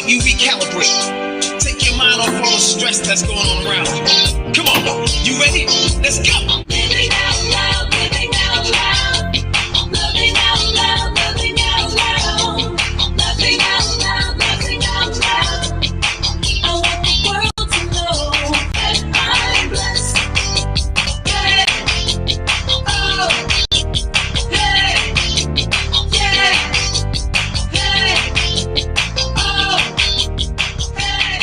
help you recalibrate. Take your mind off all the stress that's going on around you. Come on, you ready? Let's go. Living out loud, living out loud. Living out loud, living out loud. Living out loud, living out loud. I want the world to know that I'm blessed. Hey, oh, hey, yeah, hey, oh, hey.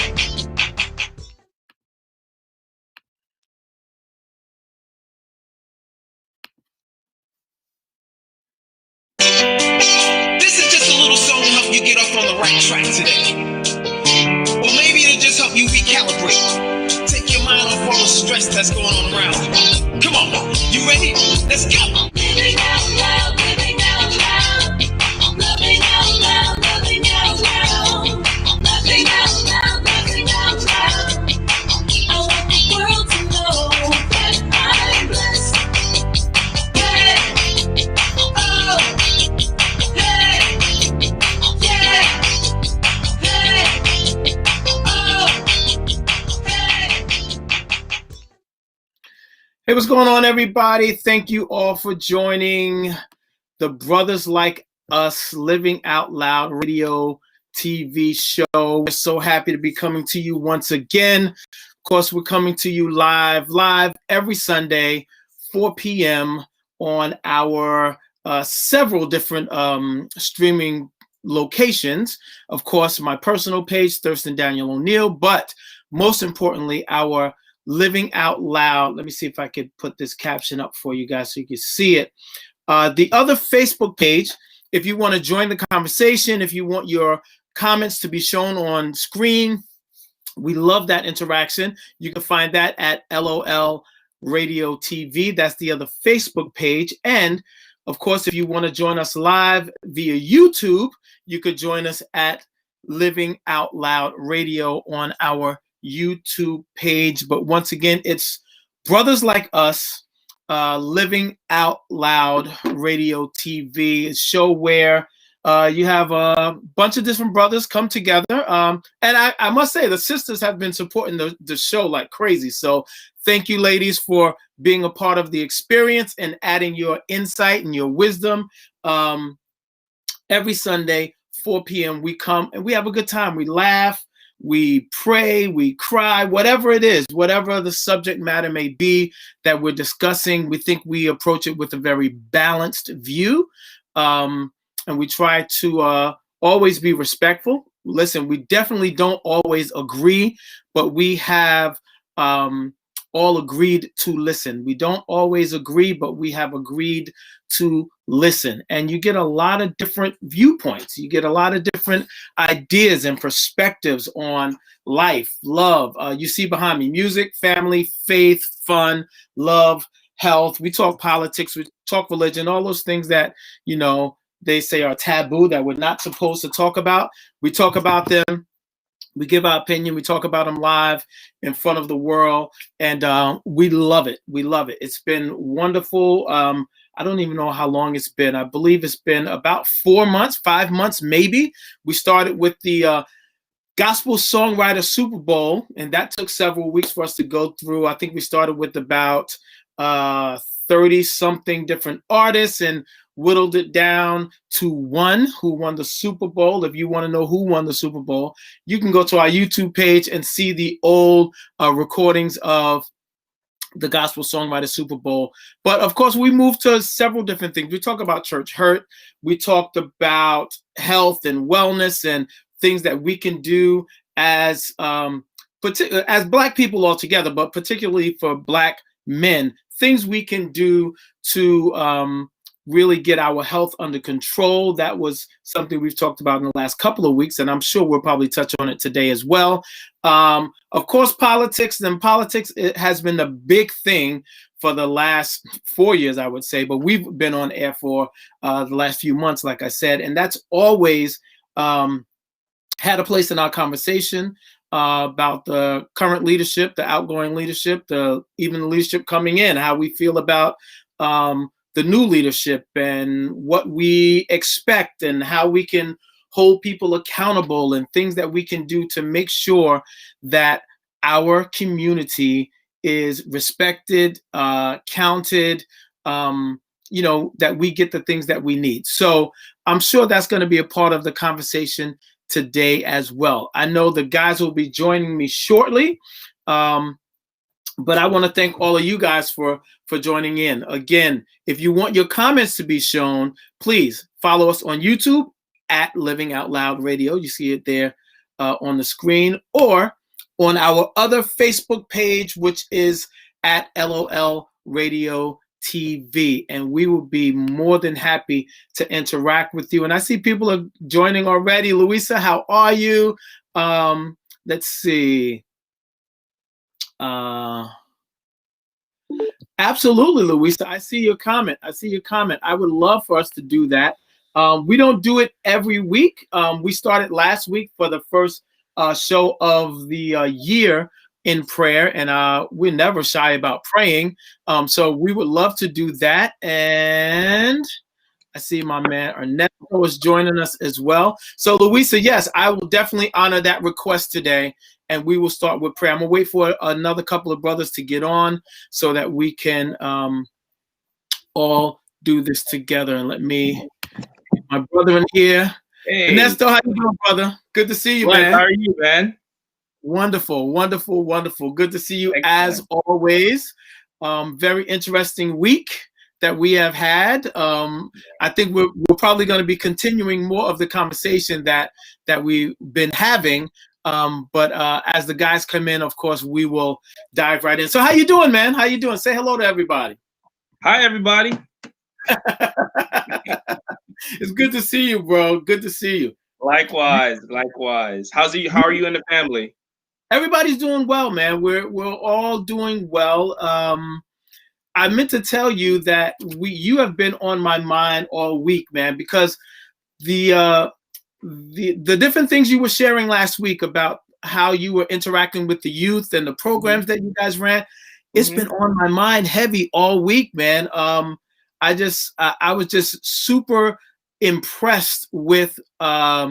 This is just a little song to help you get off on the right track today. Or maybe it'll just help you recalibrate. Take your mind off all the stress that's going on around you. Come on, you ready? Let's go. Living out loud, living out loud. Living out loud, living out loud. Living out loud, living out loud. I want the world to know that I'm blessed. Hey, oh, hey, yeah, hey, oh, hey. Hey, what's going on, everybody? Thank you all for joining the Brothas Like Us Living Out Loud radio TV show. We're so happy to be coming to you once again. Of course, we're coming to you live every Sunday, 4 p.m. on our several different streaming locations. Of course, my personal page, Thurston Daniel O'Neill, but most importantly, our Living Out Loud. Let me see if I could put this caption up for you guys so you can see it. The other Facebook page, if you want to join the conversation, if you want your comments to be shown on screen, we love that interaction. You can find that at LOL Radio TV. That's the other Facebook page. And of course, if you want to join us live via YouTube, you could join us at Living Out Loud Radio on our YouTube page. But once again, it's Brothas Like Us, Living Out Loud Radio TV, a show where you have a bunch of different brothers come together. And I must say, the sisters have been supporting the show like crazy. So thank you, ladies, for being a part of the experience and adding your insight and your wisdom. Every Sunday, 4 p.m., we come and we have a good time. We laugh, we pray, we cry, whatever it is, whatever the subject matter may be that we're discussing, we think we approach it with a very balanced view. And we try to always be respectful. Listen, we definitely don't always agree, but we have all agreed to listen. We don't always agree, but we have agreed to listen. And you get a lot of different viewpoints. You get a lot of different ideas and perspectives on life, love. You see behind me, music, family, faith, fun, love, health. We talk politics, we talk religion, all those things that, you know, they say are taboo, that we're not supposed to talk about. We talk about them. We give our opinion. We talk about them live in front of the world, and we love it. We love it. It's been wonderful. I don't even know how long it's been. I believe it's been about 4 months, 5 months, maybe. We started with the Gospel Songwriter Super Bowl, and that took several weeks for us to go through. I think we started with about 30-something different artists and whittled it down to one who won the Super Bowl. If you want to know who won the Super Bowl, you can go to our YouTube page and see the old recordings of the Gospel Songwriter Super Bowl. But of course, we moved to several different things. We talk about church hurt. We talked about health and wellness and things that we can do as Black people altogether, but particularly for Black men, things we can do to really get our health under control. That was something we've talked about in the last couple of weeks, and I'm sure we'll probably touch on it today as well. Of course, politics, it has been a big thing for the last 4 years, I would say, but we've been on air for the last few months, like I said, and that's always had a place in our conversation about the current leadership, the outgoing leadership, even the leadership coming in, how we feel about the new leadership and what we expect and how we can hold people accountable and things that we can do to make sure that our community is respected, counted, that we get the things that we need. So I'm sure that's going to be a part of the conversation today as well. I know the guys will be joining me shortly. But I want to thank all of you guys for joining in. Again, if you want your comments to be shown, please follow us on YouTube at Living Out Loud Radio. You see it there on the screen, or on our other Facebook page, which is at LOL Radio TV. And we will be more than happy to interact with you. And I see people are joining already. Louisa, how are you? Let's see. Absolutely, Louisa. I see your comment. I would love for us to do that. We don't do it every week. We started last week for the first show of the year in prayer, and we're never shy about praying. So we would love to do that. And I see my man Ernesto is joining us as well. So Louisa, yes, I will definitely honor that request today. And we will start with prayer. I'm going to wait for another couple of brothers to get on so that we can all do this together. And let me get my brother in here. Hey. Ernesto, how you doing, brother? Good to see you, man. How are you, man? Wonderful, wonderful, wonderful. Good to see you as always. Very interesting week that we have had. I think we're probably going to be continuing more of the conversation that we've been having. But as the guys come in, of course, we will dive right in. So how you doing, man? How you doing? Say hello to everybody. Hi, everybody. It's good to see you, bro. Good to see you. Likewise. How are you and the family? Everybody's doing well, man. We're all doing well. I meant to tell you that you have been on my mind all week, man, because the different things you were sharing last week about how you were interacting with the youth and the programs that you guys ran, it's been on my mind heavy all week, man. I was just super impressed with how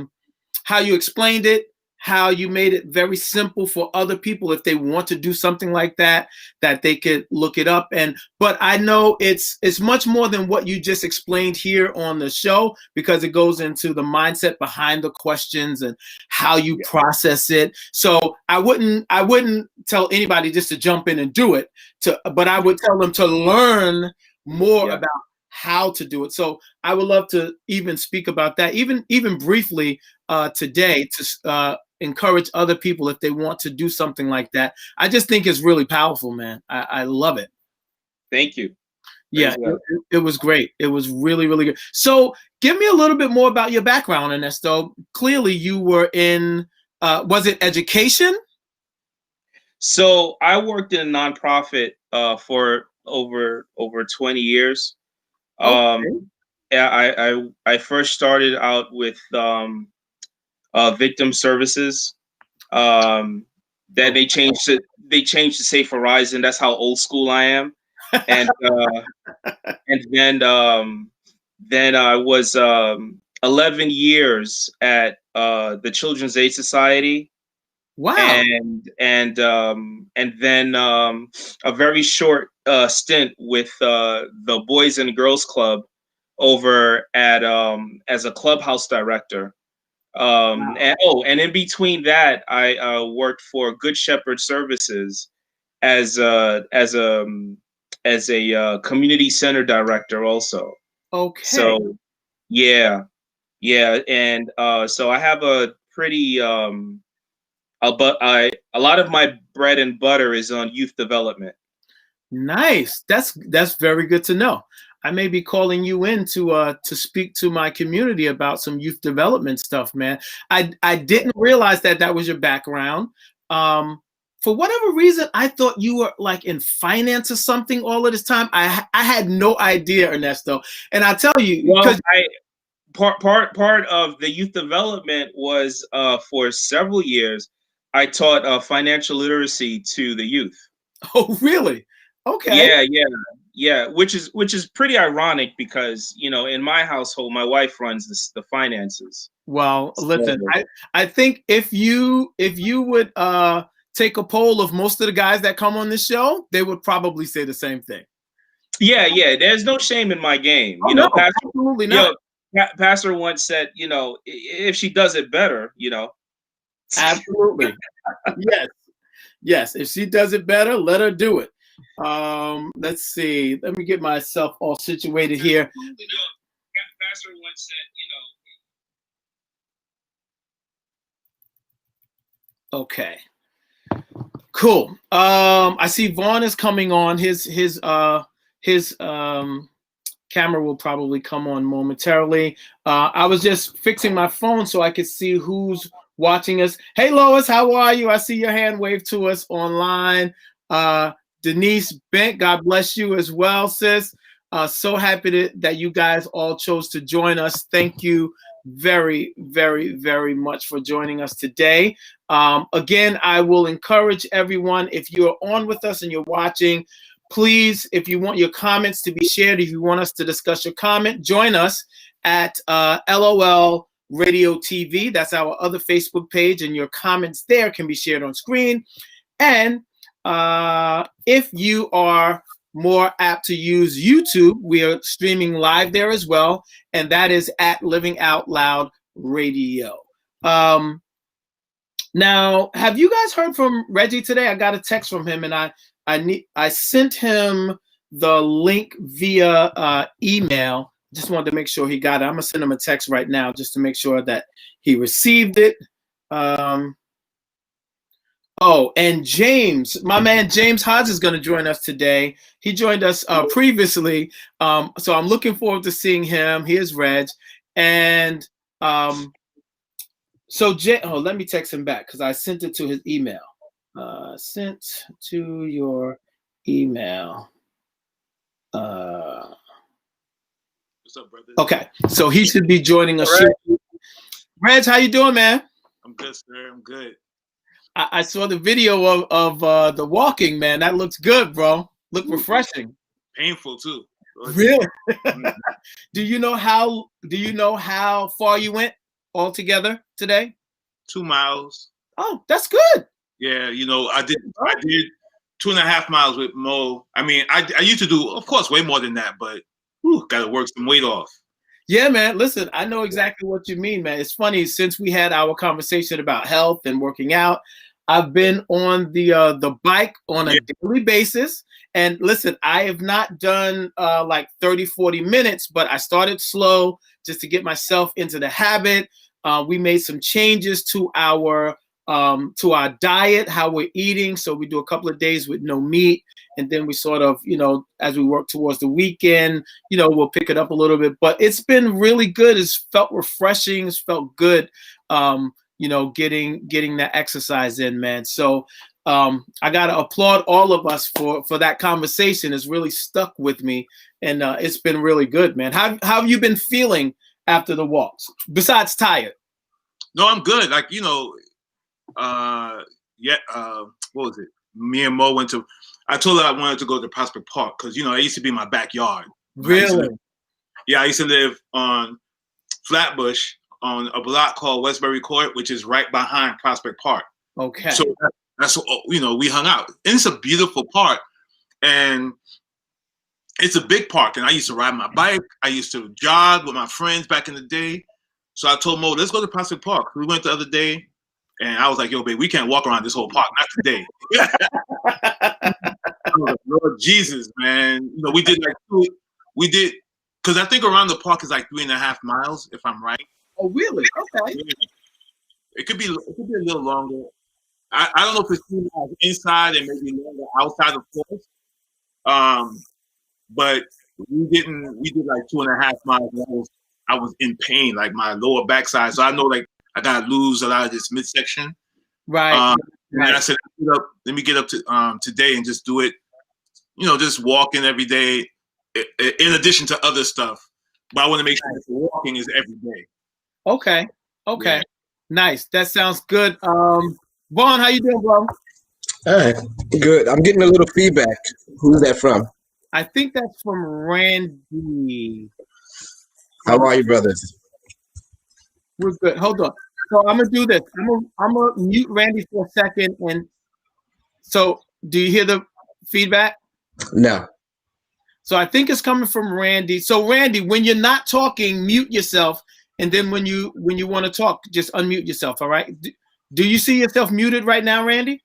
you explained it, how you made it very simple for other people if they want to do something like that they could look it up. But I know it's much more than what you just explained here on the show, because it goes into the mindset behind the questions and how you process it. So I wouldn't tell anybody just to jump in and do it, but I would tell them to learn more about how to do it. So I would love to even speak about that, even briefly today, to encourage other people if they want to do something like that. I just think it's really powerful, man. I love it. Thank you. Yeah, it was great. It was really, really good. So give me a little bit more about your background, Ernesto. Clearly you were in, was it education? So I worked in a nonprofit for over 20 years. Okay. I first started out with victim services. Then they changed it. They changed to Safe Horizon. That's how old school I am. And then I was 11 years at the Children's Aid Society. Wow. And then a very short stint with the Boys and Girls Club over at as a clubhouse director. And in between that, I worked for Good Shepherd Services as a community center director also. Okay. So yeah, and so I have a pretty but a lot of my bread and butter is on youth development. Nice. That's very good to know. I may be calling you in to speak to my community about some youth development stuff, man. I didn't realize that was your background. For whatever reason, I thought you were like in finance or something all of this time. I had no idea, Ernesto. And I tell you, well, part of the youth development was for several years, I taught financial literacy to the youth. Oh, really? Okay. Yeah, which is pretty ironic because, you know, in my household, my wife runs the finances. Well, listen, So, I think if you would take a poll of most of the guys that come on this show, they would probably say the same thing. yeah, there's no shame in my game. Oh, You know, no, Pastor, absolutely you know, not. Pastor once said, you know, if she does it better, you know. Absolutely. Yes. If she does it better, let her do it. Let's see. Let me get myself all situated here. Pastor once said, you know. Okay. Cool. I see Vaughn is coming on. His camera will probably come on momentarily. I was just fixing my phone so I could see who's watching us. Hey, Lois, how are you? I see your hand wave to us online. Denise Bent, God bless you as well, sis. So happy that you guys all chose to join us. Thank you very, very, very much for joining us today. Again, I will encourage everyone, if you're on with us and you're watching, please, if you want your comments to be shared, if you want us to discuss your comment, join us at LOL Radio TV. That's our other Facebook page, and your comments there can be shared on screen. And if you are more apt to use YouTube, we are streaming live there as well, and that is at Living Out Loud Radio. Now, have you guys heard from Reggie today? I got a text from him, and I sent him the link via email. Just wanted to make sure he got it. I'm gonna send him a text right now just to make sure that he received it. Oh, and James, my man James Hodge is going to join us today. He joined us previously, so I'm looking forward to seeing him. Here's Reg, and so let me text him back because I sent it to his email. Sent to your email. What's up, brother? Okay, so he should be joining us. Right. Reg, how you doing, man? I'm good, sir. I'm good. I saw the video of the walking, man. That looks good, bro. Look refreshing. Painful too. Really? Do you know how far you went altogether today? 2 miles. Oh, that's good. Yeah, you know, I did 2.5 miles with Mo. I mean, I used to do, of course, way more than that, but got to work some weight off. Yeah, man. Listen, I know exactly what you mean, man. It's funny, since we had our conversation about health and working out, I've been on the bike on a daily basis. And listen, I have not done like 30, 40 minutes, but I started slow just to get myself into the habit. We made some changes to our diet, how we're eating. So we do a couple of days with no meat. And then we sort of, you know, as we work towards the weekend, you know, we'll pick it up a little bit. But it's been really good. It's felt refreshing. It's felt good, you know, getting that exercise in, man. So I got to applaud all of us for that conversation. It's really stuck with me. And it's been really good, man. How have you been feeling after the walks, besides tired? No, I'm good. Like, you know, what was it? Me and Mo I told her I wanted to go to Prospect Park because, you know, it used to be my backyard. Really? I used to live on Flatbush on a block called Westbury Court, which is right behind Prospect Park. Okay. So that's, you know, we hung out. And it's a beautiful park. And it's a big park. And I used to ride my bike. I used to jog with my friends back in the day. So I told Mo, let's go to Prospect Park. We went the other day. And I was like, yo, babe, we can't walk around this whole park. Not today. Lord Jesus, man. You know, because I think around the park is like 3.5 miles, if I'm right. Oh, really? Okay. It could be a little longer. I don't know if it's 3 miles inside and maybe longer outside, of course. But we did like 2.5 miles. And I was in pain, like my lower backside. So I know, like, I gotta lose a lot of this midsection. Right. And I said, let me get up to today and just do it. You know, just walking every day, in addition to other stuff. But I want to make sure that the walking is every day. Okay. Yeah. Nice. That sounds good. Vaughn, how you doing, bro? All right, good. I'm getting a little feedback. Who's that from? I think that's from Randy. How are you, brothers? We're good. Hold on. So I'm gonna do this. I'm gonna mute Randy for a second. And so, do you hear the feedback? No. So I think it's coming from Randy. So Randy, when you're not talking, mute yourself, and then when you want to talk, just unmute yourself. All right. Do you see yourself muted right now, Randy?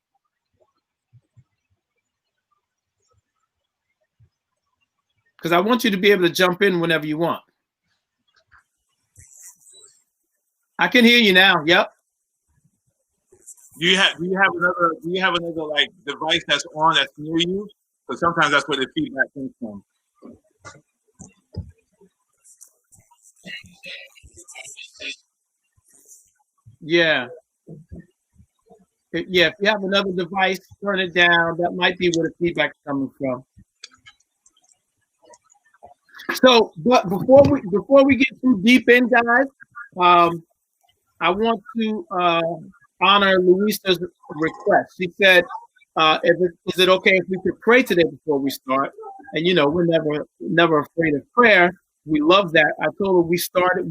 Because I want you to be able to jump in whenever you want. I can hear you now. Yep. Do you have another like device that's on that's near you? Because sometimes that's where the feedback comes from. Yeah. Yeah, if you have another device, turn it down. That might be where the feedback's coming from. So, but before we get too deep in, guys, I want to honor Louisa's request. She said, "Is it okay if we could pray today before we start?" And you know, we're never afraid of prayer. We love that. I told her we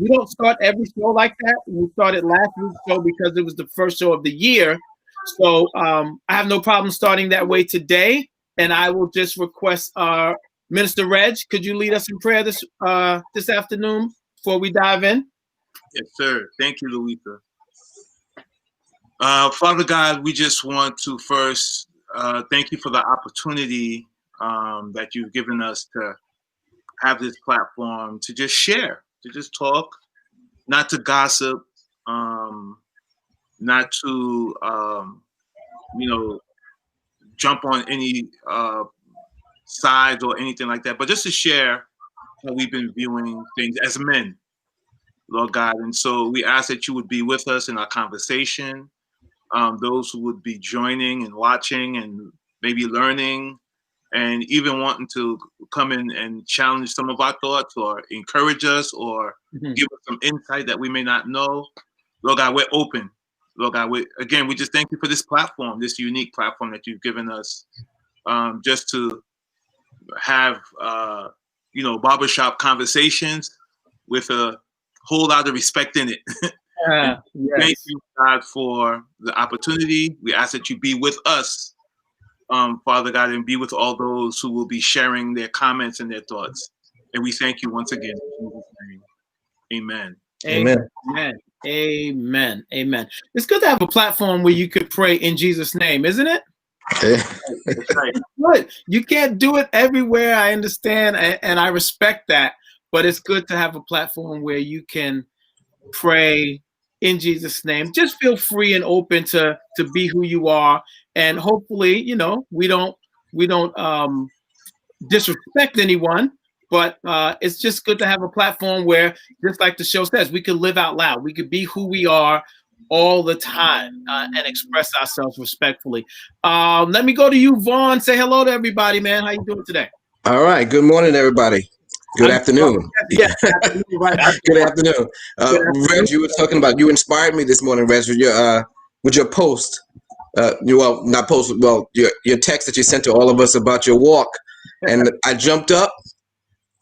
don't start every show like that. We started last week's show because it was the first show of the year. So I have no problem starting that way today. And I will just request Minister Reg, could you lead us in prayer this afternoon before we dive in? Yes, sir. Thank you, Louisa. Father God, we just want to first thank you for the opportunity that you've given us to have this platform to just share, to just talk, not to gossip, not to, jump on any sides or anything like that, but just to share how we've been viewing things as men, Lord God. And so we ask that you would be with us in our conversation, those who would be joining and watching and maybe learning and even wanting to come in and challenge some of our thoughts or encourage us or give us some insight that we may not know. Lord God, we're open. Lord God, we just thank you for this platform, this unique platform that you've given us, just to have, barbershop conversations with a whole lot of respect in it. Yes. Thank you, God, for the opportunity. We ask that you be with us, Father God, and be with all those who will be sharing their comments and their thoughts. And we thank you once again. In Jesus' name. Amen. Amen. Amen. Amen. It's good to have a platform where you could pray in Jesus' name, isn't it? That's right. Good. You can't do it everywhere. I understand, and I respect that. But it's good to have a platform where you can pray in Jesus' name. Just feel free and open to be who you are, and hopefully, we don't disrespect anyone. But it's just good to have a platform where, just like the show says, we could live out loud. We could be who we are all the time and express ourselves respectfully. Let me go to you, Vaughn. Say hello to everybody, man. How you doing today? All right. Good morning, everybody. Good afternoon. Yeah. Good afternoon. Reg, you were talking about, you inspired me this morning, Reg, with your post. Your text that you sent to all of us about your walk. And I jumped up,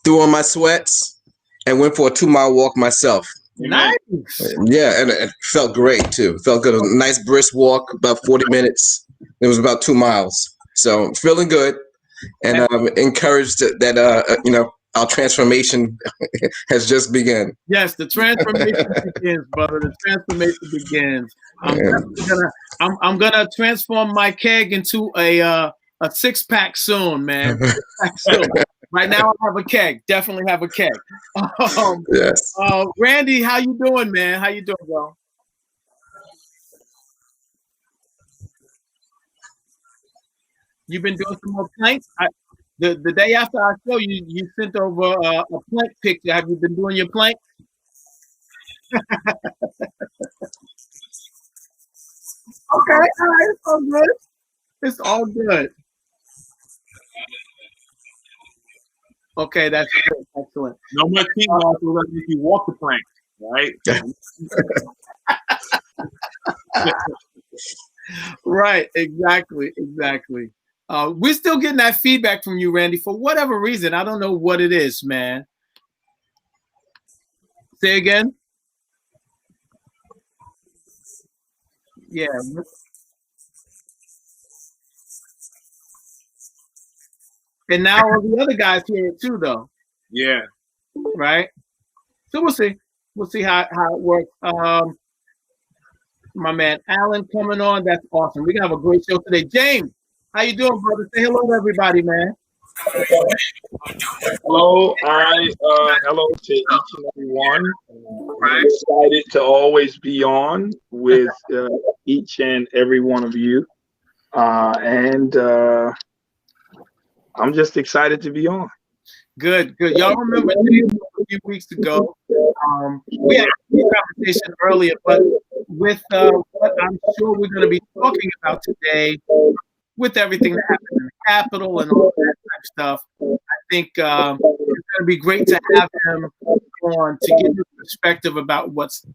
threw on my sweats, and went for a 2-mile walk myself. Nice. Yeah, and it felt great too. Felt good. A nice brisk walk, about 40 minutes. It was about 2 miles. So feeling good, and encouraged that our transformation has just begun. Yes, the transformation begins, brother. The transformation begins. I'm gonna transform my keg into a 6-pack soon, man. 6-pack soon. Right now, I have a keg. Definitely have a keg. Yes. Randy, how you doing, man? How you doing, bro? You've been doing some more planks? The day after our show, you sent over a plank picture. Have you been doing your plank? Okay, all right, it's all good. It's all good. Okay, that's good. Excellent. No more team walk will let you walk the plank, right? Right, exactly. We're still getting that feedback from you, Randy, for whatever reason. I don't know what it is, man. Say again. Yeah. And now all the other guys hear it too, though. Yeah. Right. So we'll see. We'll see how it works. My man Alan coming on. That's awesome. We're gonna have a great show today. James, how you doing, brother? Say hello to everybody, man. Hello, hello to each and every one. I'm excited to always be on with each and every one of you, and I'm just excited to be on. Good. Y'all remember a few weeks ago, we had a conversation earlier, but with what I'm sure we're going to be talking about today, with everything that happened in the Capitol and all that type of stuff, I think it's going to be great to have him on to get his perspective about what's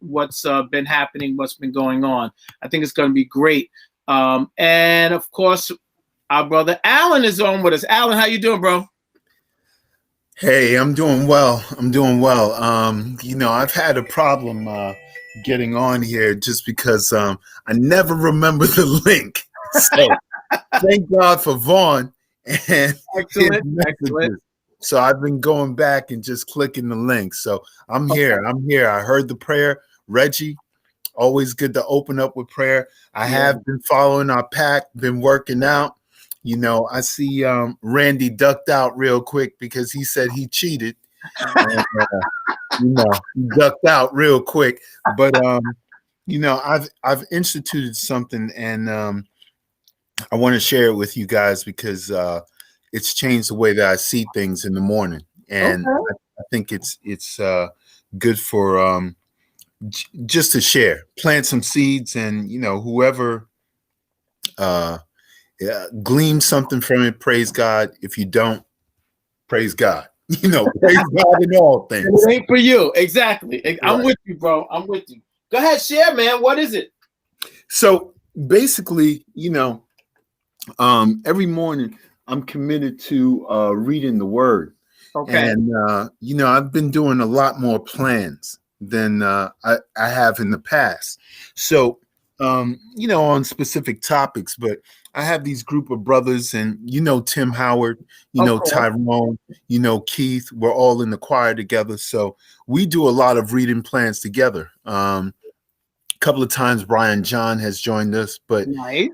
been happening, what's been going on. I think it's going to be great. And of course, our brother Alan is on with us. Alan, how you doing, bro? Hey, I'm doing well. I've had a problem getting on here just because I never remember the link. So thank God for Vaughn and excellent. So I've been going back and just clicking the link. So I'm here. I heard the prayer. Reggie, always good to open up with prayer. I have been following our pack, been working out. I see Randy ducked out real quick because he said he cheated. And, he ducked out real quick. But I've instituted something, and I want to share it with you guys because it's changed the way that I see things in the morning, and I think it's good for just to share, plant some seeds, and whoever. Glean something from it, praise God. If you don't, praise God. Praise God in all things. It ain't for you. Exactly. Right. I'm with you, bro. I'm with you. Go ahead, share, man. What is it? So basically, every morning I'm committed to reading the word. Okay. And I've been doing a lot more plans than I have in the past. So on specific topics, but I have these group of brothers, and Tim Howard, Tyrone, Keith. We're all in the choir together, so we do a lot of reading plans together. A couple of times Brian John has joined us, but nice.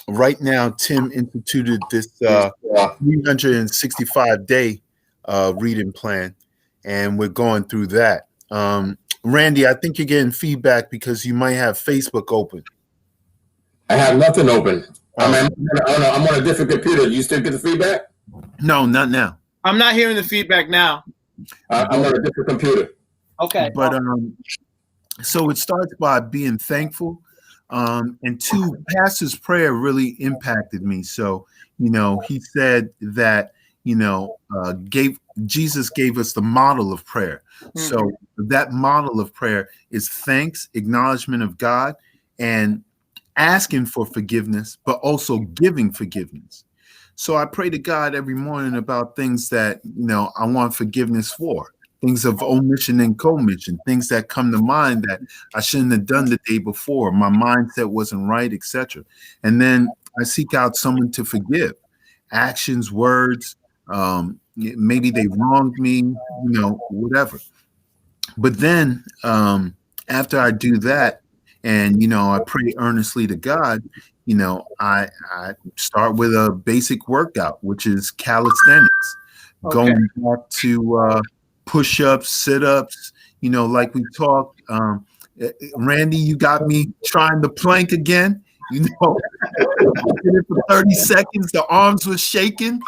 Right now Tim instituted this 365-day reading plan, and we're going through that. Randy, I think you're getting feedback because you might have Facebook open. I have nothing open. I'm on a different computer. You still get the feedback? No, not now. I'm not hearing the feedback now. I'm on a different computer. Okay. But so it starts by being thankful. And two, Pastor's prayer really impacted me. So, he said that, Jesus gave us the model of prayer. Mm-hmm. So that model of prayer is thanks, acknowledgement of God, and asking for forgiveness, but also giving forgiveness. So I pray to God every morning about things that, I want forgiveness for, things of omission and commission, things that come to mind that I shouldn't have done the day before. My mindset wasn't right, etc. And then I seek out someone to forgive, actions, words, maybe they wronged me, whatever. But then after I do that, and I pray earnestly to God, I start with a basic workout, which is calisthenics, going back to push-ups, sit-ups, like we talked. Randy, you got me trying the plank again. I did it for 30 seconds. The arms were shaking.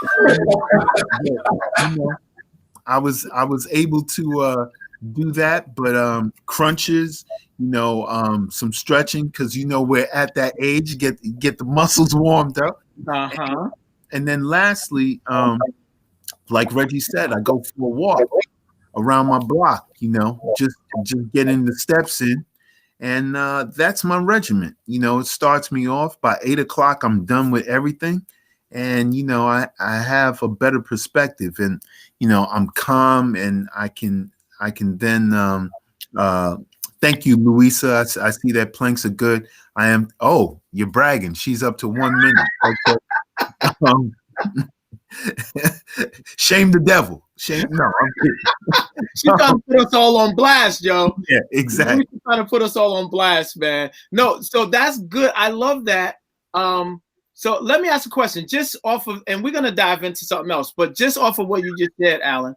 I was able to do that, but crunches, some stretching, because we're at that age, get the muscles warmed up. And then lastly, like Reggie said, I go for a walk around my block, just getting the steps in. And that's my regimen. It starts me off by 8 o'clock. I'm done with everything. and I have a better perspective, and I'm calm, and I can then thank you, Louisa. I see that planks are good. I am. Oh, you're bragging. She's up to 1 minute. Okay. Shame the devil. Shame. No, I'm kidding. She's trying to put us all on blast, yo. Yeah, exactly. She's trying to put us all on blast, man. No, so that's good. I love that. So let me ask a question, just off of, and we're gonna dive into something else, but just off of what you just said, Alan.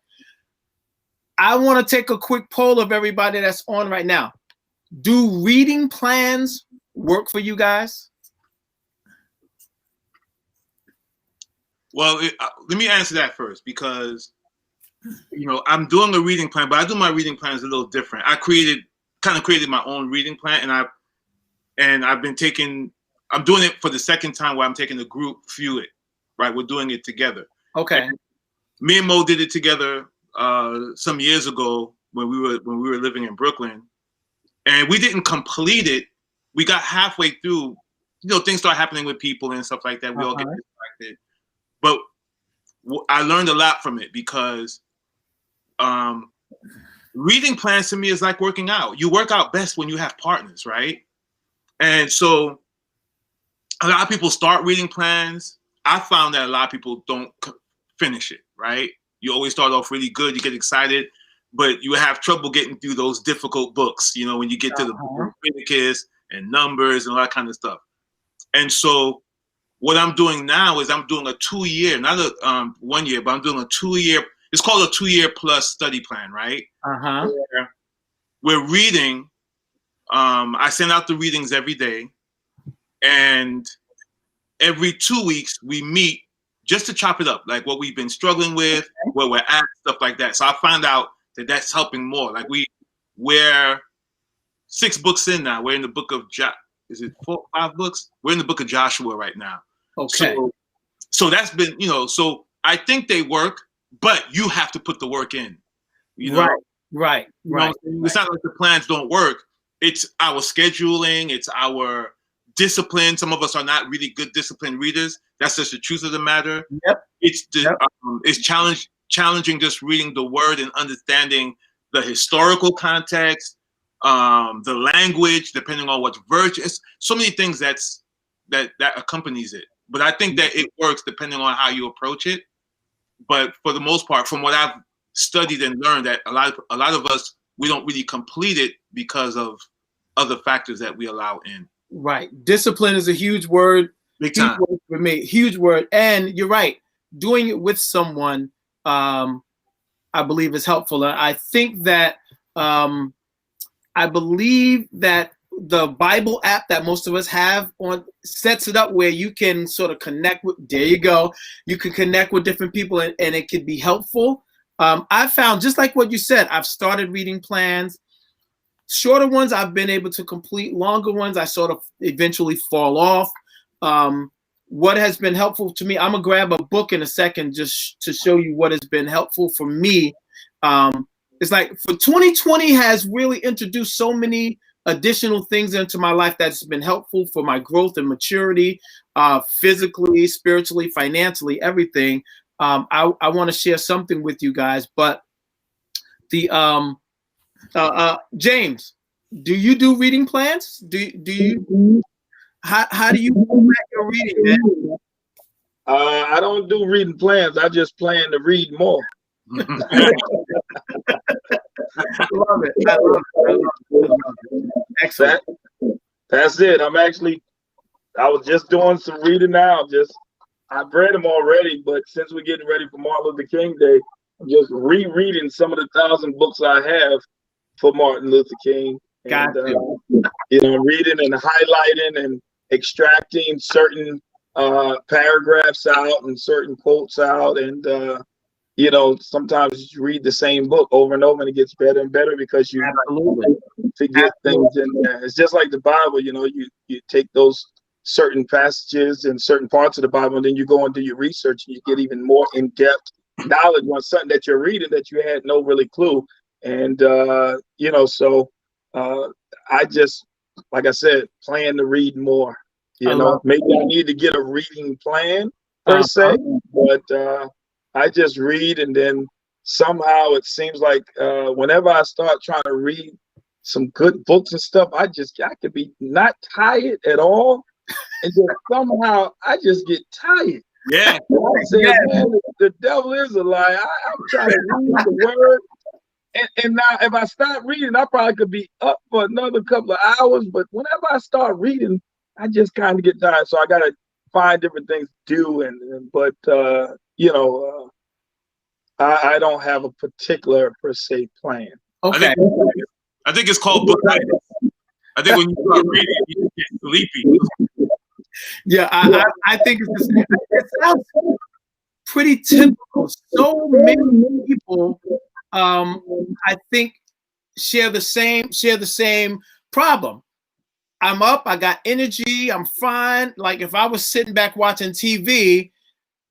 I want to take a quick poll of everybody that's on right now. Do reading plans work for you guys? Well, let me answer that first, because I'm doing a reading plan, but I do my reading plans a little different. I kind of created my own reading plan, and I'm doing it for the second time where I'm taking the group through it. Right, we're doing it together. Okay. And me and Mo did it together some years ago when we were living in Brooklyn, and we didn't complete it. We got halfway through. Things start happening with people and stuff like that. We all get distracted. But I learned a lot from it, because reading plans to me is like working out. You work out best when you have partners, right? And so a lot of people start reading plans. I found that a lot of people don't finish it, right? You always start off really good. You get excited, but you have trouble getting through those difficult books, when you get to the book of Leviticus and Numbers and all that kind of stuff. And so what I'm doing now is I'm doing a 2-year, not a 1 year, but I'm doing a 2-year. It's called a 2-year plus study plan, right? Where we're reading. I send out the readings every day, and every 2 weeks we meet just to chop it up, like what we've been struggling with, where we're at, stuff like that. So I found out that that's helping more. Like we're 6 books in now. We're in the book of is it 4, 5 books? We're in the book of Joshua right now. Okay. So that's been, so I think they work, but you have to put the work in. Right. It's not like the plans don't work. It's our scheduling. It's our discipline. Some of us are not really good disciplined readers. That's just the truth of the matter. Yep. It's challenging just reading the word and understanding the historical context, the language, depending on what version. It's so many things that accompanies it. But I think that it works depending on how you approach it. But for the most part, from what I've studied and learned, that a lot of us, we don't really complete it because of other factors that we allow in. Right. Discipline is a huge word. Big time. Huge word for me. Huge word. And you're right. Doing it with someone, I believe, is helpful. I think that I believe that the Bible app that most of us have on sets it up where you can sort of connect with. There you go. You can connect with different people, and it could be helpful. I found, just like what you said, I've started reading plans. Shorter ones I've been able to complete. Longer ones I sort of eventually fall off. What has been helpful to me, I'm gonna grab a book in a second just to show you what has been helpful for me. It's like for 2020 has really introduced so many additional things into my life that's been helpful for my growth and maturity, physically, spiritually, financially, everything. I want to share something with you guys, but the James, do you do reading plans? Do you? How do you plan your reading, man? I don't do reading plans. I just plan to read more. I love it. I love it. Excellent. That's it. I was just doing some reading now. I've read them already, but since we're getting ready for Martin Luther King Day, I'm just rereading some of the 1,000 books I have for Martin Luther King. And, reading and highlighting and extracting certain paragraphs out and certain quotes out. And, sometimes you read the same book over and over and it gets better and better because you forget things in there. It's just like the Bible, you take those certain passages and certain parts of the Bible, and then you go and do your research and you get even more in-depth knowledge on something that you're reading that you had no really clue. And, I just, like I said, plan to read more. Maybe I need to get a reading plan per se, but I just read, and then somehow it seems like whenever I start trying to read some good books and stuff, I could be not tired at all, and then somehow I just get tired. Yeah. I said, man, the devil is a lie. I'm trying to read the word. And now, if I start reading, I probably could be up for another couple of hours. But whenever I start reading, I just kind of get tired. So I got to find different things to do. But I don't have a particular per se plan. Okay. I think it's called booknight. I think when you start reading, you get sleepy. Yeah, I think it's the same. It sounds pretty typical. So many people, I think, share the same problem. I'm up, I got energy, I'm fine. Like if I was sitting back watching TV,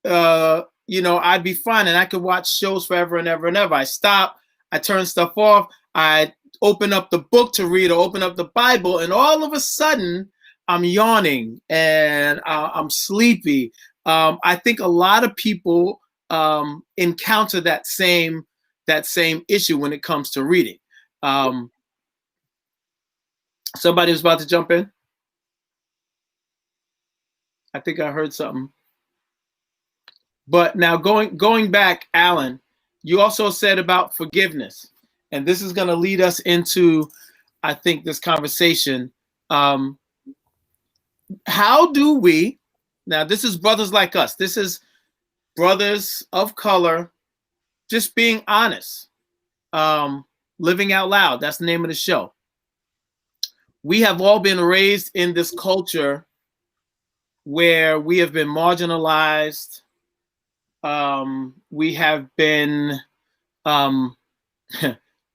I'd be fine, and I could watch shows forever and ever and ever. I stop, I turn stuff off, I open up the book to read or open up the Bible, and all of a sudden I'm yawning and I'm sleepy. I think a lot of people encounter that same issue when it comes to reading. Somebody was about to jump in. I think I heard something. But now going back, Alan, you also said about forgiveness, and this is going to lead us into, I think, this conversation. How do we, now this is Brothers Like Us, this is brothers of color, just being honest, living out loud. That's the name of the show. We have all been raised in this culture where we have been marginalized. We have been,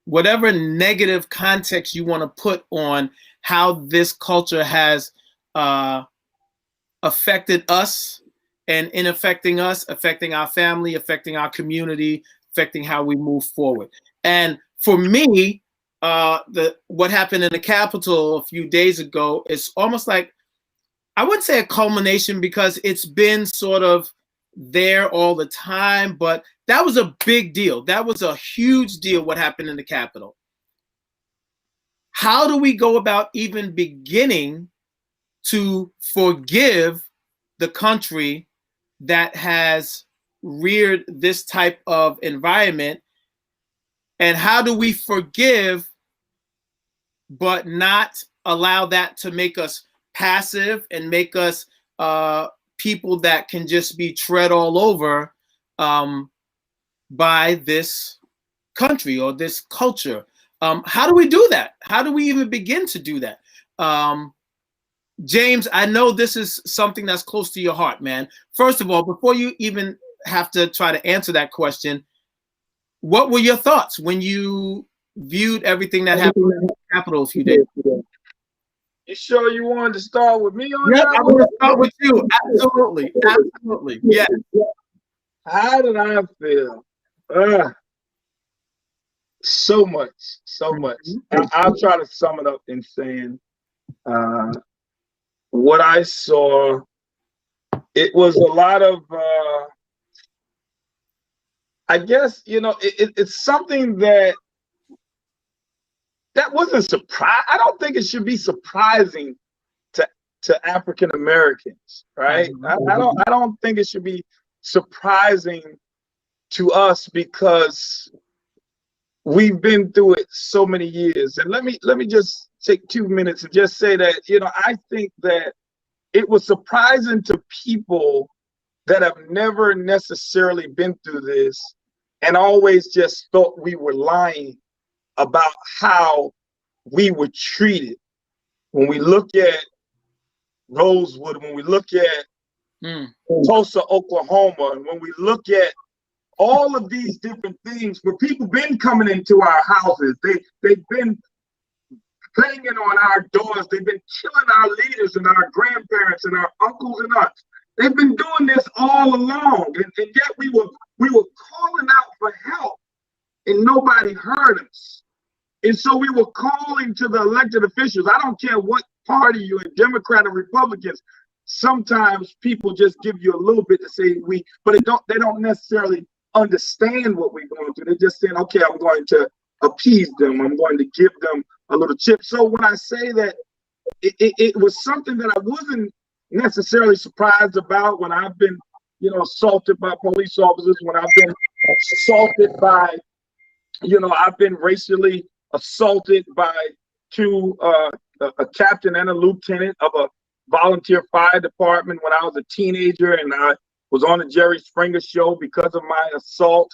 whatever negative context you want to put on how this culture has affected us, and in affecting us, affecting our family, affecting our community, affecting how we move forward. And for me, what happened in the Capitol a few days ago is almost like, I wouldn't say a culmination because it's been sort of there all the time, but that was a big deal. That was a huge deal, what happened in the Capitol. How do we go about even beginning to forgive the country that has reared this type of environment? And how do we forgive but not allow that to make us passive and make us people that can just be tread all over by this country or this culture? How do we do that? How do we even begin to do that? James, I know this is something that's close to your heart, man. First of all, before you even have to try to answer that question, what were your thoughts when you viewed everything that happened in the Capitol a few days ago? You sure you wanted to start with me on that? I want to start with you. Absolutely. Absolutely. Yeah. How did I feel? So much. I'll try to sum it up in saying what I saw. It was a lot of, I guess, it's something that wasn't surprise. I don't think it should be surprising to African Americans, right? I don't think it should be surprising to us because we've been through it so many years. And let me just take 2 minutes and just say that, I think that it was surprising to people that have never necessarily been through this and always just thought we were lying about how we were treated. When we look at Rosewood, when we look at Tulsa, Oklahoma, and when we look at all of these different things where people been coming into our houses, they've been banging on our doors, they've been killing our leaders and our grandparents and our uncles and aunts. They've been doing this all along, and yet we were calling out for help, and nobody heard us. And so we were calling to the elected officials. I don't care what party you're in, Democrat or Republicans, sometimes people just give you a little bit to say we, but they don't necessarily understand what we're going through. They're just saying, okay, I'm going to appease them. I'm going to give them a little chip. So when I say that it was something that I wasn't necessarily surprised about when I've been, assaulted by police officers, when I've been assaulted by, I've been racially assaulted by a captain and a lieutenant of a volunteer fire department when I was a teenager, and I was on the Jerry Springer show because of my assault.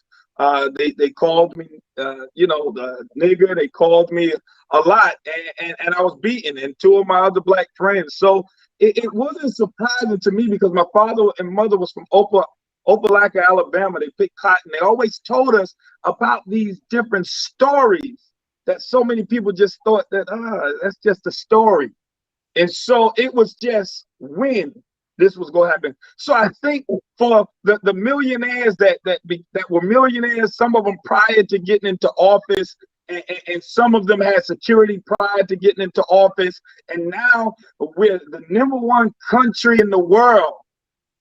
They called me, the nigger. They called me a lot, and I was beaten, and two of my other black friends. So it wasn't surprising to me because my father and mother was from Opelika, Alabama. They picked cotton. They always told us about these different stories that so many people just thought that that's just a story. And so it was just when this was going to happen. So I think for the millionaires that were millionaires, some of them prior to getting into office, and some of them had security prior to getting into office, and now we're the #1 country in the world.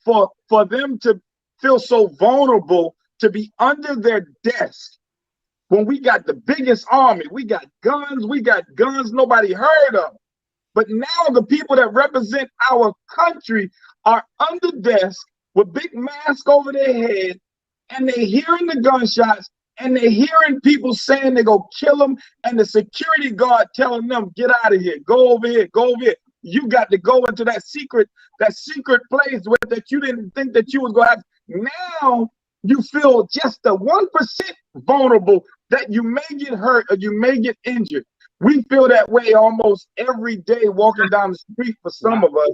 For them to feel so vulnerable to be under their desk when we got the biggest army, we got guns nobody heard of. But now the people that represent our country are under desk with big masks over their head, and they're hearing the gunshots, and they're hearing people saying they're going to kill them, and the security guard telling them, get out of here, go over here, go over here. You got to go into that secret place where that you didn't think that you was going to have. Now you feel just the 1% vulnerable that you may get hurt or you may get injured. We feel that way almost every day walking down the street for some of us.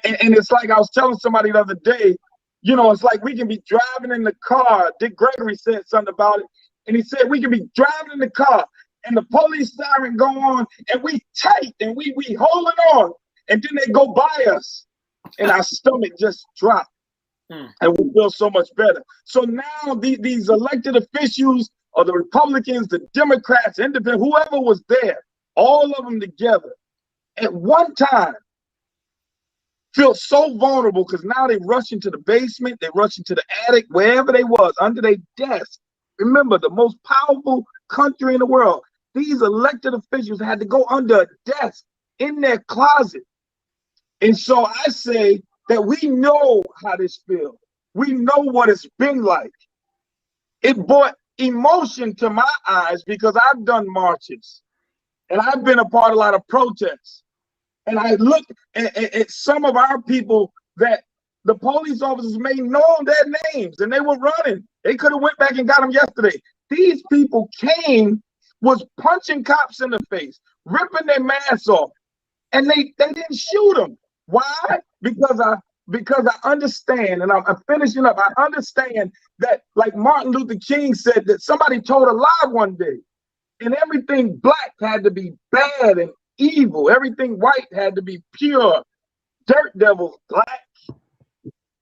And it's like I was telling somebody the other day, it's like we can be driving in the car. Dick Gregory said something about it. And he said we can be driving in the car and the police siren go on and we tight and we holding on. And then they go by us and our stomach just drop. And we feel so much better. So now these elected officials or the Republicans, the Democrats, independent, whoever was there, all of them together at one time feel so vulnerable because now they rush into the basement, they rush into the attic, wherever they was, under their desk. Remember, the most powerful country in the world. These elected officials had to go under a desk in their closet. And so I say that we know how this feels. We know what it's been like. It brought emotion to my eyes because I've done marches and I've been a part of a lot of protests. And I look at some of our people that the police officers may know their names and they were running. They could have went back and got them yesterday. These people was punching cops in the face, ripping their masks off, and they didn't shoot them. Why? Because I understand, and I'm finishing up. I understand that, like Martin Luther King said, that somebody told a lie one day, and everything black had to be bad and evil. Everything white had to be pure. Dirt devils, black.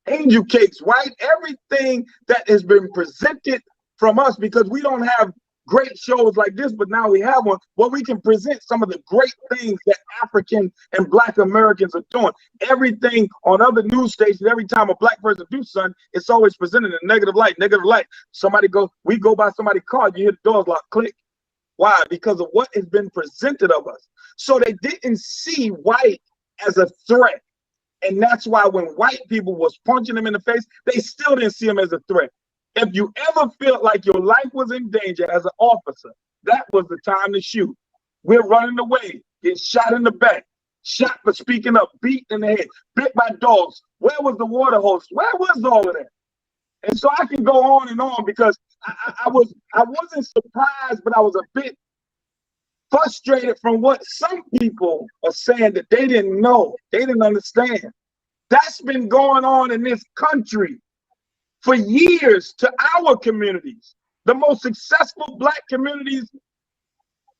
Angel cakes, white. Everything that has been presented from us, because we don't have great shows like this, but now we have one where we can present some of the great things that African and Black Americans are doing. Everything on other news stations, every time a black person do something, it's always presented in a negative light, we go by somebody's car, you hear the doors lock, click. Why? Because of what has been presented of us. So they didn't see white as a threat. And that's why when white people was punching them in the face, they still didn't see them as a threat. If you ever felt like your life was in danger as an officer, that was the time to shoot. We're running away, get shot in the back, shot for speaking up, beat in the head, bit by dogs. Where was the water hose? Where was all of that? And so I can go on and on because I wasn't surprised, but I was a bit frustrated from what some people are saying that they didn't know, they didn't understand. That's been going on in this country for years to our communities. The most successful black communities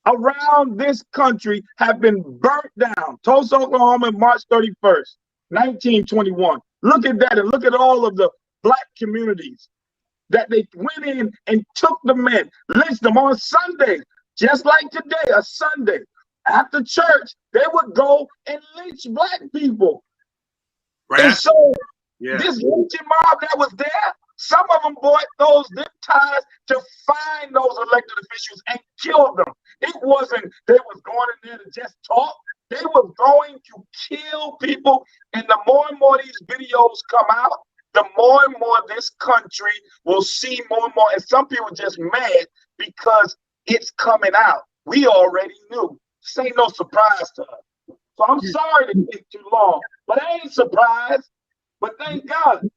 around this country have been burnt down. Tulsa, Oklahoma, March 31st, 1921. Look at that and look at all of the black communities that they went in and took the men, lynched them on Sunday, just like today, a Sunday. After church, they would go and lynch black people. Right. And so this lynching mob that was there, some of them bought those zip ties to find those elected officials and kill them. It wasn't they was going in there to just talk. They were going to kill people. And the more and more these videos come out, the more and more this country will see more and more. And some people just mad because it's coming out. We already knew. This ain't no surprise to us. So I'm sorry to take too long, but I ain't surprised. But thank God.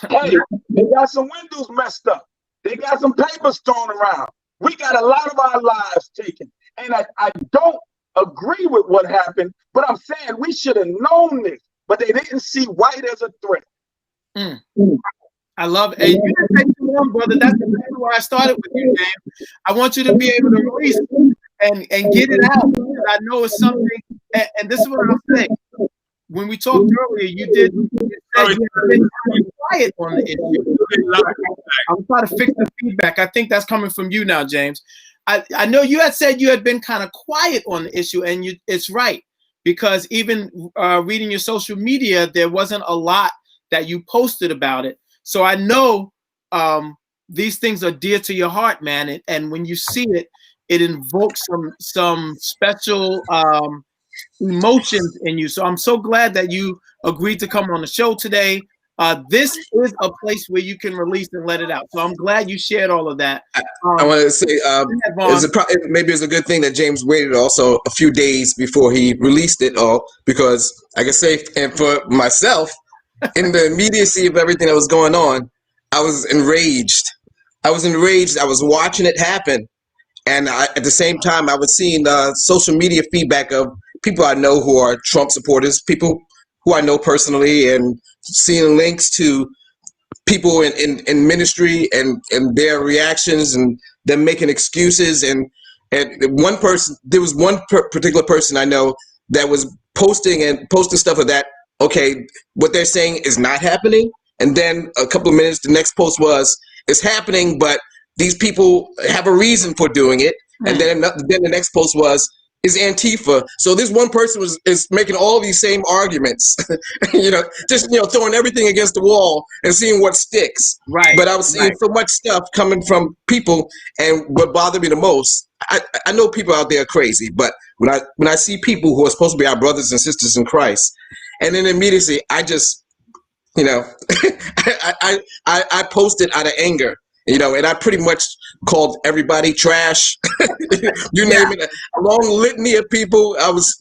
Hey, they got some windows messed up. They got some papers thrown around. We got a lot of our lives taken. And I don't agree with what happened, but I'm saying we should have known this, but they didn't see white as a threat. I love it. You didn't take too long, brother. That's exactly why I started with you, James. I want you to be able to release and get it out. Because I know it's something, and this is what I'm saying. When we talked earlier, you said you've been quiet on the issue. I'm trying to fix the feedback. I think that's coming from you now, James. I know you had said you had been kind of quiet on the issue, and it's right, because even reading your social media, there wasn't a lot that you posted about it. So I know these things are dear to your heart, man. And when you see it, it invokes some special emotions in you. So I'm so glad that you agreed to come on the show today. This is a place where you can release and let it out. So I'm glad you shared all of that. I want to say maybe it's a good thing that James waited also a few days before he released it all, because I can say, and for myself, in the immediacy of everything that was going on, I was enraged. I was watching it happen. And at the same time, I was seeing social media feedback of people I know who are Trump supporters, people who I know personally, and seeing links to people in ministry and their reactions and them making excuses. And one person, there was one particular person I know that was posting stuff of that, okay, what they're saying is not happening. And then a couple of minutes, the next post was, it's happening, but these people have a reason for doing it. And then the next post was, is Antifa. So this one person is making all these same arguments, just throwing everything against the wall and seeing what sticks. Right. But I was seeing so much stuff coming from people, and what bothered me the most, I know people out there are crazy, but when I see people who are supposed to be our brothers and sisters in Christ, and then immediately I just, I posted out of anger. And I pretty much called everybody trash. You name it, a long litany of people. I was,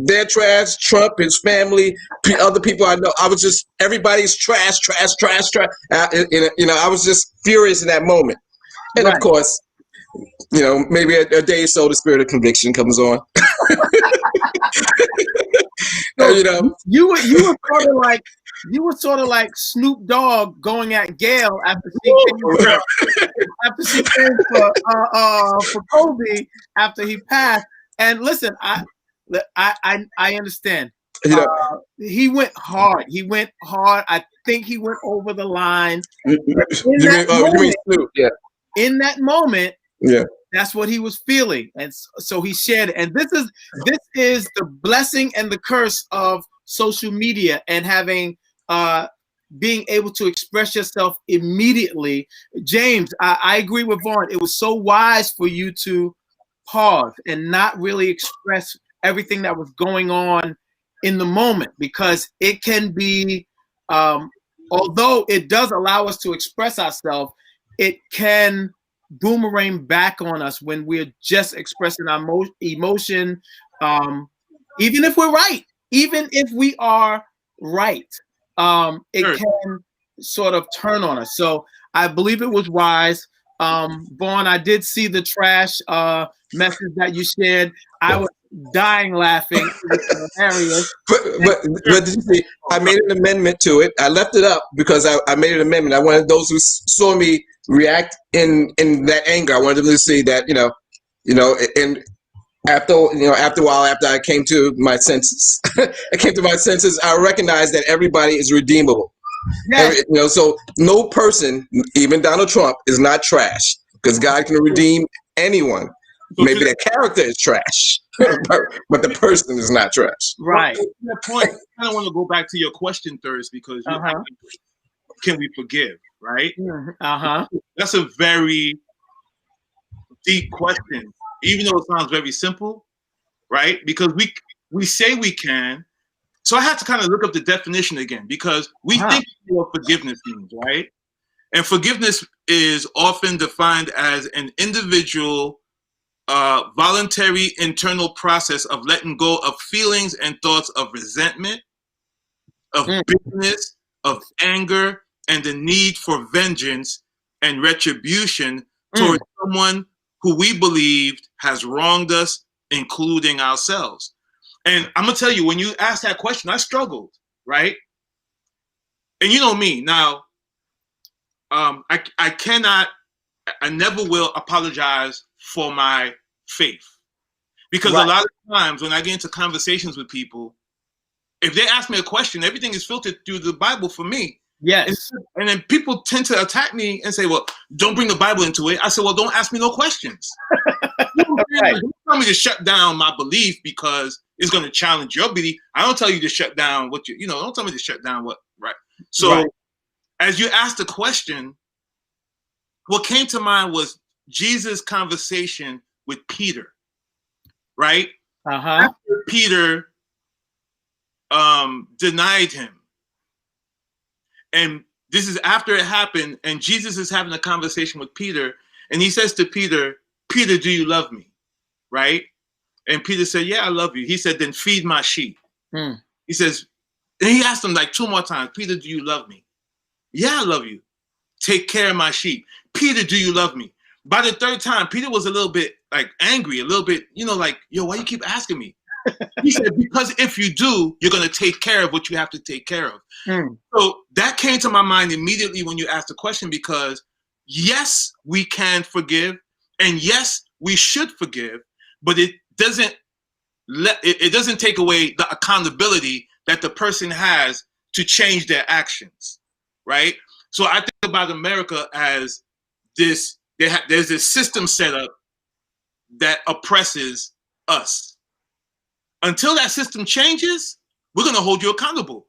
they're trash. Trump, his family, other people I know. I was just, everybody's trash. I was just furious in that moment. And of course, maybe a day or so, the spirit of conviction comes on. So you were sort of like Snoop Dogg going at Gail after she came for Kobe after he passed. And listen, I understand. He went hard. I think he went over the line. In that moment, that's what he was feeling, and so he shared it. And this is the blessing and the curse of social media and having being able to express yourself immediately. James, I agree with Vaughn. It was so wise for you to pause and not really express everything that was going on in the moment, because it can be, although it does allow us to express ourselves, it can boomerang back on us when we're just expressing our emotion, even if we're right, even if we are right, it can sort of turn on us. So I believe it was wise. Vaughn, I did see the trash message that you shared. I was dying laughing. It was hilarious. But did you see, I made an amendment to it. I left it up because I made an amendment. I wanted those who saw me react in that anger. I wanted them to see that, and after a while, after I came to my senses, I recognized that everybody is redeemable. Yes. So no person, even Donald Trump, is not trash, because God can redeem anyone. So maybe that character is trash, but the person is not trash. Right. To that point, I kind of want to go back to your question, Thurs, because you can we forgive, right? That's a very deep question, even though it sounds very simple, right? Because we say we can. So I had to kind of look up the definition again, because we think what forgiveness means, right? And forgiveness is often defined as an individual voluntary internal process of letting go of feelings and thoughts of resentment, of bitterness, of anger, and the need for vengeance and retribution towards someone who we believed has wronged us, including ourselves. And I'm gonna tell you, when you asked that question, I struggled, right? And you know me now. I never will apologize for my faith, because a lot of times when I get into conversations with people, if they ask me a question, everything is filtered through the Bible for me. Yes. And then people tend to attack me and say, well, don't bring the Bible into it. I said, well, don't ask me no questions. Don't tell me to shut down my belief because it's going to challenge your belief. I don't tell you to shut down what don't tell me to shut down what, right? So as you asked the question, what came to mind was Jesus' conversation with Peter, right? After Peter denied him. And this is after it happened, and Jesus is having a conversation with Peter, and he says to Peter, Peter, do you love me? Right? And Peter said, yeah, I love you. He said, then feed my sheep. He says, and he asked him like 2 more times, Peter, do you love me? Yeah, I love you. Take care of my sheep. Peter, do you love me? By the 3rd time, Peter was a little bit like angry, a little bit, like, yo, why you keep asking me? He said, because if you do, you're going to take care of what you have to take care of. So that came to my mind immediately when you asked the question, because yes, we can forgive, and yes, we should forgive, but it doesn't take away the accountability that the person has to change their actions, right? So I think about America as this, there's this system set up that oppresses us. Until that system changes, we're going to hold you accountable.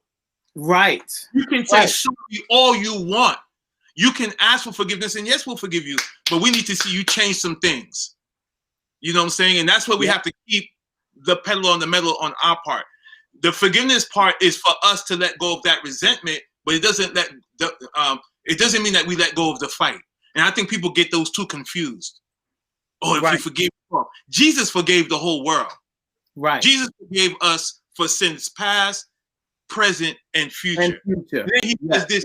Right. You can say sorry all you want. You can ask for forgiveness, and yes, we'll forgive you, but we need to see you change some things. You know what I'm saying? And that's where we have to keep the pedal on the metal on our part. The forgiveness part is for us to let go of that resentment, but it doesn't mean that we let go of the fight. And I think people get those two confused. Oh, if you forgive, Jesus forgave the whole world. Right. Jesus forgave us for sins past, present, and future. Then he does this.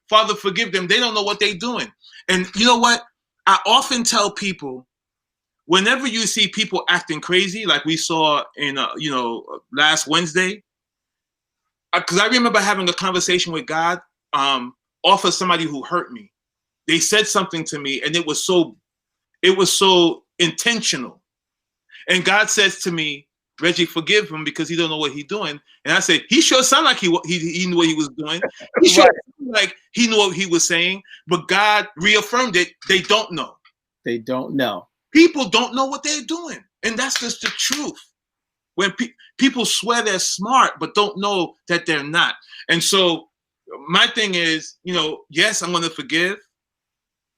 Father, forgive them. They don't know what they're doing. And you know what? I often tell people, whenever you see people acting crazy, like we saw in, last Wednesday, because I remember having a conversation with God off of somebody who hurt me. They said something to me, and it was so intentional. And God says to me, Reggie, forgive him because he don't know what he's doing. And I said, he sure sounded like he knew what he was doing. He sure sounded like he knew what he was saying. But God reaffirmed it. They don't know. They don't know. People don't know what they're doing. And that's just the truth. When people swear they're smart, but don't know that they're not. And so my thing is, yes, I'm going to forgive.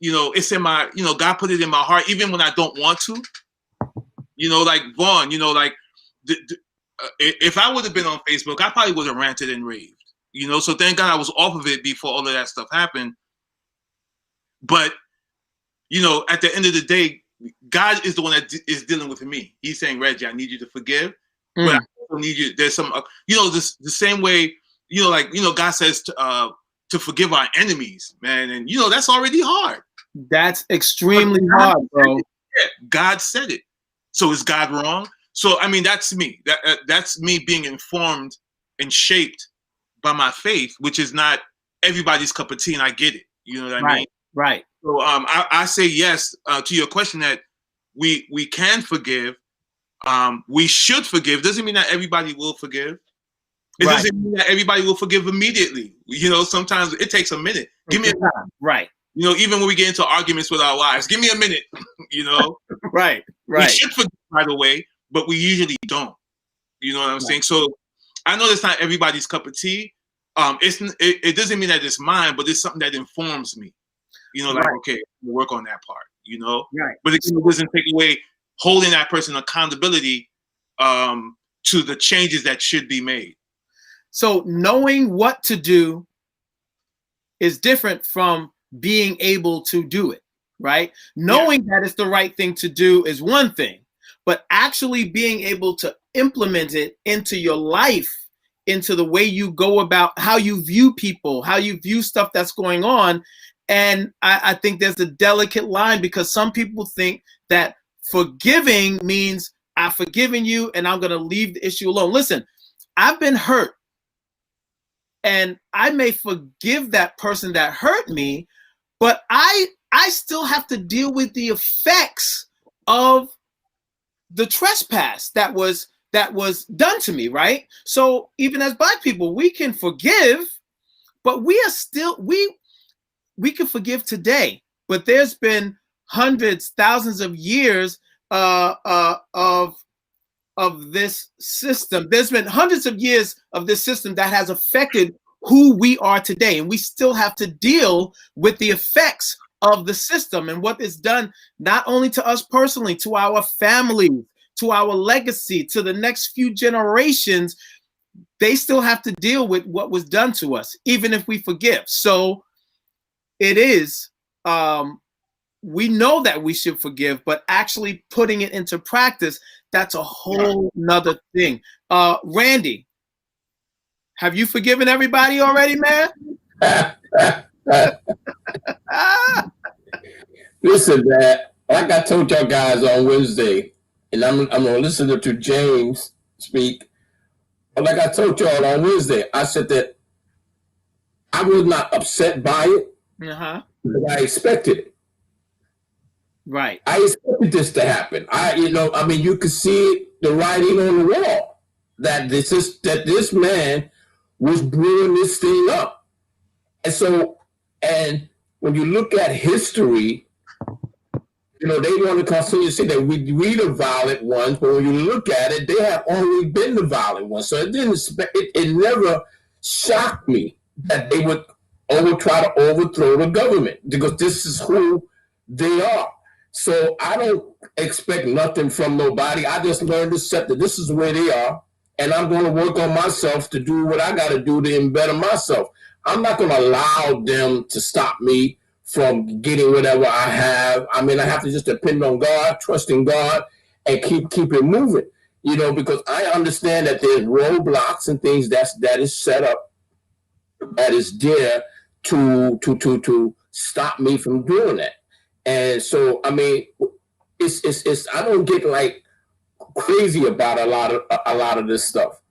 It's in my, God put it in my heart, even when I don't want to. Like Vaughn, if I would have been on Facebook, I probably would have ranted and raved. So thank God I was off of it before all of that stuff happened. But, at the end of the day, God is the one that is dealing with me. He's saying, Reggie, I need you to forgive. But I also need you. There's some, the same way, God says to forgive our enemies, man. And, that's already hard. That's extremely hard, bro. God said it. So is God wrong? So, I mean, that's me. That's me being informed and shaped by my faith, which is not everybody's cup of tea, and I get it. You know what I mean? Right. So I say yes to your question that we can forgive. We should forgive. Doesn't mean that everybody will forgive. It doesn't mean that everybody will forgive immediately. Sometimes it takes a minute. Give me a time. Right. You know, even when we get into arguments with our wives, give me a minute, you know. Right. We should forgive right away, but we usually don't. You know what I'm saying? So I know that's not everybody's cup of tea. It doesn't mean that it's mine, but it's something that informs me. You know, like, okay, we'll work on that part, you know? Right. But it doesn't take away holding that person accountability to the changes that should be made. So knowing what to do is different from being able to do it, right? Knowing that it's the right thing to do is one thing, but actually being able to implement it into your life, into the way you go about how you view people, how you view stuff that's going on. And I think there's a delicate line, because some people think that forgiving means I've forgiven you and I'm going to leave the issue alone. Listen, I've been hurt, and I may forgive that person that hurt me, but I still have to deal with the effects of the trespass that was done to me, right? So even as Black people, we can forgive, but we are still we can forgive today, but there's been hundreds, thousands of years of this system. There's been hundreds of years of this system that has affected who we are today, and we still have to deal with the effects of the system and what it's done, not only to us personally, to our families, to our legacy, to the next few generations. They still have to deal with what was done to us, even if we forgive. So it is, we know that we should forgive, but actually putting it into practice, that's a whole nother thing. Randy, have you forgiven everybody already, man? Listen, man, like I told y'all guys on Wednesday, and I'm gonna listen to James speak. But like I told y'all on Wednesday, I said that I was not upset by it because I expected it. Right. I expected this to happen. You could see the writing on the wall that this man was brewing this thing up. And when you look at history, they want to continue to say that we the violent ones, but when you look at it, they have always been the violent ones. So it never shocked me that they would try to overthrow the government, because this is who they are. So I don't expect nothing from nobody. I just learned to accept that this is where they are, and I'm going to work on myself to do what I got to do to better myself. I'm not going to allow them to stop me from getting whatever I have. I mean, I have to just depend on God, trust in God, and keep it moving. Because I understand that there's roadblocks and things that is set up, that is there to stop me from doing that. And so, I mean, it's I don't get like crazy about a lot of this stuff.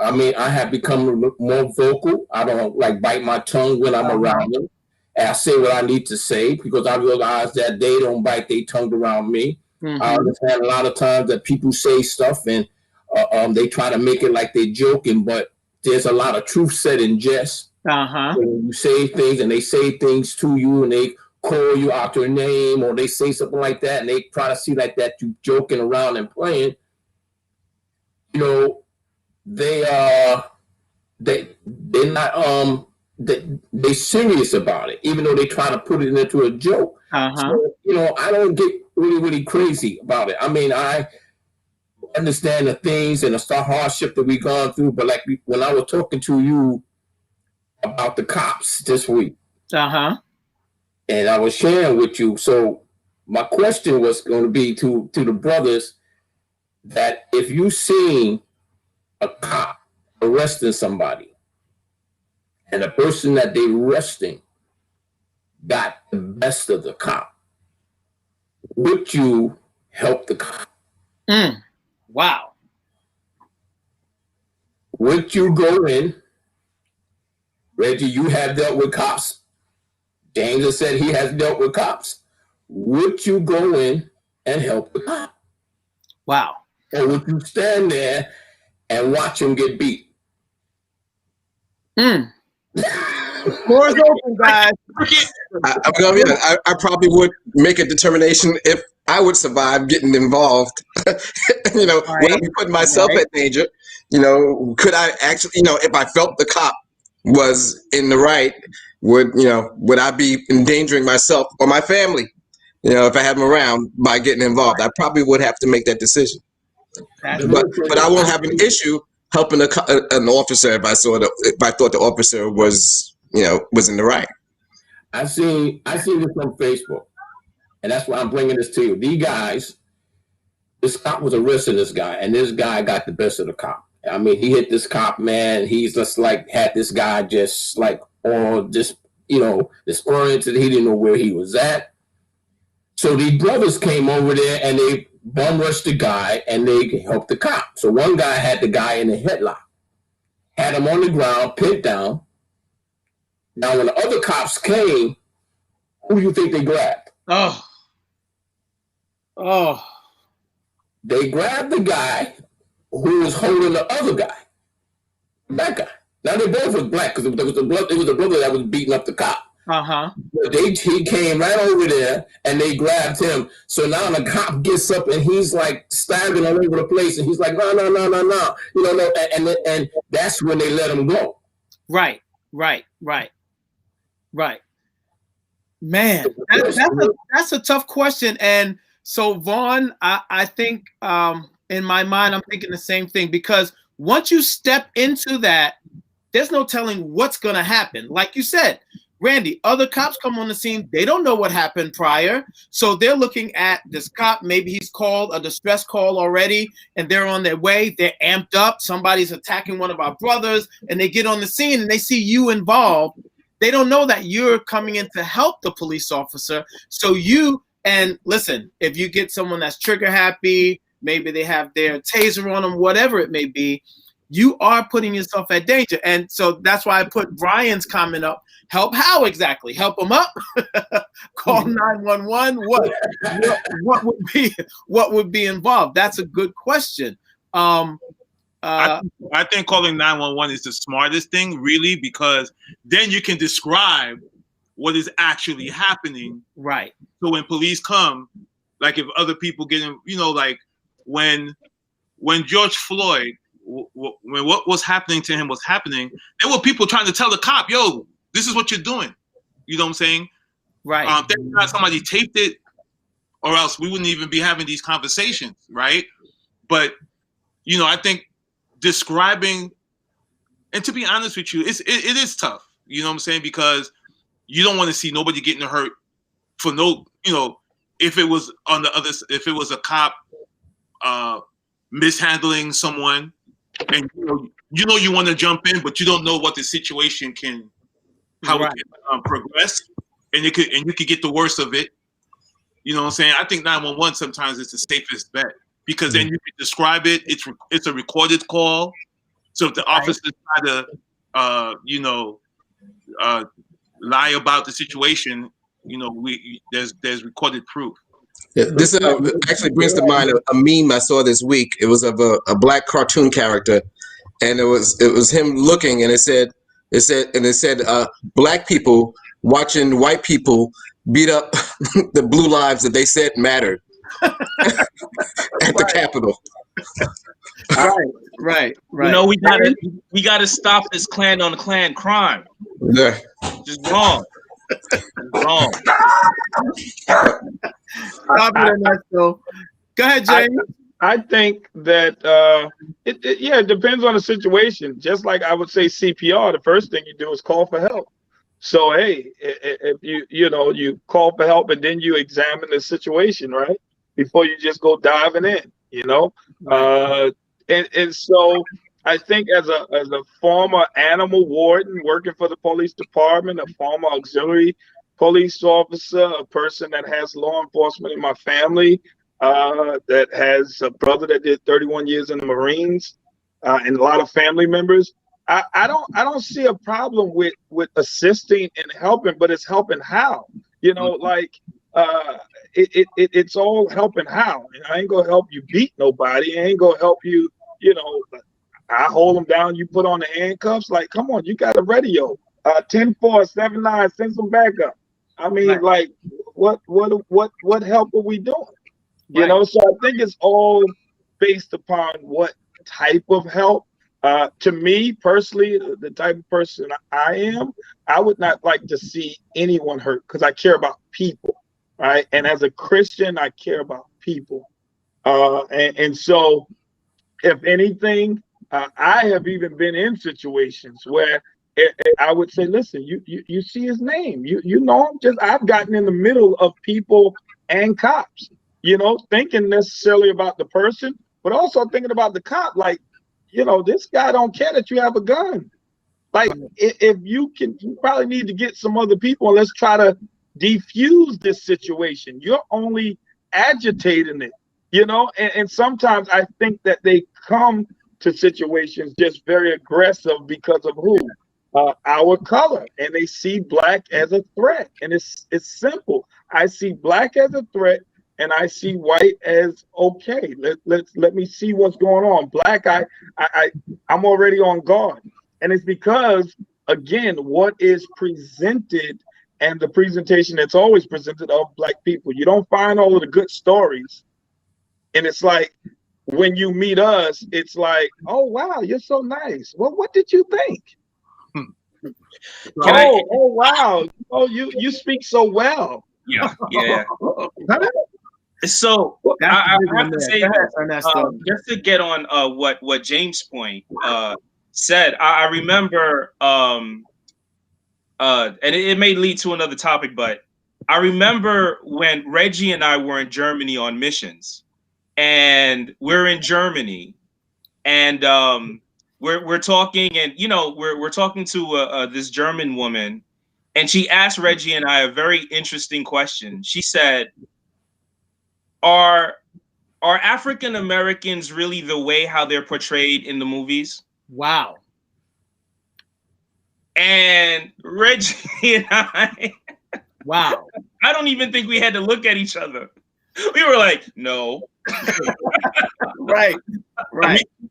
I mean, I have become more vocal. I don't like bite my tongue when I'm around them. And I say what I need to say, because I realize that they don't bite their tongue around me. I understand a lot of times that people say stuff and they try to make it like they're joking, but there's a lot of truth said in jest. When you say things and they say things to you and they call you out your name, or they say something like that and they try to see like that you joking around and playing, they're not they serious about it, even though they try to put it into a joke. So, I don't get really crazy about it. I mean, I understand the things and the hardship that we've gone through, but like when I was talking to you about the cops this week, and I was sharing with you, so my question was going to be to the brothers, that if you seen a cop arresting somebody, and the person that they arresting got the best of the cop, would you help the cop? Wow. Would you go in? Reggie, you have dealt with cops. James has said he has dealt with cops. Would you go in and help the cop? Wow. Or would you stand there and watch him get beat? Floor is open, guys. I probably would make a determination if I would survive getting involved. Would I be putting myself at danger? Could I actually, if I felt the cop was in the right, would I be endangering myself or my family? If I had them around by getting involved, I probably would have to make that decision. But I won't have an issue helping an officer if I thought the officer was in the right. I seen this on Facebook, and that's why I'm bringing this to you. These guys, this cop was arresting this guy, and this guy got the best of the cop. I mean, he hit this cop, man. He's just like had this guy just like disoriented. He didn't know where he was at. So these brothers came over there and they bum rushed the guy and they helped the cop. So one guy had the guy in a headlock, had him on the ground, pinned down. Now, when the other cops came, who do you think they grabbed? Oh. They grabbed the guy who was holding the other guy, that guy. Now, they both were black because it was the brother that was beating up the cop. He came right over there and they grabbed him. So now the cop gets up and he's like staggering all over the place and he's like, no. And that's when they let him go. Right. Man, that's a tough question. And so Vaughn, I think in my mind, I'm thinking the same thing, because once you step into that, there's no telling what's going to happen. Like you said, Randy, other cops come on the scene. They don't know what happened prior. So they're looking at this cop. Maybe he's called a distress call already and they're on their way. They're amped up. Somebody's attacking one of our brothers and they get on the scene and they see you involved. They don't know that you're coming in to help the police officer. So and listen, if you get someone that's trigger happy, maybe they have their taser on them, whatever it may be, you are putting yourself at danger. And so that's why I put Brian's comment up. Help how exactly? Help them up? Call 911? What would be involved? That's a good question. I think calling 911 is the smartest thing, really, because then you can describe what is actually happening. Right. So when police come, like if other people get in, like when George Floyd, when what was happening to him was happening, there were people trying to tell the cop, yo, this is what you're doing. You know what I'm saying? Right. Thank God somebody taped it, or else we wouldn't even be having these conversations, right? But, I think describing, and to be honest with you, it is tough. You know what I'm saying? Because you don't want to see nobody getting hurt for if it was if it was a cop mishandling someone, and you want to jump in, but you don't know what the situation can. How it can progress, and you could get the worst of it. You know what I'm saying? I think 911 sometimes is the safest bet, because then you can describe it. It's a recorded call, so if the officers try to lie about the situation, there's recorded proof. Yeah, this actually brings to mind a meme I saw this week. It was of a black cartoon character, and it was him looking, and it said black people watching white people beat up the blue lives that they said mattered at the Capitol. Right. We gotta stop this clan on clan crime. Yeah. Just wrong. Wrong. Go ahead, James. I think that it depends on the situation. Just like I would say CPR, the first thing you do is call for help. So hey, if you call for help and then you examine the situation, right, before you just go diving in, and so I think as a former animal warden working for the police department, a former auxiliary police officer, a person that has law enforcement in my family, that has a brother that did 31 years in the Marines, and a lot of family members. I don't see a problem with assisting and helping, but it's helping how? It's all helping how. And I ain't gonna help you beat nobody. I ain't gonna help you, I hold them down, you put on the handcuffs. Like, come on, you got a radio. 10-4, 7-9, send some backup. I mean, like, what help are we doing? You know, so I think it's all based upon what type of help. To me personally, the type of person I am, I would not like to see anyone hurt because I care about people, right? And as a Christian, I care about people. And so, if anything, I have even been in situations where I would say, listen, you see his name, you know him. Just I've gotten in the middle of people and cops, you know, thinking necessarily about the person, but also thinking about the cop. Like, you know, this guy don't care that you have a gun. Like, if you can, you probably need to get some other people and let's try to defuse this situation. You're only agitating it, you know, and sometimes I think that they come to situations just very aggressive because of who? Our color, and they see black as a threat. And it's simple. I see black as a threat, and I see white as okay. Let me see what's going on. Black, I'm already on guard. And it's because, again, what is presented and the presentation that's always presented of black people. You don't find all of the good stories. And it's like, when you meet us, it's like, oh, wow, you're so nice. Well, what did you think? Oh, wow. Oh, you speak so well. Yeah. So I have to say that just to get on what James' point said, I remember, and it may lead to another topic, but I remember when Reggie and I were in Germany on missions, and we're in Germany, and we're talking, and you know, we're talking to this German woman, and she asked Reggie and I a very interesting question. She said, "Are African Americans really the way how they're portrayed in the movies?" Wow. And Reggie and I, wow, I don't even think we had to look at each other. We were like, no. right.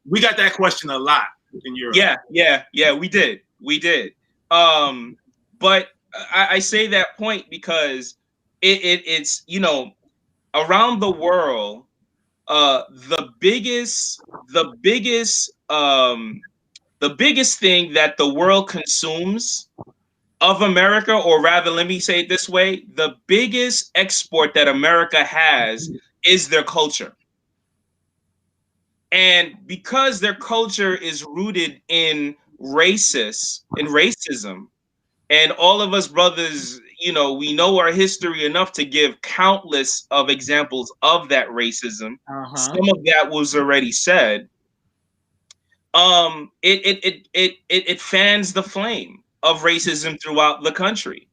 We got that question a lot in Europe. Yeah, we did. But I say that point because it's, you know, around the world, the biggest thing that the world consumes of America, or rather, let me say it this way, the biggest export that America has is their culture. And because their culture is rooted in racism, and all of us brothers, you know, we know our history enough to give countless of examples of that racism. Some of that was already said. It fans the flame of racism throughout the country.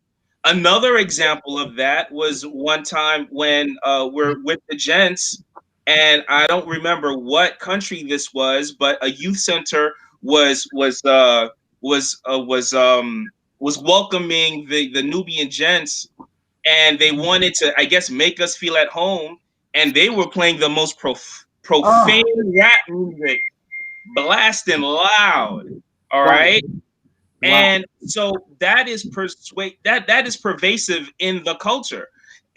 Another example of that was one time when we're with the gents, and I don't remember what country this was, but a youth center was welcoming the Nubian gents, and they wanted to, I guess, make us feel at home, and they were playing the most profane rap music, blasting loud. All right. Wow. And so that is that is pervasive in the culture.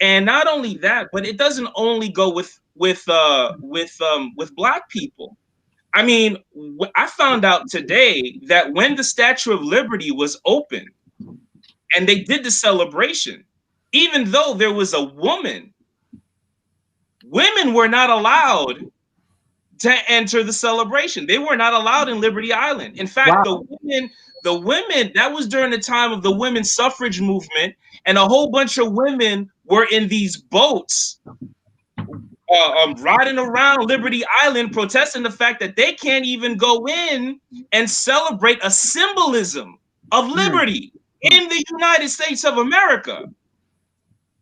And not only that, but it doesn't only go with black people. I mean, I found out today that when the Statue of Liberty was open and they did the celebration, even though there was a woman, women were not allowed to enter the celebration. They were not allowed in Liberty Island. In fact, wow. the women, that was during the time of the women's suffrage movement, and a whole bunch of women were in these boats riding around Liberty Island protesting the fact that they can't even go in and celebrate a symbolism of liberty in the United States of America.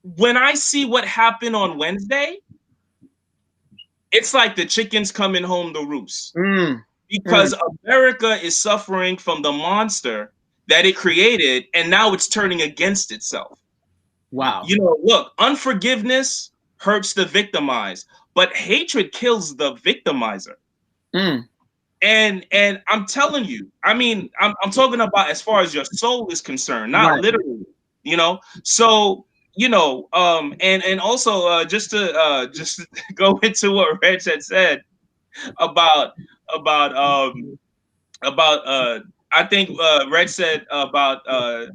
When I see what happened on Wednesday, it's like the chickens coming home to roost, because America is suffering from the monster that it created, and now it's turning against itself. Wow. You know, look, unforgiveness hurts the victimized, but hatred kills the victimizer. And I'm telling you, I mean, I'm talking about as far as your soul is concerned, not literally, you know. So, you know, and also just to go into what Reg had said about about I think Reg said about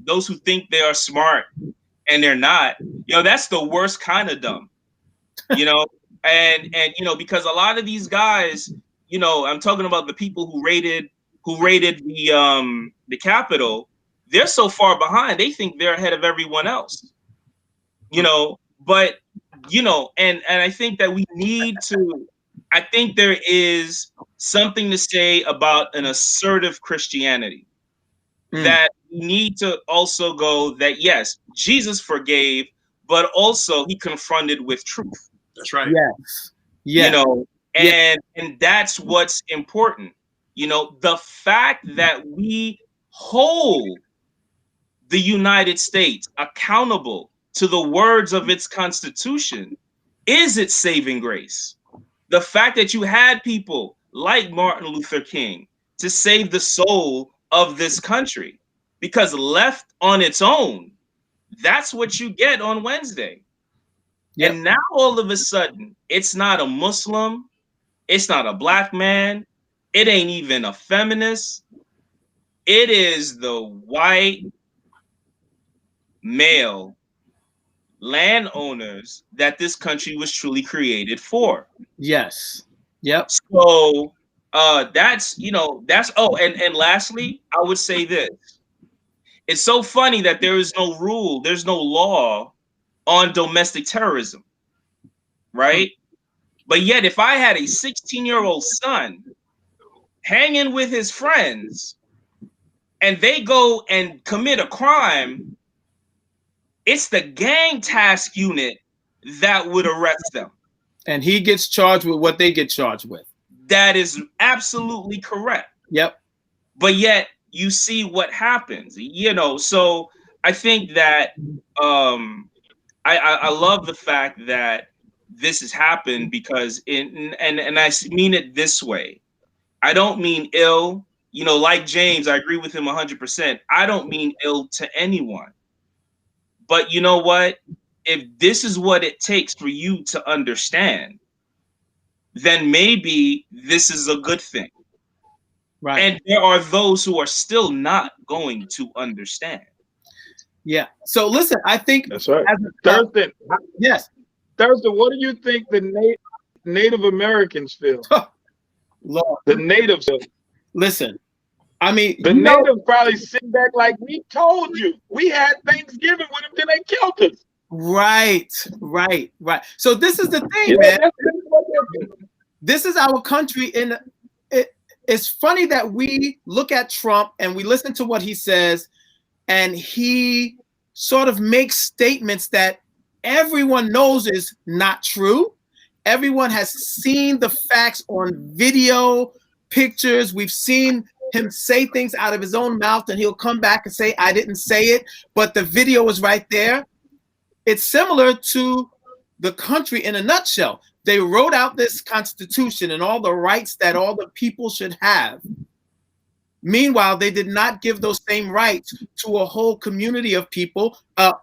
those who think they are smart and they're not. You know, that's the worst kind of dumb. You know, and you know, because a lot of these guys, you know, I'm talking about the people who raided the Capitol. They're so far behind, they think they're ahead of everyone else. You know, but you know, and I think that we need to. I think there is something to say about an assertive Christianity. That we need to also go that yes, Jesus forgave, but also he confronted with truth. That's right. Yes. Yes. You know, and that's what's important. You know, the fact that we hold the United States accountable to the words of its Constitution is its saving grace. The fact that you had people like Martin Luther King to save the soul of this country, because left on its own, that's what you get on Wednesday. Yep. And now all of a sudden, it's not a Muslim, it's not a black man, it ain't even a feminist. It is the white male landowners that this country was truly created for. Yes. Yep. So that's, you know, that's, oh, and lastly, I would say this. It's so funny that there is no rule, there's no law on domestic terrorism, right? But yet, if I had a 16-year-old son hanging with his friends and they go and commit a crime, it's the gang task unit that would arrest them. And he gets charged with what they get charged with. That is absolutely correct. Yep. But yet you see what happens, you know. So I think that I love the fact that this has happened, because and I mean it this way. I don't mean ill, you know, like James, I agree with him 100%. I don't mean ill to anyone. But you know what? If this is what it takes for you to understand, then maybe this is a good thing. Right. And there are those who are still not going to understand. Yeah. So listen, I think that's right. Thurston. Yes. Thurston, what do you think the Native Americans feel? Lord. The natives. Listen, I mean, the natives probably sit back like, we told you. We had Thanksgiving with them, then they killed us. Right. So this is the thing, man. This is our country. It's funny that we look at Trump and we listen to what he says, and he sort of makes statements that everyone knows is not true. Everyone has seen the facts on video, pictures. We've seen him say things out of his own mouth, and he'll come back and say, I didn't say it, but the video is right there. It's similar to the country in a nutshell. They wrote out this Constitution and all the rights that all the people should have. Meanwhile, they did not give those same rights to a whole community of people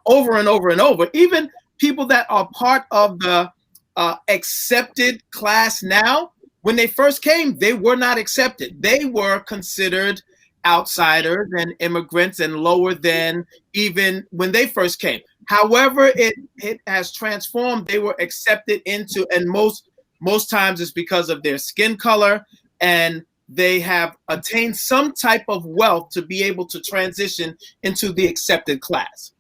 over and over and over. Even people that are part of the accepted class now, when they first came, they were not accepted. They were considered outsiders and immigrants and lower than even when they first came. However, it has transformed. They were accepted into, and most times it's because of their skin color, and they have attained some type of wealth to be able to transition into the accepted class.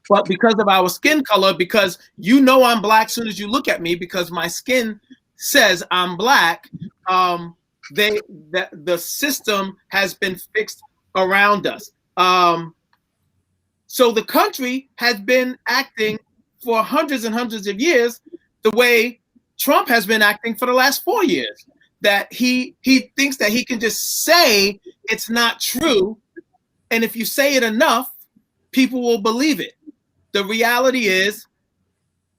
But because of our skin color, because you know I'm black as soon as you look at me, because my skin says I'm black, the system has been fixed around us. So the country has been acting for hundreds and hundreds of years the way Trump has been acting for the last 4 years. That he thinks that he can just say it's not true, and if you say it enough, people will believe it. The reality is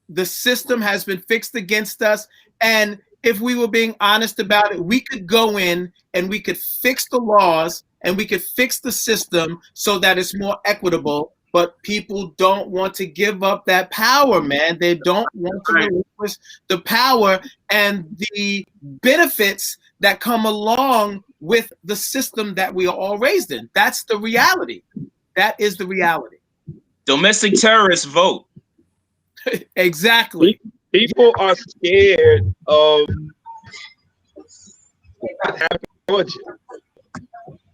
the system has been fixed against us, and if we were being honest about it, we could go in and we could fix the laws and we could fix the system so that it's more equitable. But people don't want to give up that power, man. They don't want to relinquish the power and the benefits that come along with the system that we are all raised in. That's the reality. That is the reality. Domestic terrorists vote. Exactly. People are scared of what happened in Georgia.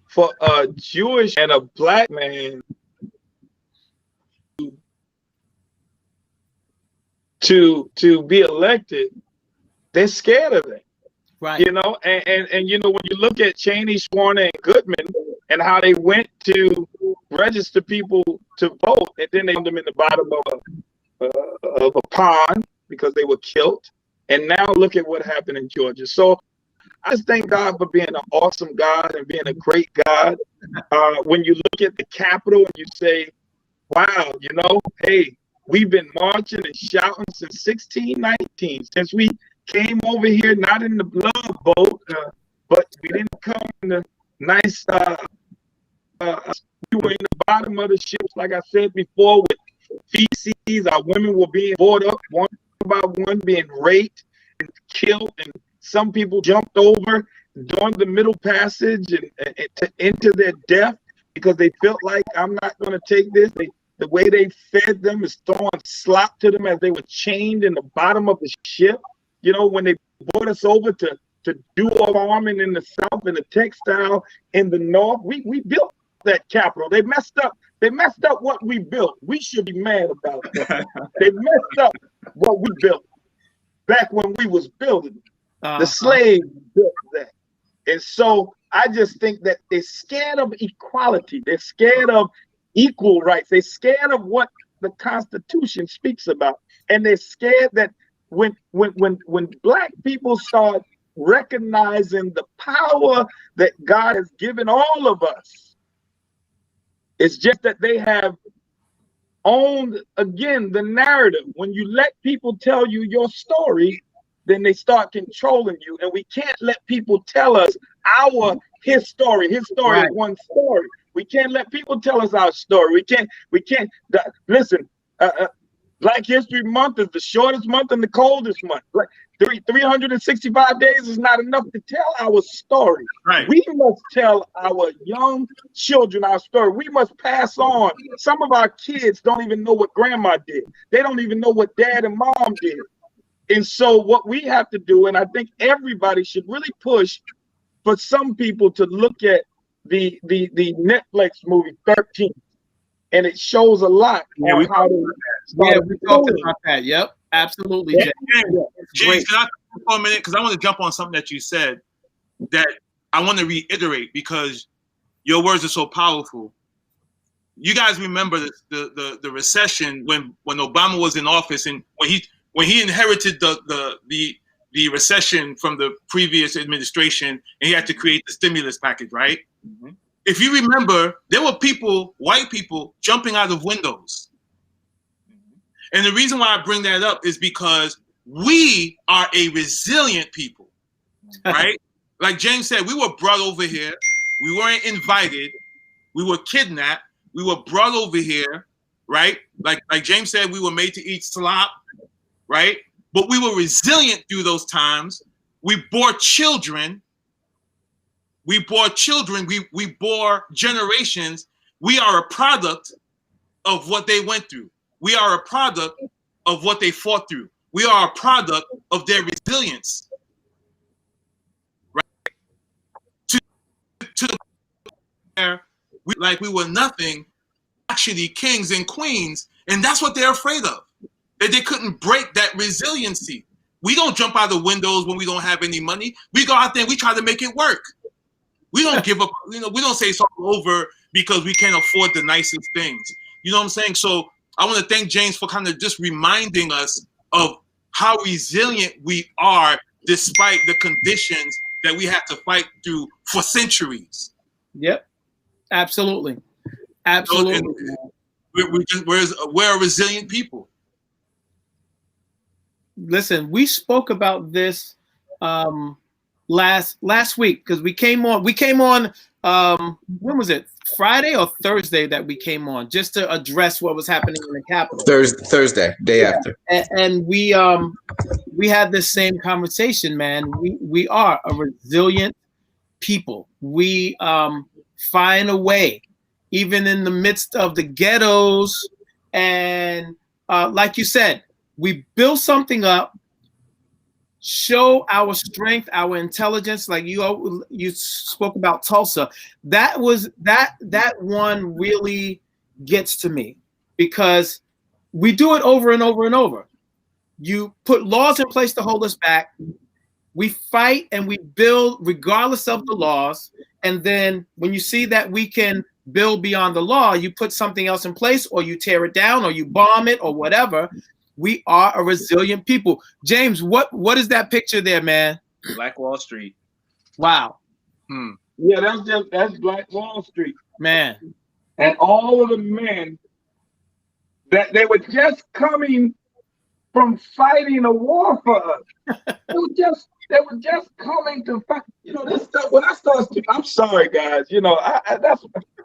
For a Jewish and a black man to be elected, they're scared of it. Right. You know, and you know, when you look at Cheney, Schwarner, and Goodman and how they went to register people to vote, and then they put them in the bottom of a pond because they were killed. And now look at what happened in Georgia. So I just thank God for being an awesome God and being a great God. When you look at the Capitol and you say, wow, you know, hey, we've been marching and shouting since 1619, since we came over here, not in the love boat, but we didn't come in the nice, we were in the bottom of the ships, like I said before, with feces. Our women were being brought up one by one, being raped and killed, and some people jumped over during the Middle Passage and to enter their death because they felt like, I'm not going to take this. The way they fed them is throwing slop to them as they were chained in the bottom of the ship. You know, when they brought us over to do our farming in the South and the textile in the North, we built that capital. They messed up what we built. We should be mad about that. They messed up what we built back when we was building. The slaves built that. And so I just think that they're scared of equality. They're scared of equal rights. They're scared of what the Constitution speaks about. And they're scared that when Black people start recognizing the power that God has given all of us, it's just that they have owned, again, the narrative. When you let people tell you your story, then they start controlling you. And we can't let people tell us his story. His story is one story. We can't let people tell us our story. We can't listen. Black History Month is the shortest month and the coldest month. Like 365 days is not enough to tell our story. Right. We must tell our young children our story. We must pass on. Some of our kids don't even know what grandma did. They don't even know what dad and mom did. And so what we have to do, and I think everybody should really push for some people to look at the Netflix movie 13. And it shows a lot on how they we talked about that. Yep, absolutely. Yeah. James, can I talk for a minute? Because I want to jump on something that you said that I want to reiterate because your words are so powerful. You guys remember the recession when Obama was in office and when he inherited the recession from the previous administration and he had to create the stimulus package, right? Mm-hmm. If you remember, there were white people jumping out of windows. And the reason why I bring that up is because we are a resilient people, right? Like James said, we were brought over here. We weren't invited. We were kidnapped. We were brought over here, right? Like James said, we were made to eat slop, right? But we were resilient through those times. We bore children. We bore children, we bore generations. We are a product of what they went through. We are a product of what they fought through. We are a product of their resilience. Right? To where we were nothing, actually kings and queens, and that's what they're afraid of. That they couldn't break that resiliency. We don't jump out of windows when we don't have any money. We go out there and we try to make it work. We don't give up, we don't say it's all over because we can't afford the nicest things. You know what I'm saying? So I want to thank James for kind of just reminding us of how resilient we are despite the conditions that we have to fight through for centuries. Yep, absolutely. Absolutely. We're a resilient people. Listen, we spoke about this last week, because we came on when was it, Friday or Thursday that we came on, just to address what was happening in the Capitol. Thursday, day after. And we had this same conversation, man. We are a resilient people. We find a way, even in the midst of the ghettos, and like you said, we build something up, show our strength, our intelligence. Like you spoke about Tulsa. That one really gets to me, because we do it over and over and over. You put laws in place to hold us back. We fight and we build regardless of the laws. And then when you see that we can build beyond the law, you put something else in place, or you tear it down, or you bomb it, or whatever. We are a resilient people. James, what is that picture there, man? Black Wall Street. Wow. Yeah, that's Black Wall Street, man. And all of the men that they were just coming from fighting a war for us. They were just coming to fight. You know, this stuff. When I started speaking, I'm sorry, guys. You know,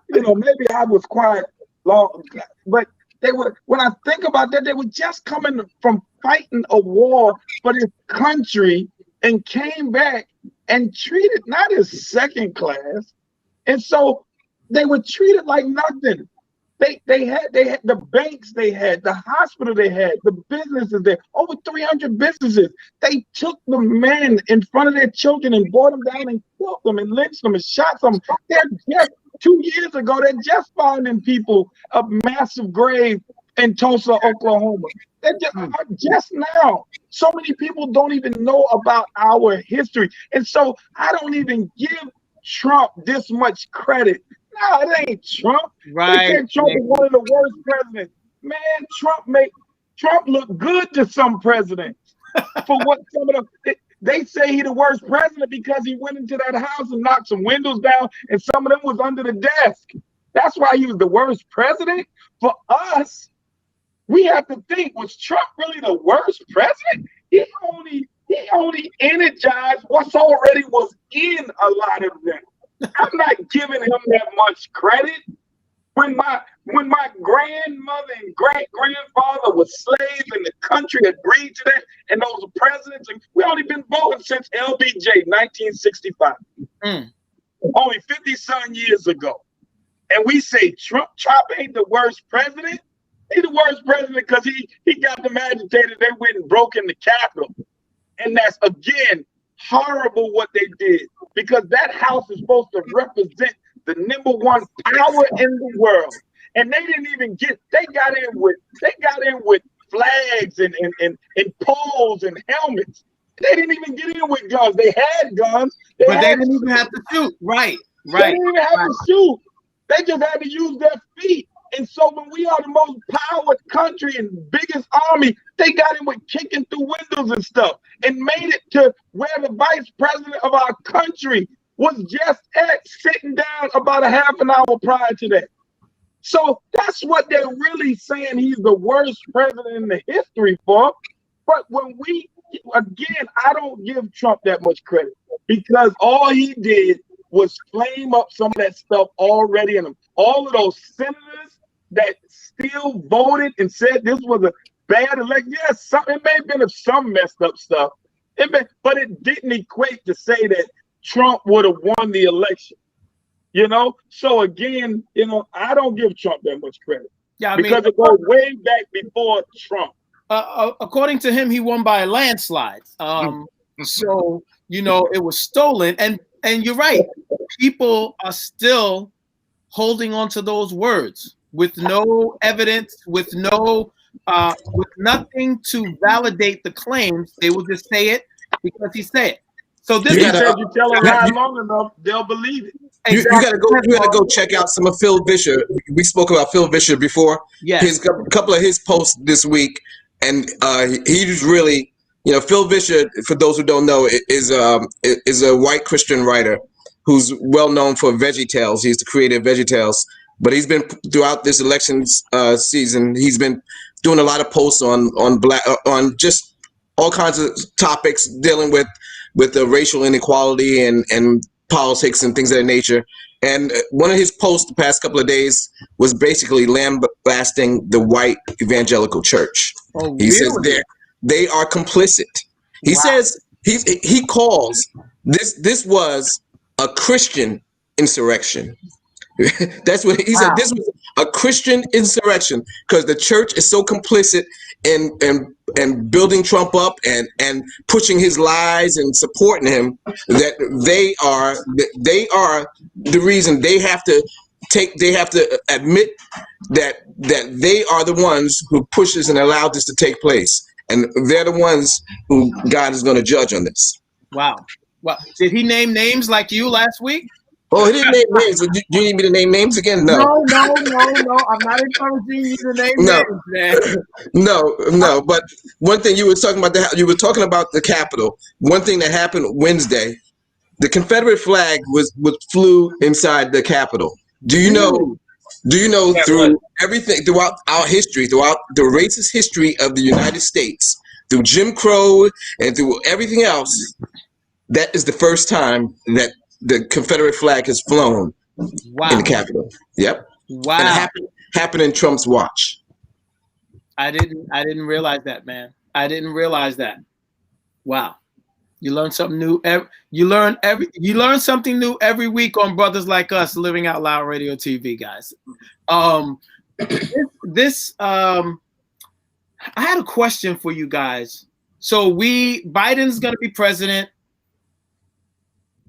maybe I was quiet long, but they were. When I think about that, they were just coming from fighting a war for this country, and came back and treated not as second class, and so they were treated like nothing. They had the banks, they had the hospital, they had the businesses there, over 300 businesses. They took the men in front of their children and brought them down and killed them and lynched them and shot them. They're just 2 years ago, they're just finding people a massive grave in Tulsa, Oklahoma. They're just now. So many people don't even know about our history. And so I don't even give Trump this much credit. No, it ain't Trump. Right. They said Trump is one of the worst presidents. Man, Trump look good to some presidents. For what some of them, they say he the worst president because he went into that house and knocked some windows down, and some of them was under the desk. That's why he was the worst president. For us, we have to think, was Trump really the worst president? He only energized what's already was in a lot of them. I'm not giving him that much credit. When my grandmother and great-grandfather was slaves and the country agreed to that, and those presidents, and we only been voting since LBJ, 1965. Only 50-some years ago. And we say Trump ain't the worst president. He's the worst president because he got them agitated. They went and broke in the Capitol. And that's, again, horrible what they did, because that house is supposed to represent the #1 power in the world, and they didn't even they got in with flags and poles and helmets. They didn't even get in with guns. They had guns, but they didn't even have to shoot. Right. They didn't even have to shoot. They just had to use their feet. And so when we are the most powered country and biggest army, they got in with kicking through windows and stuff, and made it to where the vice president of our country was just sitting down about a half an hour prior to that. So that's what they're really saying he's the worst president in the history for. But when again, I don't give Trump that much credit, because all he did was flame up some of that stuff already in him. All of those senators that still voted and said this was a bad election. Yes, it may have been some messed up stuff, but it didn't equate to say that Trump would have won the election. You know? So again, I don't give Trump that much credit. Yeah, because it goes way back before Trump. According to him, he won by a landslide. So, it was stolen. And you're right. People are still holding on to those words with no evidence, with nothing to validate the claims. They will just say it because he said it. So this you tell them how long enough, they'll believe it. Exactly. You gotta go check out some of Phil Vischer. We spoke about Phil Vischer before. Yeah. A couple of his posts this week, and he's really, Phil Vischer, for those who don't know, is a white Christian writer who's well known for Veggie Tales. He's the creator of Veggie Tales. But he's been throughout this election season. He's been doing a lot of posts on just all kinds of topics dealing with with the racial inequality and politics and things of that nature. And one of his posts the past couple of days was basically lambasting the white evangelical church. Oh, He says really? they are complicit. He Wow. says he calls this was a Christian insurrection. That's what he said. Wow. This was a Christian insurrection because the church is so complicit in building Trump up and pushing his lies and supporting him that they are the reason they have to admit that they are the ones who pushes and allowed this to take place, and they're the ones who God is going to judge on this. Wow. Well, did he name names like you last week? Oh, he didn't name names. Do you need me to name names again? No. No. I'm not encouraging you to name No. names, man. No. But one thing you were talking about the Capitol. One thing that happened Wednesday, the Confederate flag was flew inside the Capitol. Do you know through everything throughout our history, throughout the racist history of the United States, through Jim Crow and through everything else, that is the first time that the Confederate flag has flown in the Capitol. Yep. Wow. And it happened in Trump's watch. I didn't realize that, man. I didn't realize that. Wow. You learn something new. You learn something new every week on Brothers Like Us, Living Out Loud Radio TV, guys. I had a question for you guys. So Biden's going to be president.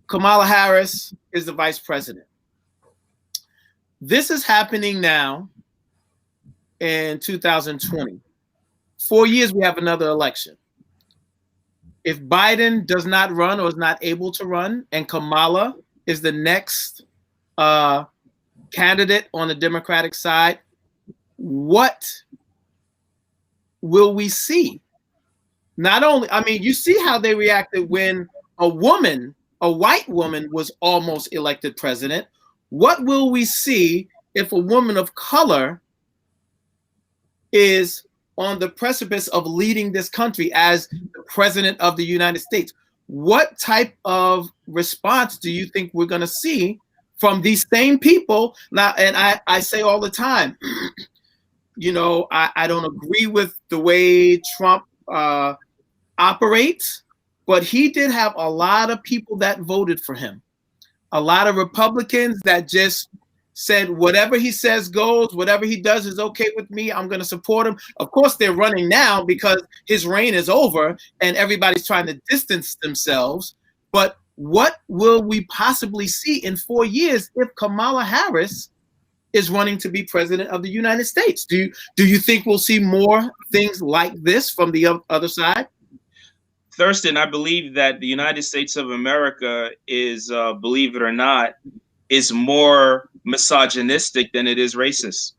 Kamala Harris is the vice president. This is happening now in 2020. 4 years, we have another election. If Biden does not run or is not able to run, and Kamala is the next candidate on the Democratic side, what will we see? Not only, you see how they reacted when a white woman was almost elected president. What will we see if a woman of color is on the precipice of leading this country as the president of the United States? What type of response do you think we're going to see from these same people? Now, and I say all the time, I don't agree with the way Trump operates, but he did have a lot of people that voted for him. A lot of Republicans that just said whatever he says goes, whatever he does is okay with me. I'm going to support him. Of course, they're running now because his reign is over and everybody's trying to distance themselves. But what will we possibly see in 4 years if Kamala Harris is running to be president of the United States? Do you think we'll see more things like this from the other side? Thurston, I believe that the United States of America is, believe it or not, is more misogynistic than it is racist.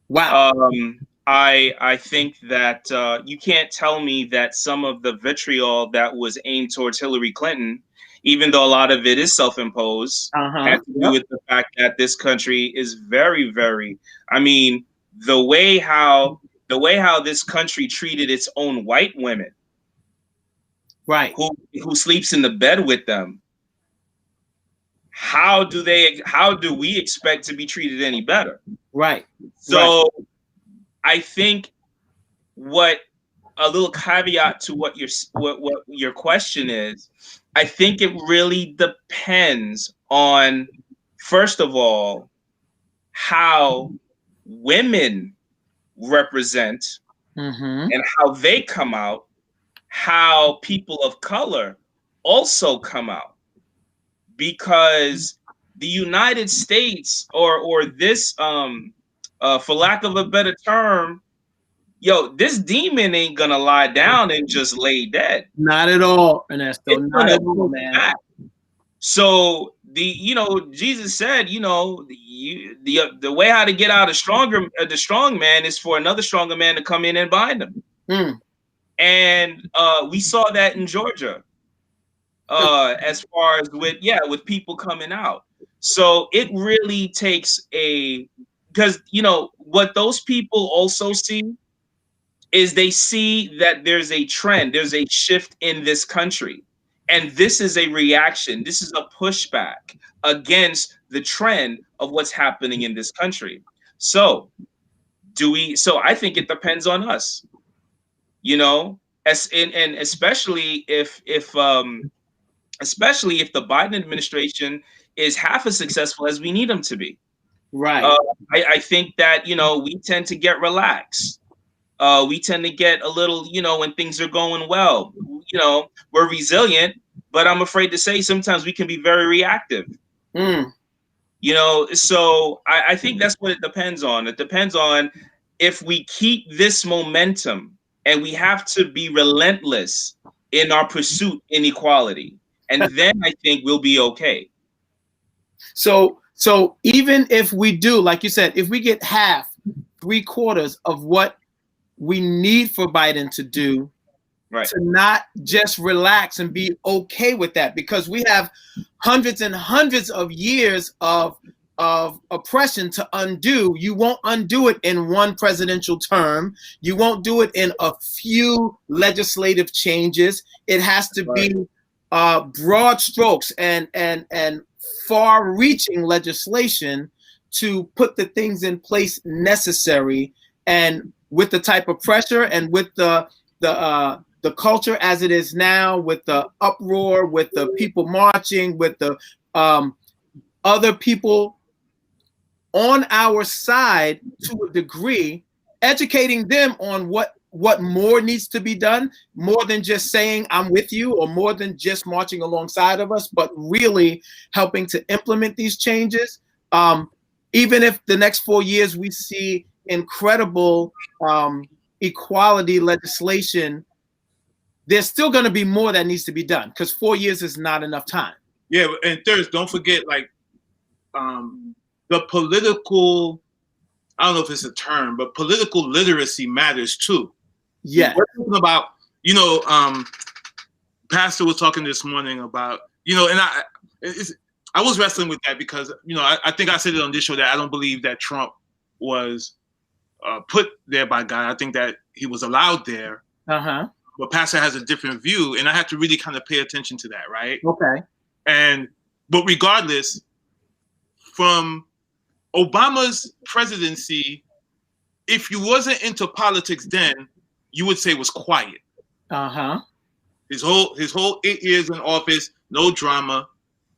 Wow. I think that you can't tell me that some of the vitriol that was aimed towards Hillary Clinton, even though a lot of it is self-imposed, had to do with the fact that this country is very, very, the way how this country treated its own white women, right, who sleeps in the bed with them. How do we expect to be treated any better? Right. So I think what a little caveat to what your question is, I think it really depends on, first of all, how women represent and how they come out, how people of color also come out. Because the United States, or this, for lack of a better term, this demon ain't gonna lie down and just lay dead. Not at all, Ernesto. Not at all, man. So Jesus said, the way how to get out the strong man is for another stronger man to come in and bind him. And we saw that in Georgia. As far as with people coming out. So it really takes because what those people also see is they see that there's a trend, there's a shift in this country. And this is a reaction. This is a pushback against the trend of what's happening in this country. So I think it depends on us, and especially if especially if the Biden administration is half as successful as we need them to be. Right. I think that, we tend to get relaxed. We tend to get a little, when things are going well, we're resilient, but I'm afraid to say sometimes we can be very reactive. So I think that's what it depends on. It depends on if we keep this momentum, and we have to be relentless in our pursuit in equality. And then I think we'll be okay. So even if we do, like you said, if we get half, 3/4 of what we need for Biden to do, right, to not just relax and be okay with that, because we have hundreds and hundreds of years of oppression to undo. You won't undo it in one presidential term. You won't do it in a few legislative changes. It has to be broad strokes and far-reaching legislation to put the things in place necessary. And with the type of pressure and with the culture as it is now, with the uproar, with the people marching, with the other people on our side to a degree, educating them on what more needs to be done, more than just saying I'm with you, or more than just marching alongside of us, but really helping to implement these changes. Even if the next 4 years we see incredible equality legislation, there's still going to be more that needs to be done, because 4 years is not enough time. Yeah, and Thurston, don't forget, the political, I don't know if it's a term, but political literacy matters too. Yeah. We're talking about, Pastor was talking this morning about, and I was wrestling with that because, I think I said it on this show that I don't believe that Trump was put there by God. I think that he was allowed there. But Pastor has a different view, and I have to really kind of pay attention to that, right? Okay. But regardless, from Obama's presidency, if you wasn't into politics then, you would say it was quiet. His whole 8 years in office, no drama,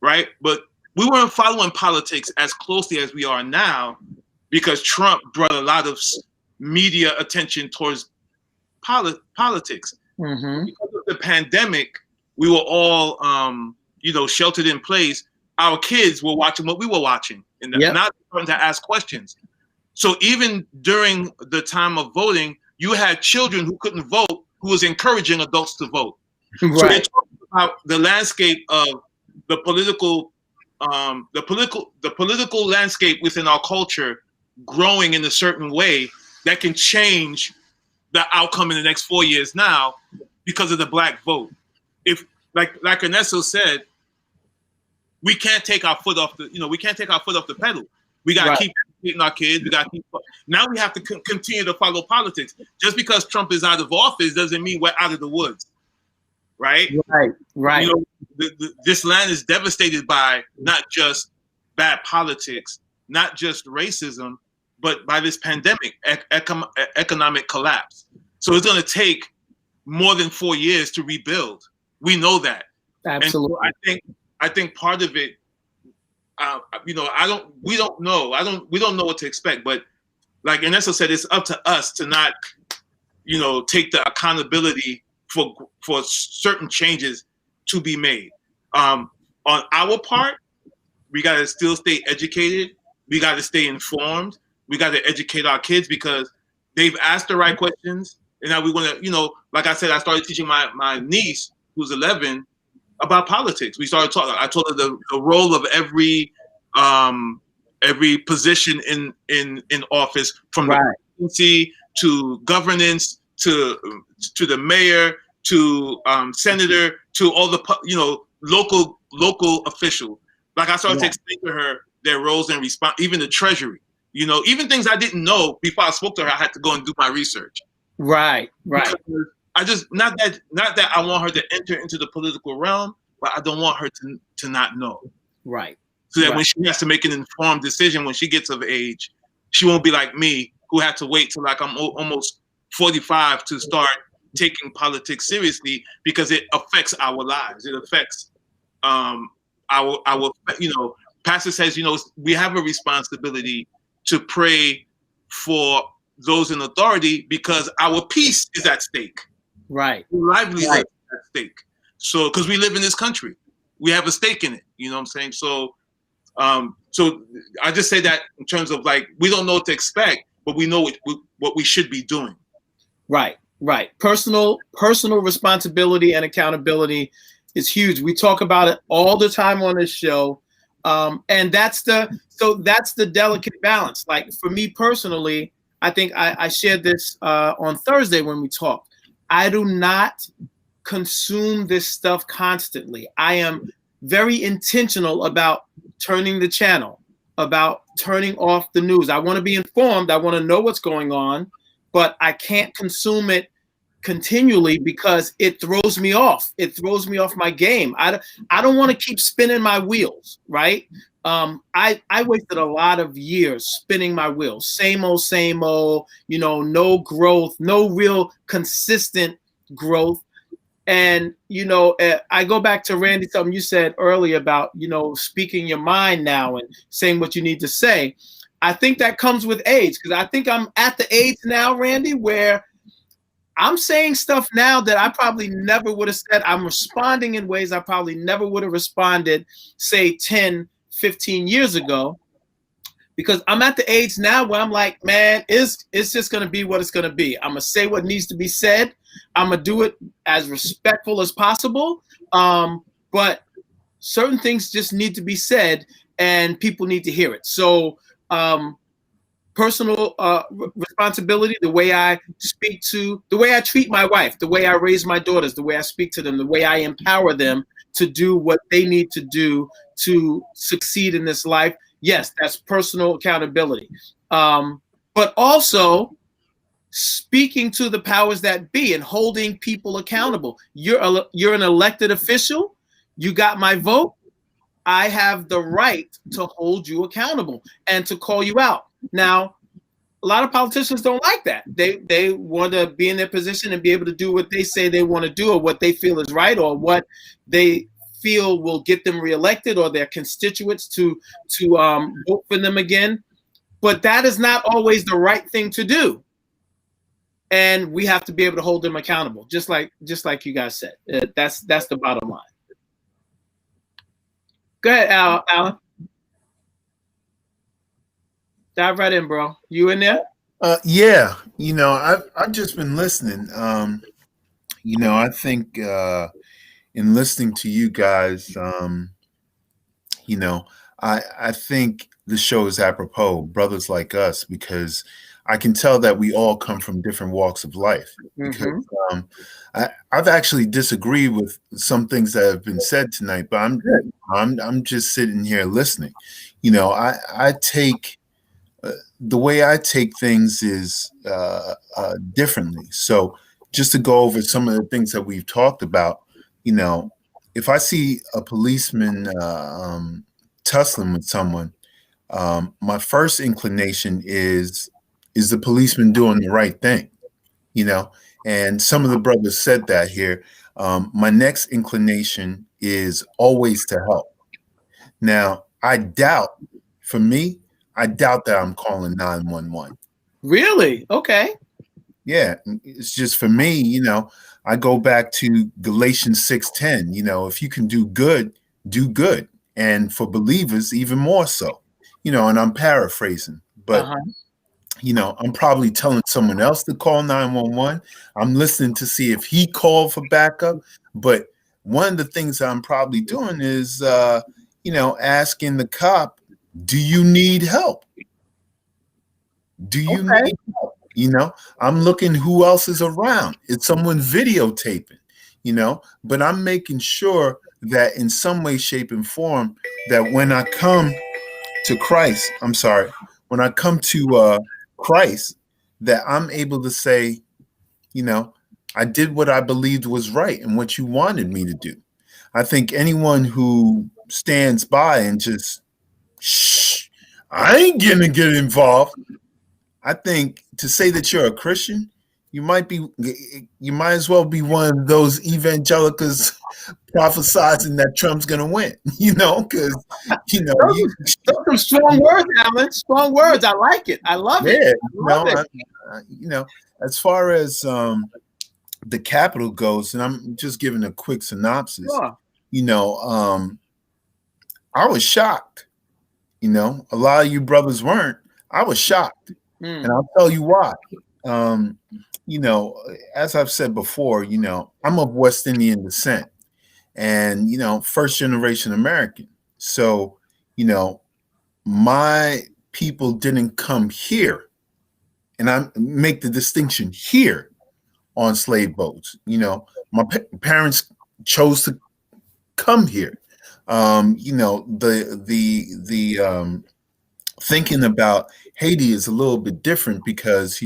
right? But we weren't following politics as closely as we are now, because Trump brought a lot of media attention towards politics. Because of the pandemic, we were all, sheltered in place. Our kids were watching what we were watching, and not starting to ask questions. So even during the time of voting, you had children who couldn't vote, who was encouraging adults to vote. Right. So they talk about the landscape of the political landscape within our culture growing in a certain way that can change the outcome in the next 4 years now because of the black vote. If like Ernesto said, we can't take our foot off the pedal. We got to keep educating our kids. Now we have to continue to follow politics. Just because Trump is out of office doesn't mean we're out of the woods, right? Right. This land is devastated by not just bad politics, not just racism, but by this pandemic, economic collapse. So it's going to take more than 4 years to rebuild. We know that. Absolutely. And so I think part of it, we don't know what to expect. But like Ernesto said, it's up to us to not, take the accountability for certain changes to be made. On our part, we got to still stay educated. We got to stay informed. We got to educate our kids because they've asked the right questions. And now we want to, like I said, I started teaching my niece, who's 11, about politics. We started talking. I told her the role of every position in office, from the presidency to governance to the mayor to senator to all the local officials. Like I started to explain to her their roles and response, even the treasury. Even things I didn't know before I spoke to her, I had to go and do my research. Right. Because I just not that I want her to enter into the political realm, but I don't want her to not know. Right. So that when she has to make an informed decision when she gets of age, she won't be like me, who had to wait till like I'm almost 45 to start taking politics seriously, because it affects our lives. It affects our Pastor says, we have a responsibility to pray for those in authority because our peace is at stake. Right. Livelihood is at stake. So, because we live in this country, we have a stake in it. You know what I'm saying? So, so I just say that in terms of like, we don't know what to expect, but we know what we should be doing. Right. Right. Personal responsibility and accountability is huge. We talk about it all the time on this show. And that's the delicate balance. Like for me personally, I think I shared this on Thursday when we talked. I do not consume this stuff constantly. I am very intentional about turning the channel, about turning off the news. I want to be informed. I want to know what's going on, but I can't consume it continually because it throws me off. It throws me off my game. I don't want to keep spinning my wheels, right? I wasted a lot of years spinning my wheels. Same old, no growth, no real consistent growth. And, I go back to Randy, something you said earlier about, speaking your mind now and saying what you need to say. I think that comes with age, because I think I'm at the age now, Randy, where I'm saying stuff now that I probably never would have said. I'm responding in ways I probably never would have responded, say 10, 15 years ago, because I'm at the age now where I'm like, man, it's just going to be what it's going to be. I'm going to say what needs to be said. I'm going to do it as respectful as possible. But certain things just need to be said and people need to hear it. So personal responsibility, the way I speak to, the way I treat my wife, the way I raise my daughters, the way I speak to them, the way I empower them to do what they need to do to succeed in this life. Yes, that's personal accountability. But also speaking to the powers that be and holding people accountable. You're an elected official. You got my vote. I have the right to hold you accountable and to call you out. Now, a lot of politicians don't like that. They want to be in their position and be able to do what they say they want to do, or what they feel is right, or what they feel will get them reelected, or their constituents to vote for them again. But that is not always the right thing to do. And we have to be able to hold them accountable, just like you guys said. That's the bottom line. Go ahead, Alan. Dive right in, bro. You in there? Yeah. I've just been listening. I think in listening to you guys, I think the show is apropos, Brothers Like Us, because I can tell that we all come from different walks of life. Because I've actually disagreed with some things that have been said tonight, but I'm just sitting here listening. I take the way I take things is differently. So just to go over some of the things that we've talked about, if I see a policeman tussling with someone, my first inclination is the policeman doing the right thing? And some of the brothers said that here. My next inclination is always to help. Now, I doubt that I'm calling 911. Really? Okay. Yeah, it's just for me, I go back to Galatians 6:10. If you can do good, do good. And for believers, even more so. And I'm paraphrasing, but I'm probably telling someone else to call 911. I'm listening to see if he called for backup. But one of the things I'm probably doing is, asking the cop, do you need help? Do you need help? I'm looking who else is around. Is someone videotaping? But I'm making sure that in some way, shape, and form, that when I come to Christ, when I come to Christ, that I'm able to say, I did what I believed was right and what you wanted me to do. I think anyone who stands by and just, shh, I ain't gonna get involved. I think to say that you're a Christian, you might as well be one of those evangelicals prophesizing that Trump's gonna win. Because those are strong words, Alan. Strong words. I like it. I love it. yeah, I love it. as far as the Capitol goes, and I'm just giving a quick synopsis. Sure. I was shocked. A lot of you brothers weren't. I was shocked, and I'll tell you why. As I've said before, I'm of West Indian descent, and first generation American. So, my people didn't come here, and I make the distinction here on slave boats. My parents chose to come here. The thinking about Haiti is a little bit different because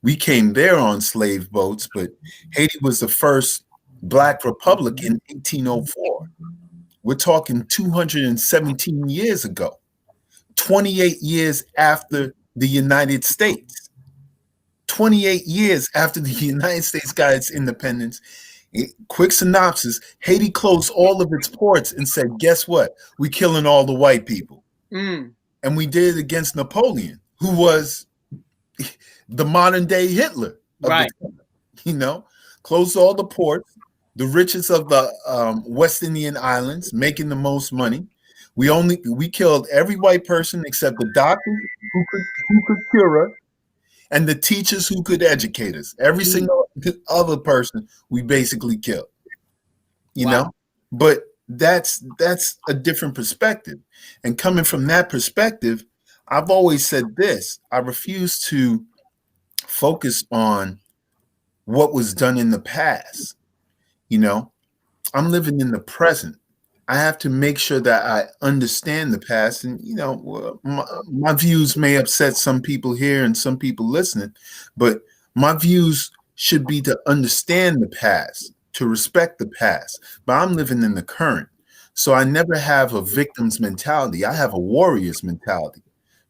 we came there on slave boats, but Haiti was the first Black republic in 1804. We're talking 217 years ago, 28 years after the United States. 28 years after the United States got its independence. Quick synopsis, Haiti closed all of its ports and said, guess what? We're killing all the white people. And we did it against Napoleon, who was the modern day Hitler. Right. Closed all the ports, the richest of the West Indian islands, making the most money. We killed every white person except the doctors who could cure us and the teachers who could educate us. Every single other person we basically killed. But that's a different perspective. And coming from that perspective, I've always said this: I refuse to focus on what was done in the past. I'm living in the present. I have to make sure that I understand the past. And, my views may upset some people here and some people listening, but my views should be to understand the past, to respect the past. But I'm living in the current. So I never have a victim's mentality. I have a warrior's mentality,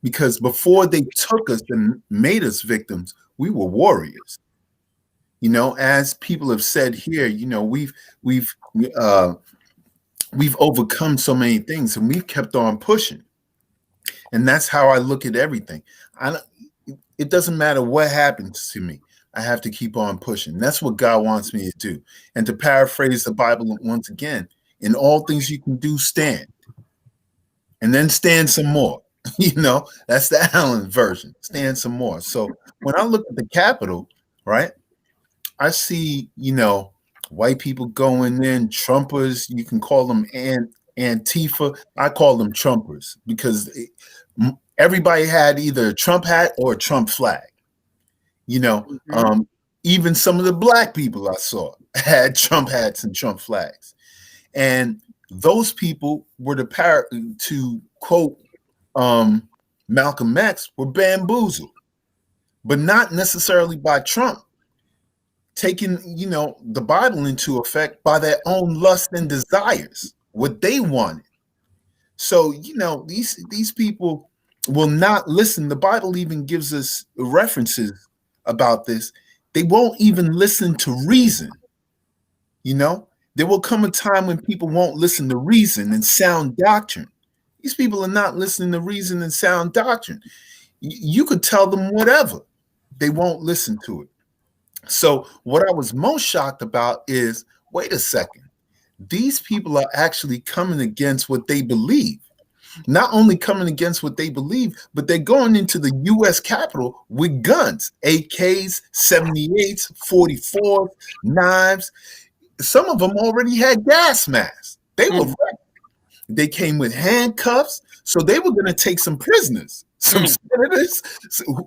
because before they took us and made us victims, we were warriors. As people have said here, we've overcome so many things and we've kept on pushing. And that's how I look at everything. It doesn't matter what happens to me. I have to keep on pushing. That's what God wants me to do. And to paraphrase the Bible once again, in all things you can do, stand. And then stand some more. That's the Allen version. Stand some more. So when I look at the Capitol, right, I see, white people going in, Trumpers. You can call them Antifa. I call them Trumpers because everybody had either a Trump hat or a Trump flag. Even some of the Black people I saw had Trump hats and Trump flags. And those people were to quote Malcolm X, were bamboozled, but not necessarily by Trump. Taking, the Bible into effect by their own lust and desires, what they wanted. So, these people will not listen. The Bible even gives us references about this. They won't even listen to reason. There will come a time when people won't listen to reason and sound doctrine. These people are not listening to reason and sound doctrine. You could tell them whatever. They won't listen to it. So what I was most shocked about is, wait a second, these people are actually coming against what they believe. Not only coming against what they believe, but they're going into the U.S. Capitol with guns, AKs, 78s, 44s, knives. Some of them already had gas masks. They were ready. They came with handcuffs, so they were going to take some prisoners, some senators,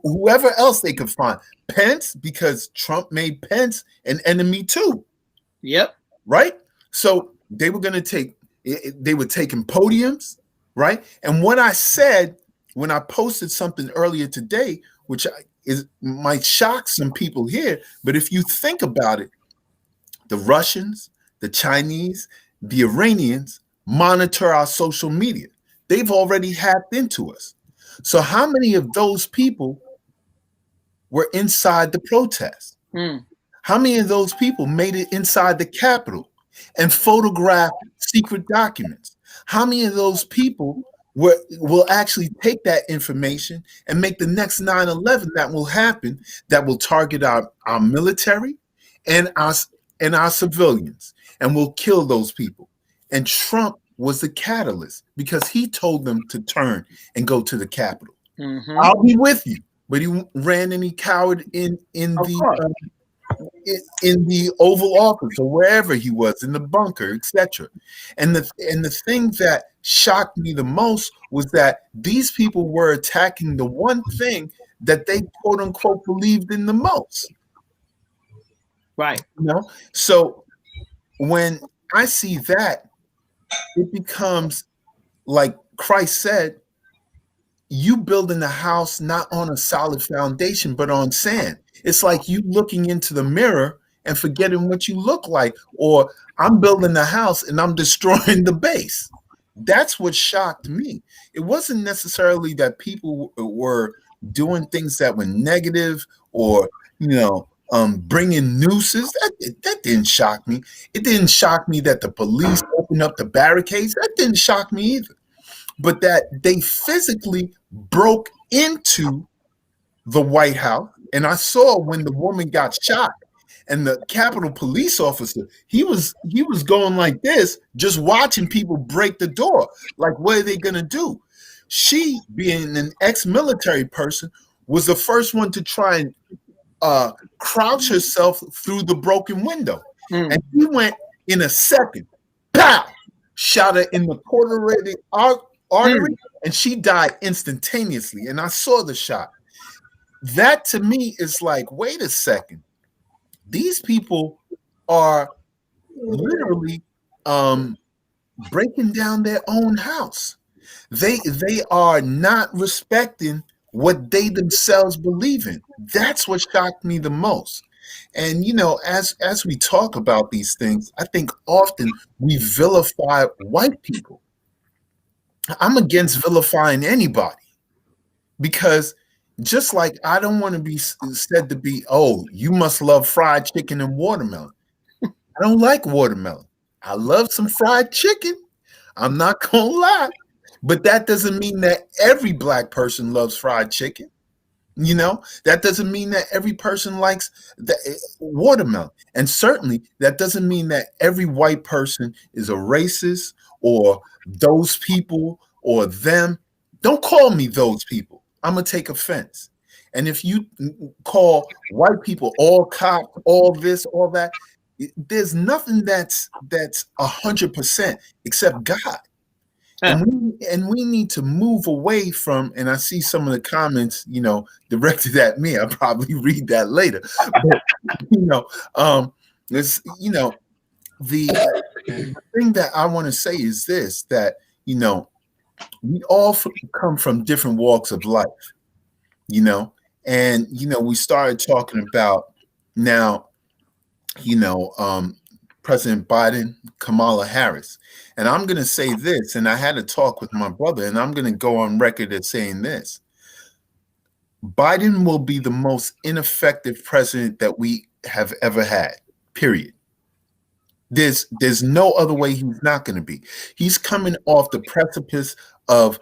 whoever else they could find. Pence, because Trump made Pence an enemy too. Yep. Right? So they were going to they were taking podiums, right? And what I said when I posted something earlier today, which might shock some people here, but if you think about it, the Russians, the Chinese, the Iranians monitor our social media. They've already hacked into us. So how many of those people were inside the protest? How many of those people made it inside the Capitol and photographed secret documents? How many of those people will actually take that information and make the next 9/11 that will happen, that will target our military and our civilians, and will kill those people? And Trump was the catalyst because he told them to turn and go to the Capitol. I'll be with you, but he ran and he cowered in the Oval Office or wherever he was, in the bunker, etc. And the thing that shocked me the most was that these people were attacking the one thing that they quote unquote believed in the most. Right. You know? So when I see that, it becomes like Christ said, you building a house not on a solid foundation, but on sand. It's like you looking into the mirror and forgetting what you look like, or I'm building a house and I'm destroying the base. That's what shocked me. It wasn't necessarily that people were doing things that were negative or, bringing nooses. That didn't shock me. It didn't shock me that the police opened up the barricades. That didn't shock me either. But that they physically broke into the White House. And I saw when the woman got shot and the Capitol Police officer, he was going like this, just watching people break the door. Like, what are they going to do? She, being an ex-military person, was the first one to try and crouch herself through the broken window. And he went in a second, pow, shot her in the carotid artery, and she died instantaneously. And I saw the shot. That to me is like, wait a second. These people are literally breaking down their own house. They are not respecting what they themselves believe in. That's what shocked me the most. And as we talk about these things, I think often we vilify white people. I'm against vilifying anybody, because just like I don't want to be said to be, oh, you must love fried chicken and watermelon. I don't like watermelon. I love some fried chicken. I'm not going to lie. But that doesn't mean that every black person loves fried chicken. That doesn't mean that every person likes the watermelon. And certainly that doesn't mean that every white person is a racist or those people or them. Don't call me those people. I'm going to take offense. And if you call white people all cops, all this, all that, there's nothing that's 100% except God. And we need to move away from, and I see some of the comments, directed at me. I'll probably read that later. But, the thing that I want to say is this, that, we all come from different walks of life, and, we started talking about now, President Biden, Kamala Harris. And I'm going to say this, and I had a talk with my brother, and I'm going to go on record as saying this. Biden will be the most ineffective president that we have ever had, period. There's no other way he's not going to be. He's coming off the precipice of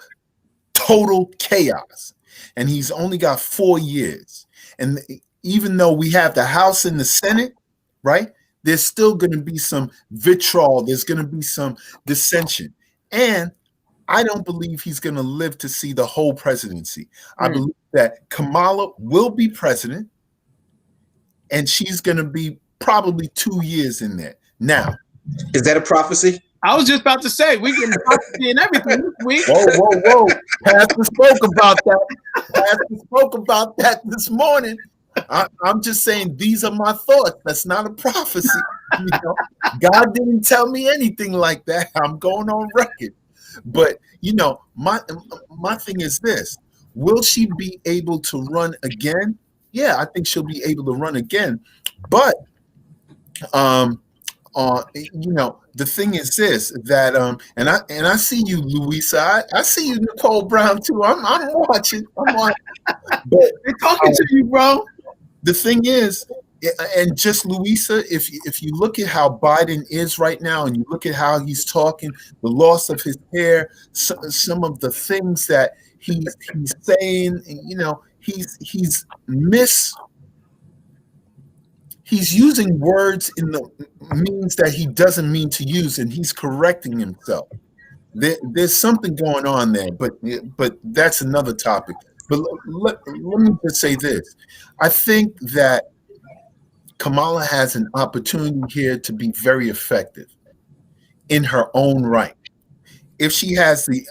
total chaos, and he's only got 4 years. And even though we have the House and the Senate, right, there's still going to be some vitriol. There's going to be some dissension. And I don't believe he's going to live to see the whole presidency. I believe that Kamala will be president, and she's going to be probably 2 years in there. Now, is that a prophecy? I was just about to say, we can prophecy and everything this week. Whoa. Pastor spoke about that this morning. I'm just saying, these are my thoughts. That's not a prophecy. God didn't tell me anything like that. I'm going on record. But, my thing is this. Will she be able to run again? Yeah, I think she'll be able to run again. But, the thing is this, that and I see you, Louisa. I see you, Nicole Brown, too. I'm watching. But they're talking to you, bro. The thing is, and just Louisa, if you look at how Biden is right now, and you look at how he's talking, the loss of his hair, some of the things that he's saying, he's using words in the means that he doesn't mean to use, and he's correcting himself. There's something going on there, but that's another topic. But let me just say this. I think that Kamala has an opportunity here to be very effective in her own right. If she has the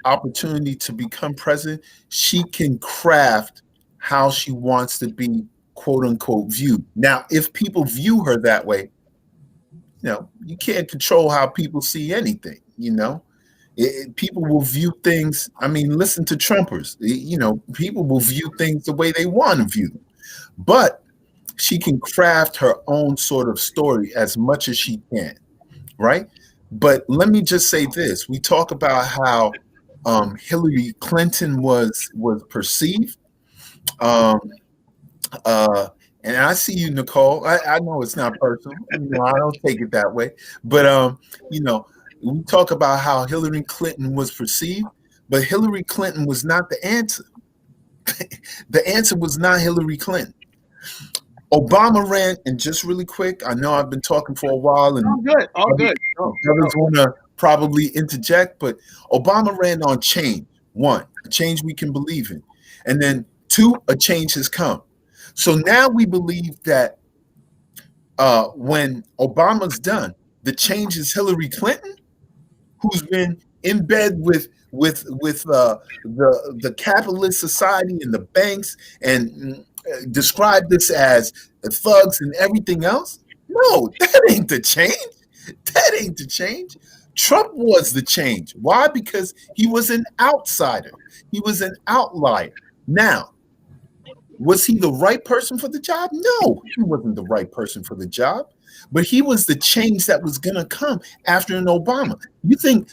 opportunity to become president, she can craft how she wants to be, quote unquote, viewed. Now, if people view her that way, you can't control how people see anything, people will view things. I mean, listen to Trumpers, people will view things the way they want to view them. But she can craft her own sort of story as much as she can, right? But let me just say this. We talk about how Hillary Clinton was perceived. And I see you, Nicole. I know it's not personal. I don't take it that way. But, we talk about how Hillary Clinton was perceived, but Hillary Clinton was not the answer. The answer was not Hillary Clinton. Obama ran, and just really quick, I know I've been talking for a while, and all good. Others want to probably interject, but Obama ran on change. 1, a change we can believe in, and then 2, a change has come. So now we believe that when Obama's done, the change is Hillary Clinton, who's been in bed with the capitalist society and the banks, and describe this as thugs and everything else. No, that ain't the change. That ain't the change. Trump was the change. Why? Because he was an outsider. He was an outlier. Now, was he the right person for the job? No, he wasn't the right person for the job. But he was the change that was going to come after an Obama. You think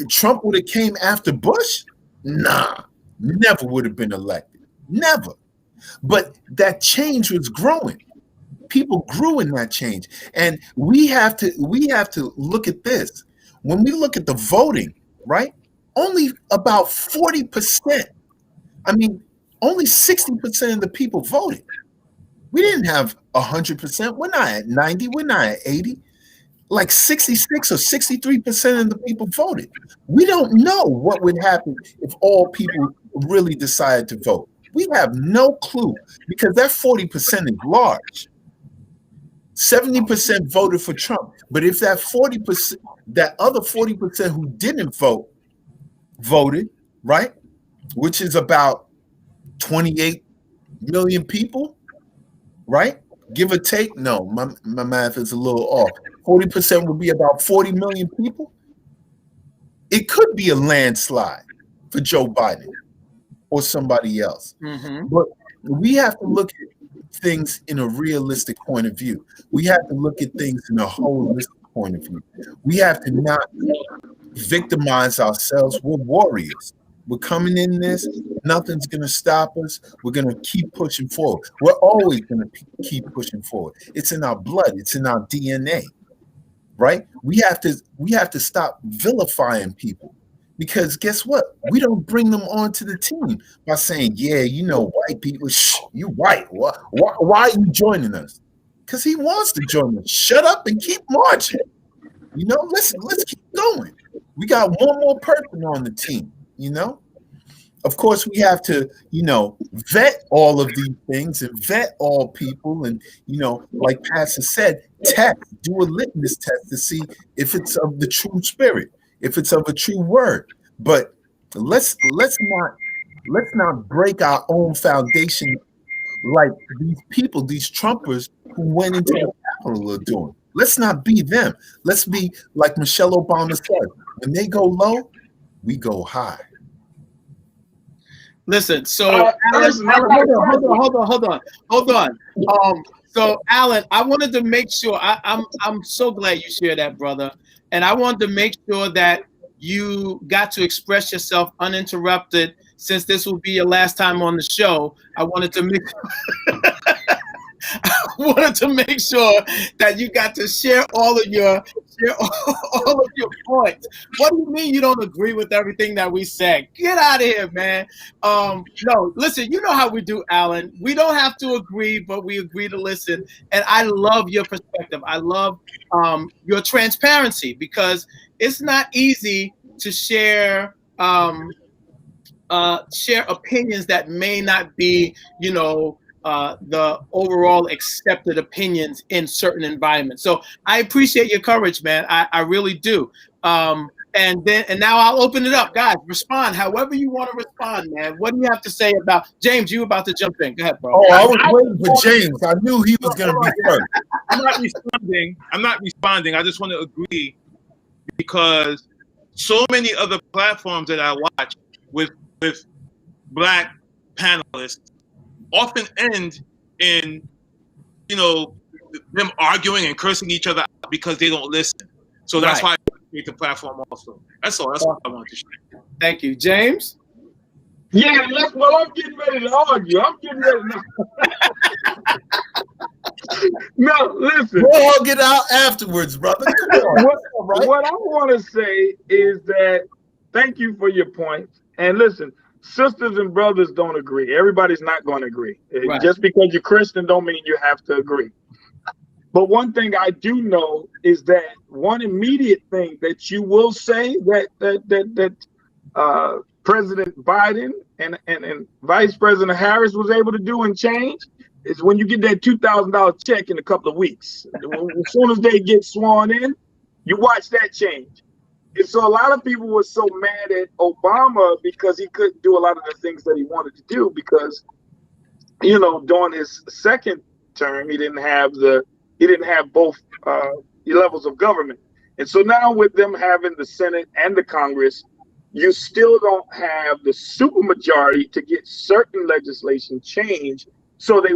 Trump would have came after Bush? Nah, never would have been elected. Never. But that change was growing. People grew in that change. And we have to look at this. When we look at the voting, right? Only about 40%. Only 60% of the people voted. We didn't have 100%. We're not at 90. We're not at 80. Like 66 or 63% of the people voted. We don't know what would happen if all people really decided to vote. We have no clue, because that 40% is large. 70% voted for Trump. But if that 40%, that other 40% who didn't vote, voted, right? Which is about 28 million people, right? Give or take. No, my math is a little off. 40% would be about 40 million people. It could be a landslide for Joe Biden or somebody else. Mm-hmm. But we have to look at things in a realistic point of view. We have to look at things in a holistic point of view. We have to not victimize ourselves. We're warriors. We're coming in this. Nothing's going to stop us. We're going to keep pushing forward. We're always going to keep pushing forward. It's in our blood. It's in our DNA, right? We have to stop vilifying people, because guess what? We don't bring them onto the team by saying, yeah, white people, you white. Why are you joining us? Because he wants to join us. Shut up and keep marching. Let's keep going. We got one more person on the team. Of course, we have to, vet all of these things and vet all people. And, like Pastor said, do a litmus test to see if it's of the true spirit, if it's of a true word. But let's not break our own foundation like these people, these Trumpers who went into the Capitol are doing. Let's not be them. Let's be like Michelle Obama said, when they go low, we go high. Listen, so Alan, hold on. So Alan, I wanted to make sure I'm so glad you shared that, brother. and I wanted to make sure that you got to express yourself uninterrupted. Since this will be your last time on the show, I wanted to make sure that you got to share all of your points. What do you mean you don't agree with everything that we said? Get out of here, man. No, listen, you know how we do, Alan. We don't have to agree, but we agree to listen. And I love your perspective. I love your transparency, because it's not easy to share opinions that may not be, the overall accepted opinions in certain environments. So I appreciate your courage, man. I really do. And now I'll open it up, guys. Respond however you want to respond, man. What do you have to say about James? You about to jump in? Go ahead, bro. Oh, I was waiting for James. I knew he was going to be first. I'm not responding. I just want to agree, because so many other platforms that I watch with Black panelists often end in, them arguing and cursing each other out because they don't listen. So that's why I create the platform also. That's all. That's what I want to share. Thank you. James? Yeah, I'm getting ready to argue. I'm getting ready to... No, listen. We'll all get out afterwards, brother. What I want to say is that thank you for your points. And listen, sisters and brothers don't agree. Everybody's not going to agree. Right. Just because you're Christian don't mean you have to agree. But one thing I do know is that one immediate thing that you will say that President Biden and Vice President Harris was able to do and change is when you get that $2,000 check in a couple of weeks. As soon as they get sworn in, you watch that change. And so a lot of people were so mad at Obama because he couldn't do a lot of the things that he wanted to do because, during his second term, he didn't have both levels of government. And so now with them having the Senate and the Congress, you still don't have the supermajority to get certain legislation changed. So they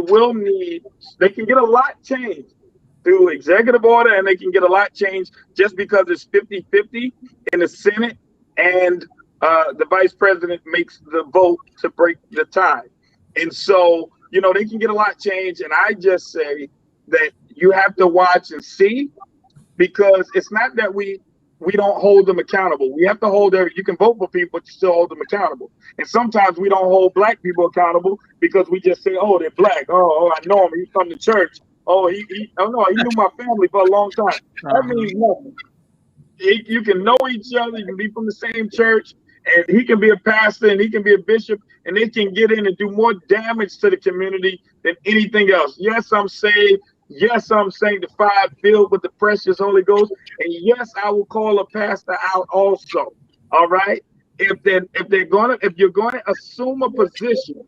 can get a lot changed through executive order, and they can get a lot changed just because it's 50-50 in the Senate and the vice president makes the vote to break the tie. And so, they can get a lot changed. And I just say that you have to watch and see, because it's not that we don't hold them accountable. We have to hold you can vote for people, but you still hold them accountable. And sometimes we don't hold Black people accountable because we just say, oh, they're Black. Oh, I know him. He come to church. Oh, he knew my family for a long time. That means nothing. You can know each other. You can be from the same church, and he can be a pastor and he can be a bishop, and they can get in and do more damage to the community than anything else. Yes, I'm saved. Yes, I'm sanctified, filled with the precious Holy Ghost. And yes, I will call a pastor out also. All right. If you're going to assume a position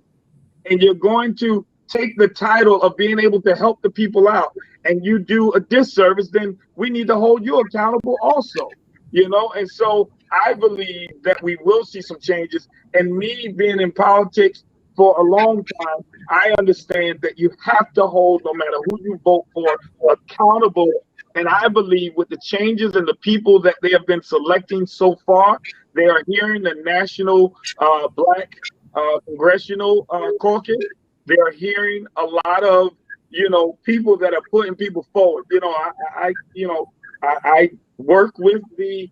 and you're going to take the title of being able to help the people out and you do a disservice, then we need to hold you accountable also. And so I believe that we will see some changes. And me being in politics for a long time, I understand that you have to hold, no matter who you vote for, accountable. And I believe with the changes and the people that they have been selecting so far, they are hearing the National Black Congressional Caucus. They are hearing a lot of, people that are putting people forward. I work with the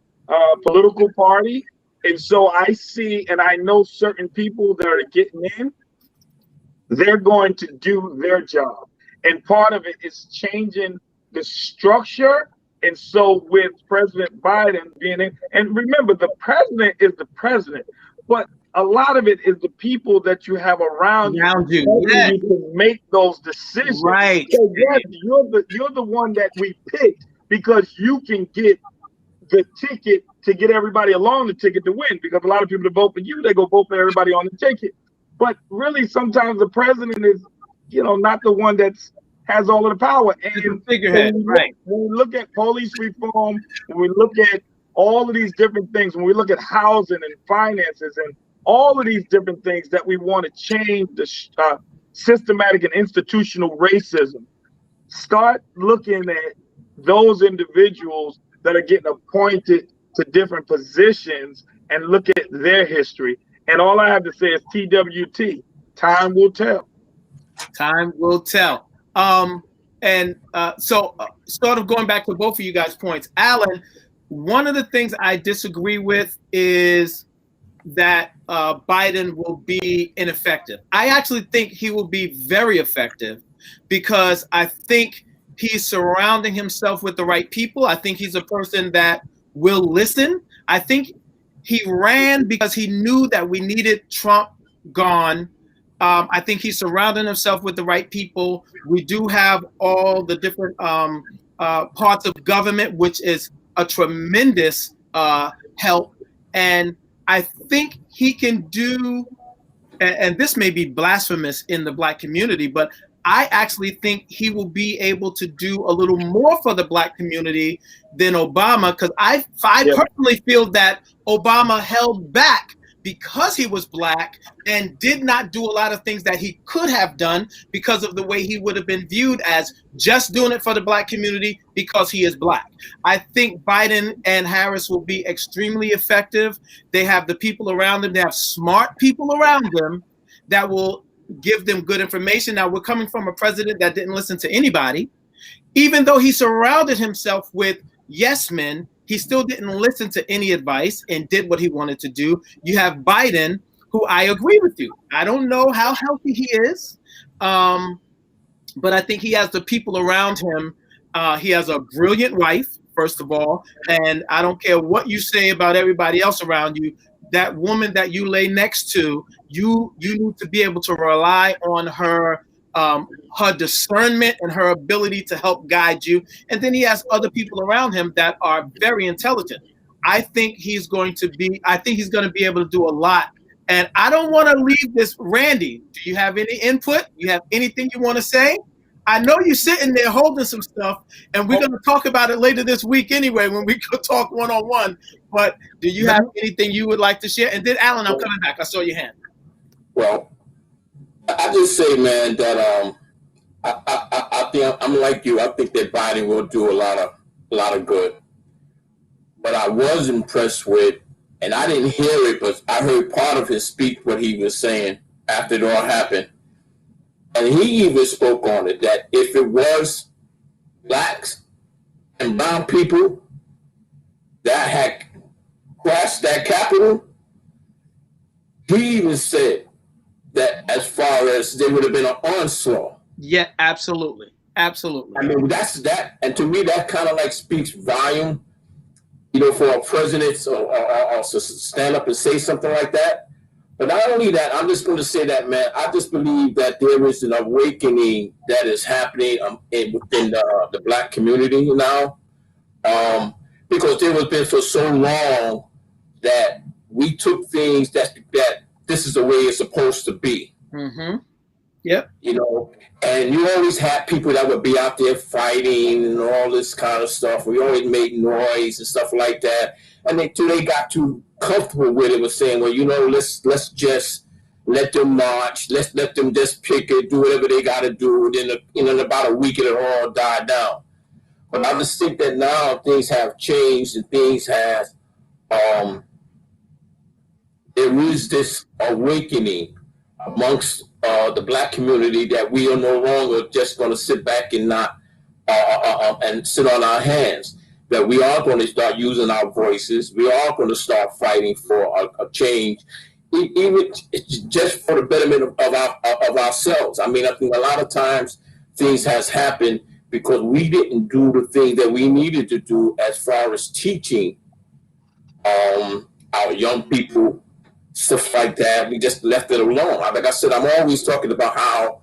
political party. And so I see, and I know certain people that are getting in, they're going to do their job. And part of it is changing the structure. And so with President Biden being in, and remember, the president is the president, but a lot of it is the people that you have around you. Yes. You can make those decisions. Right. So yes, you're the one that we picked because you can get the ticket to get everybody along the ticket to win, because a lot of people that vote for you, they go vote for everybody on the ticket. But really, sometimes the president is, not the one that's has all of the power. And figurehead, right? When we look at police reform, when we look at all of these different things, when we look at housing and finances and all of these different things that we want to change, the systematic and institutional racism, start looking at those individuals that are getting appointed to different positions and look at their history. And all I have to say is TWT, time will tell. Time will tell. So sort of going back to both of you guys' points, Alan, one of the things I disagree with is that Biden will be ineffective. I actually think he will be very effective because I think he's surrounding himself with the right people. I think he's a person that will listen. I think he ran because he knew that we needed Trump gone. I think he's surrounding himself with the right people. We do have all the different parts of government, which is a tremendous help. And I think he can do, and this may be blasphemous in the Black community, but I actually think he will be able to do a little more for the Black community than Obama, because I personally feel that Obama held back because he was Black and did not do a lot of things that he could have done because of the way he would have been viewed as just doing it for the Black community because he is Black. I think Biden and Harris will be extremely effective. They have the people around them. They have smart people around them that will give them good information. Now, we're coming from a president that didn't listen to anybody. Even though he surrounded himself with yes men, he still didn't listen to any advice and did what he wanted to do. You have Biden, who I agree with you. I don't know how healthy he is, but I think he has the people around him. He has a brilliant wife, first of all, and I don't care what you say about everybody else around you. That woman that you lay next to, you need to be able to rely on her discernment and her ability to help guide you. And then he has other people around him that are very intelligent. I think he's going to be able to do a lot. And I don't want to leave this. Randy, do you have any input? You have anything you want to say? I know you're sitting there holding some stuff, and we're going to talk about it later this week anyway when we could talk one-on-one. But do you have anything you would like to share? And then, Alan, I'm coming back. I saw your hand. Well, I just say, man, that I think I'm like you. I think that Biden will do a lot of good. But I was impressed with, and I didn't hear it, but I heard part of his speech, what he was saying after it all happened. And he even spoke on it, that if it was Blacks and brown people that had crashed that Capitol, he even said that as far as there would have been an onslaught. Yeah, absolutely. Absolutely. I mean, that's that. And to me, that kind of like speaks volume, for a president or to stand up and say something like that. But not only that, I'm just going to say that, man, I just believe that there is an awakening that is happening within the Black community now. Because there has been for so long that we took things that this is the way it's supposed to be. Mm-hmm. Yep. And you always had people that would be out there fighting and all this kind of stuff. We always made noise and stuff like that. And until they got too comfortable with it, was saying, well, let's just let them march. Let's let them just pick it, do whatever they got to do. Then, in about a week, it'll all die down. But I just think that now things have changed and things have, there is this awakening amongst the Black community that we are no longer just going to sit back and not and sit on our hands. That we are going to start using our voices. We are going to start fighting for a change, even just for the betterment of ourselves. I mean, I think a lot of times things has happened because we didn't do the thing that we needed to do as far as teaching our young people, stuff like that. We just left it alone. Like I said, I'm always talking about how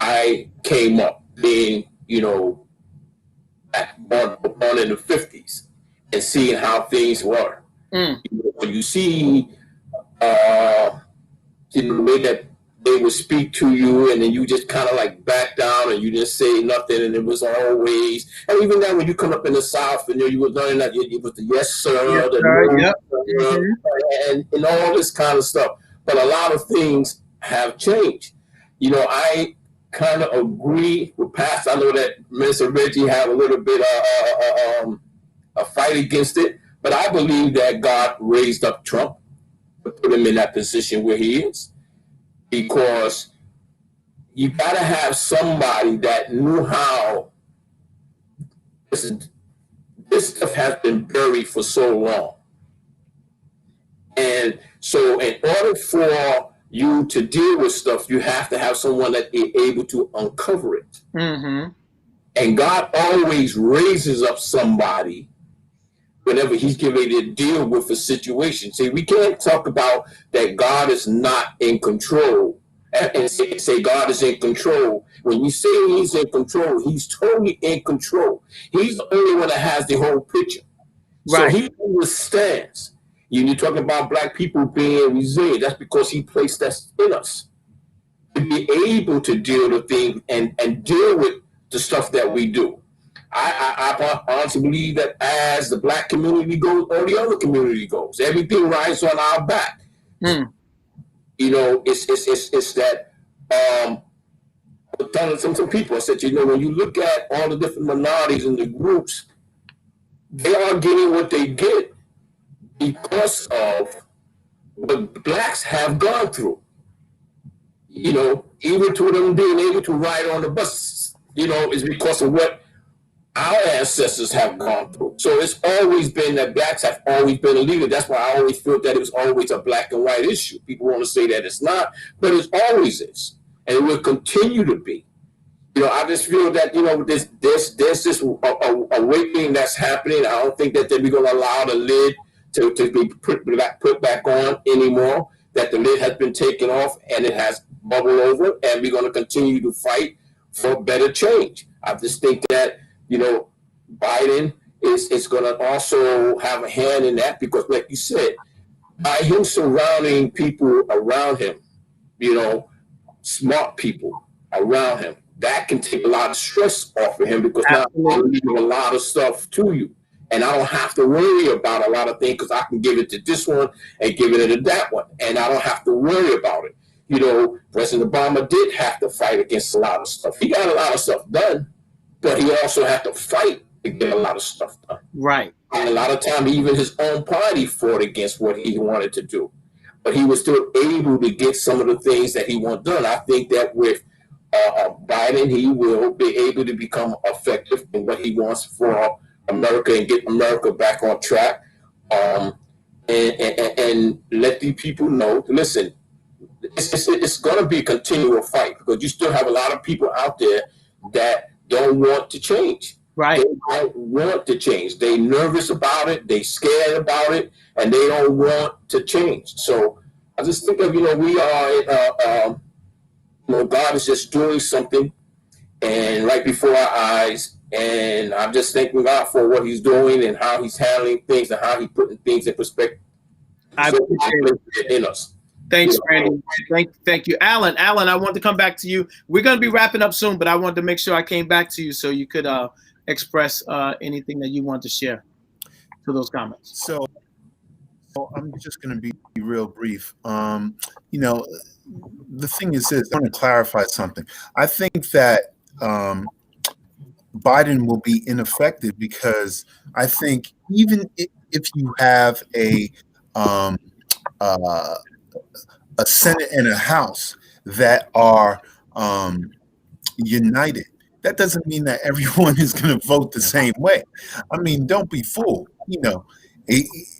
I came up being, born in the 50s and seeing how things were. When you see the way that they would speak to you, and then you just kind of like back down and you just say nothing, and it was always, and even then when you come up in the South and you were learning that it was the yes sir, and all this kind of stuff. But a lot of things have changed. I kind of agree with Pastor. I know that Mr. Reggie have a little bit fight against it. But I believe that God raised up Trump to put him in that position where he is, because you got to have somebody that knew how this stuff has been buried for so long. And so in order for you to deal with stuff, you have to have someone that is able to uncover it. Mm-hmm. And God always raises up somebody whenever he's getting ready to deal with a situation. See, we can't talk about that God is not in control and say God is in control. When you say he's in control, he's totally in control. He's the only one that has the whole picture. Right. So he understands. You're talking about black people being resilient. That's because he placed that in us to be able to deal with things and deal with the stuff that we do. I honestly believe that as the black community goes, or the other community goes, everything rides on our back. Mm. You know, it's that. I'm telling some people, I said, you know, when you look at all the different minorities and the groups, they are getting what they get because of what blacks have gone through. You know, even to them being able to ride on the bus, you know, is because of what our ancestors have gone through. So it's always been that blacks have always been a leader. That's why I always felt that it was always a black and white issue. People want to say that it's not, but it always is. And it will continue to be. You know, I just feel that, you know, there's this awakening that's happening. I don't think that we're going to allow the lid to be put back on anymore, that the lid has been taken off and it has bubbled over, and we're going to continue to fight for better change. I just think that, you know, Biden is going to also have a hand in that, because like you said, by him surrounding people around him, you know, smart people around him, that can take a lot of stress off of him, because now I'm leaving a lot of stuff to you. And I don't have to worry about a lot of things, because I can give it to this one and give it to that one. And I don't have to worry about it. You know, President Obama did have to fight against a lot of stuff. He got a lot of stuff done, but he also had to fight to get a lot of stuff done. Right. And a lot of time, even his own party fought against what he wanted to do. But he was still able to get some of the things that he wanted done. I think that with Biden, he will be able to become effective in what he wants for America and get America back on track, and let the people know, listen, it's going to be a continual fight, because you still have a lot of people out there that don't want to change. Right. They don't want to change. They're nervous about it. They're scared about it, and they don't want to change. So I just think of, you know, we are, you know, God is just doing something, and right before our eyes. And I'm just thanking God for what he's doing and how he's handling things and how he's putting things in perspective. I appreciate it in us. Thanks, Randy. Thank you. Alan, I want to come back to you. We're going to be wrapping up soon, but I wanted to make sure I came back to you so you could express anything that you want to share to those comments. So I'm just going to be real brief. You know, the thing is this, I want to clarify something. I think that Biden will be ineffective, because I think even if you have a Senate and a House that are united, that doesn't mean that everyone is going to vote the same way. I mean, don't be fooled. You know,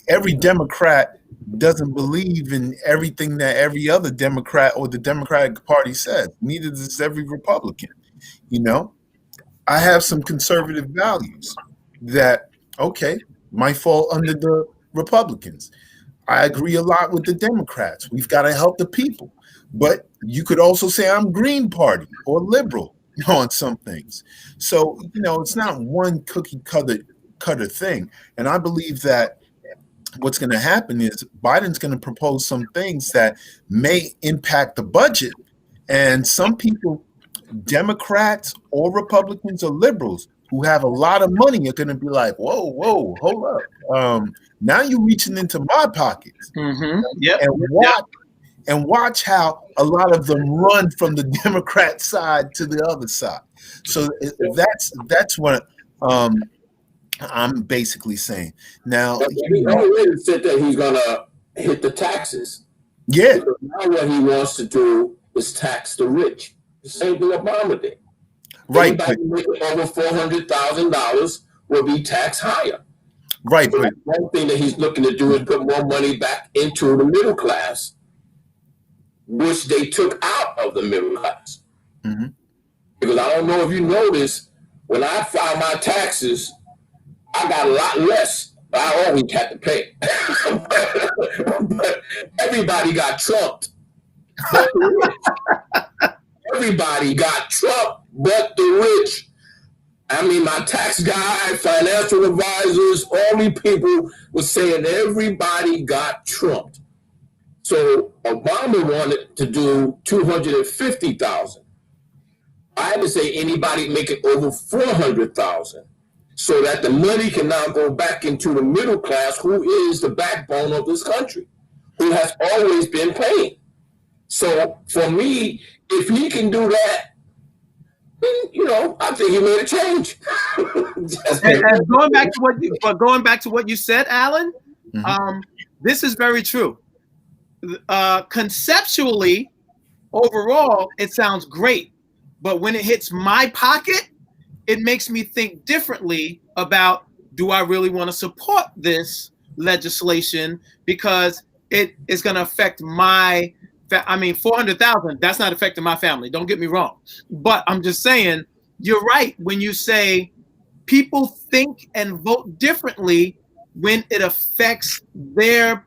every Democrat doesn't believe in everything that every other Democrat or the Democratic Party says. Neither does every Republican. You know, I have some conservative values that, okay, might fall under the Republicans. I agree a lot with the Democrats. We've got to help the people. But you could also say I'm Green Party or liberal on some things. So, you know, it's not one cookie cutter thing. And I believe that what's going to happen is Biden's going to propose some things that may impact the budget. And some people, Democrats or Republicans or liberals who have a lot of money, are going to be like, whoa, hold up. Now you're reaching into my pockets. Mm-hmm. Yep. And watch how a lot of them run from the Democrat side to the other side. So that's what I'm basically saying now. But he already said that he's gonna hit the taxes. Yeah. Because now what he wants to do is tax the rich. The same thing Obama did. Right. Anybody making over $400,000 will be taxed higher. Right. So But one thing that he's looking to do is put more money back into the middle class, which they took out of the middle class. mm-hmm. Because I don't know if you noticed, when I filed my taxes, I got a lot less. But I always had to pay. But everybody got trumped. But the rich. Everybody got trumped, but the rich. I mean, my tax guy, financial advisors, all these people were saying everybody got trumped. So Obama wanted to do 250,000. I had to say anybody making over 400,000, so that the money can now go back into the middle class, who is the backbone of this country, who has always been paying. So for me, if he can do that, then, I think he made a change. And going back to what you said, Alan, Mm-hmm. This is very true. Conceptually, overall, it sounds great, but when it hits my pocket, it makes me think differently about, do I really want to support this legislation, because it is going to affect my. I mean, 400,000, that's not affecting my family. Don't get me wrong. But I'm just saying, you're right when you say people think and vote differently when it affects them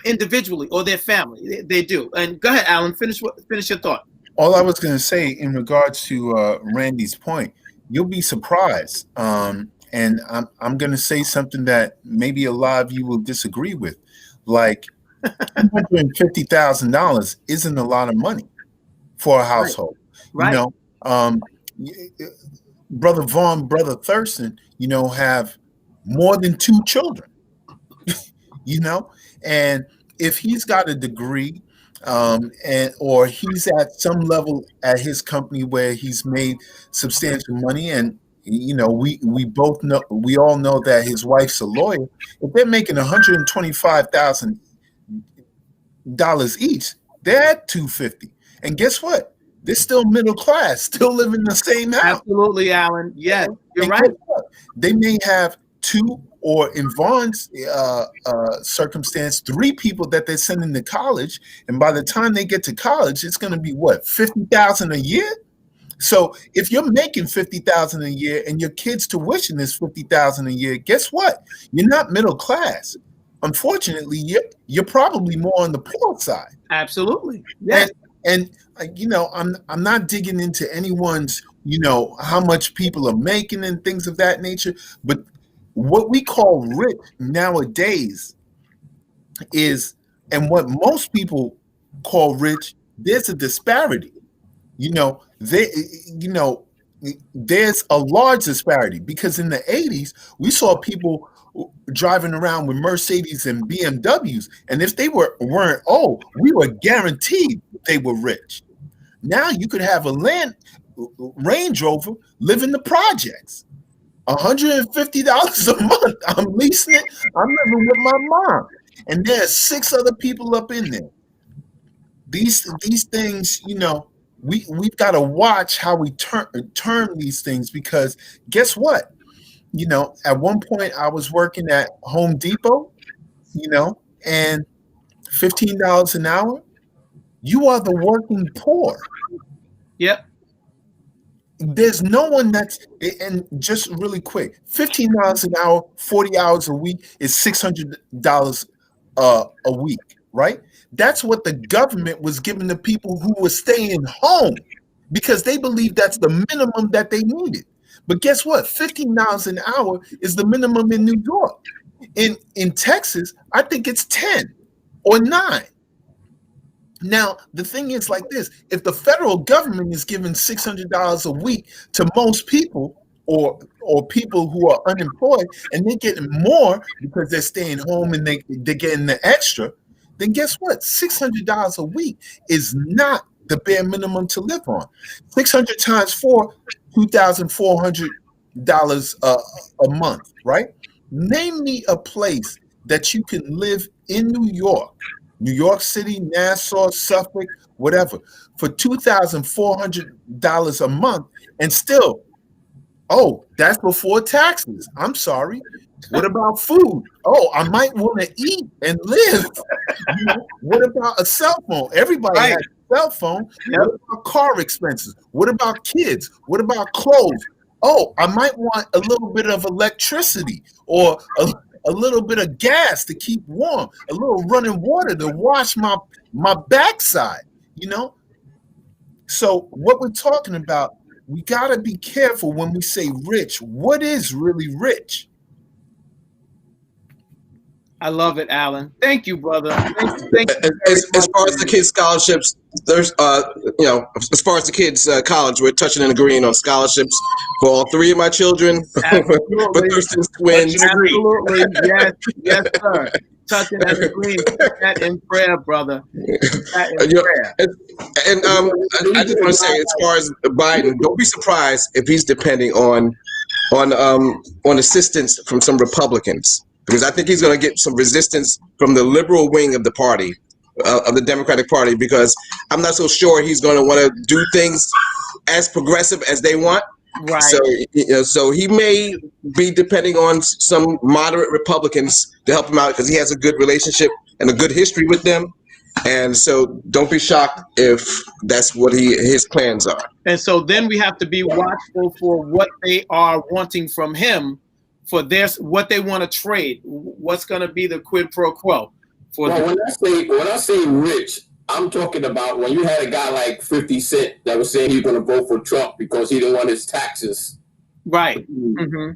individually, or their family. They do. And go ahead, Alan, finish your thought. All I was going to say in regards to Randy's point, you'll be surprised. And I'm going to say something that maybe a lot of you will disagree with. Like, $150,000 isn't a lot of money for a household. Right. Brother Vaughn, Brother Thurston, have more than 2 children. And if he's got a degree, or he's at some level at his company where he's made substantial money, and we all know that his wife's a lawyer. If they're making $125,000 each, they're at $250,000, and guess what? They're still middle class, still living in the same house. Absolutely, Alan. Yes, you're and right. They may have 2, or in Vaughn's circumstance, 3 people that they're sending to college, and by the time they get to college, it's going to be what, $50,000 a year? So if you're making $50,000 a year and your kid's tuition is $50,000 a year, guess what? You're not middle class. Unfortunately, you're probably more on the poor side. Absolutely. Yes. And I'm not digging into anyone's, how much people are making and things of that nature. But what we call rich nowadays is, and what most people call rich, there's a disparity. There's a large disparity, because in the 80s, we saw people driving around with Mercedes and BMWs, and if they weren't old, we were guaranteed they were rich. Now you could have a Range Rover, live in the projects, $150 a month. I'm leasing it. I'm living with my mom, and there's 6 other people up in there. These things, we've got to watch how we term these things, because guess what? At one point I was working at Home Depot, and $15 an hour, you are the working poor. Yep. There's no one and just really quick, $15 an hour, 40 hours a week is $600 a week, right? That's what the government was giving the people who were staying home, because they believed that's the minimum that they needed. But guess what? $15 an hour is the minimum in New York. In Texas, I think it's 10 or 9. Now, the thing is like this: if the federal government is giving $600 a week to most people, or people who are unemployed, and they're getting more because they're staying home and they're getting the extra, then guess what? $600 a week is not the bare minimum to live on. 600 times 4, $2,400 a month, right? Name me a place that you can live in New York City, Nassau, Suffolk, whatever, for $2,400 a month, and still, oh, that's before taxes. I'm sorry. What about food? Oh, I might want to eat and live. What about a cell phone? Everybody has a cell phone. Yep. What about car expenses? What about kids? What about clothes? Oh, I might want a little bit of electricity or a little bit of gas to keep warm, a little running water to wash my backside, So what we're talking about, we got to be careful when we say rich. What is really rich? I love it, Alan. Thank you, brother. Thank you as far as the kids' scholarships, there's as far as the kids' college, we're touching and agreeing on scholarships for all three of my children. For Thurston's twins. Absolutely, yes, sir. Touching and agreeing. Put that in prayer, brother. Prayer. And I just want to say, as far as Biden, don't be surprised if he's depending on assistance from some Republicans. Because I think he's going to get some resistance from the liberal wing of the party, of the Democratic Party, because I'm not so sure he's going to want to do things as progressive as they want. Right. So he may be depending on some moderate Republicans to help him out because he has a good relationship and a good history with them. And so don't be shocked if that's what his plans are. And so then we have to be watchful for what they are wanting from him. For what they want to trade, what's going to be the quid pro quo? When I say rich, I'm talking about when you had a guy like 50 Cent that was saying he's going to vote for Trump because he didn't want his taxes. Right. Mm-hmm.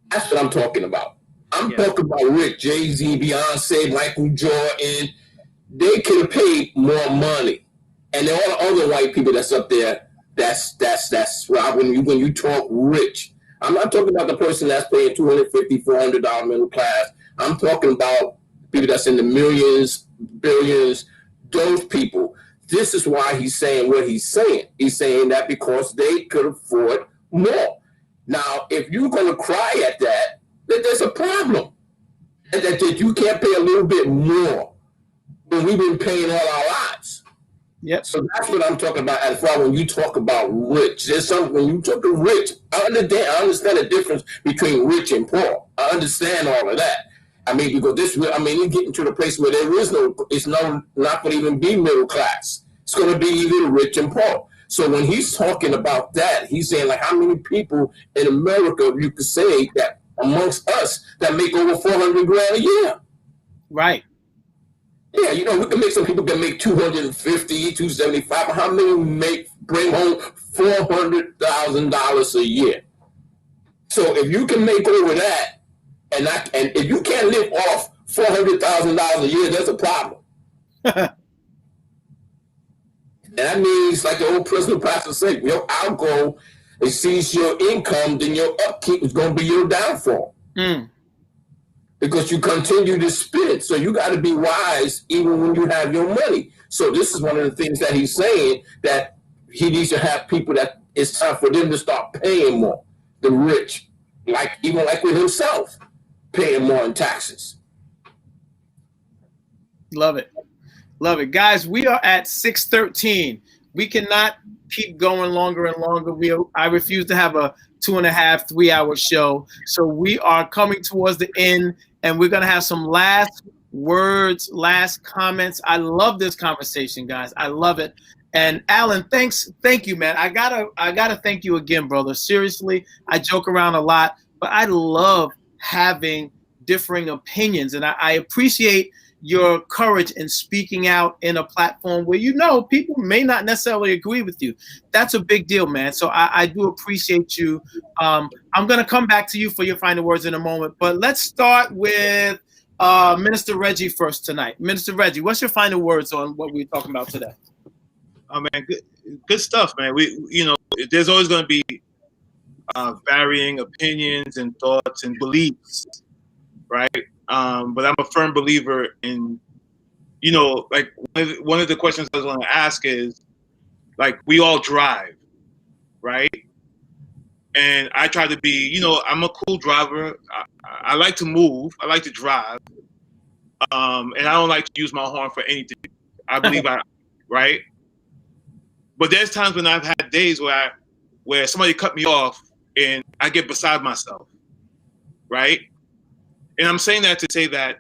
That's what I'm talking about. I'm talking about rich. Jay-Z, Beyonce, Michael Jordan. They could have paid more money, and all the other white people that's up there. That's right. When you talk rich. I'm not talking about the person that's paying $250, $400 middle class. I'm talking about people that's in the millions, billions, those people. This is why he's saying what he's saying. He's saying that because they could afford more. Now, if you're going to cry at that, then there's a problem. And that you can't pay a little bit more than we've been paying all our lives. Yep. So that's what I'm talking about as far when you talk about rich. There's something when you talk to rich, I understand the difference between rich and poor. I understand all of that. I mean, because you're getting to the place where it's not going to even be middle class. It's going to be either rich and poor. So when he's talking about that, he's saying like how many people in America you could say that amongst us that make over $400,000 a year. Right. Yeah, we can make some people can make $250, $275. But how many bring home $400,000 a year? So if you can make over that, and if you can't live off $400,000 a year, there's a problem. And that means, like the old President Pastor said, your outgo exceeds your income, then your upkeep is going to be your downfall. Mm. Because you continue to spend. So you got to be wise even when you have your money. So this is one of the things that he's saying, that he needs to have people that it's time for them to start paying more. The rich, even with himself, paying more in taxes. Love it. Love it. Guys, we are at 6:13. We cannot keep going longer and longer. I refuse to have a 2.5, 3 hour show. So we are coming towards the end, and we're going to have some last words, last comments. I love this conversation, guys. I love it. And Alan, thank you, man. I gotta thank you again, brother. Seriously, I joke around a lot, but I love having differing opinions, and I appreciate your courage in speaking out in a platform where people may not necessarily agree with you. That's a big deal, man. So I do appreciate you. I'm gonna come back to you for your final words in a moment, but let's start with Minister Reggie first tonight. Minister Reggie, what's your final words on what we're talking about today? Oh man, good stuff, man. There's always going to be varying opinions and thoughts and beliefs, right? But I'm a firm believer in, one of the questions I was going to ask is, we all drive, right? And I try to be, I'm a cool driver. I like to move. I like to drive. And I don't like to use my horn for anything. I believe right? But there's times when I've had days where somebody cut me off and I get beside myself, right? And I'm saying that to say that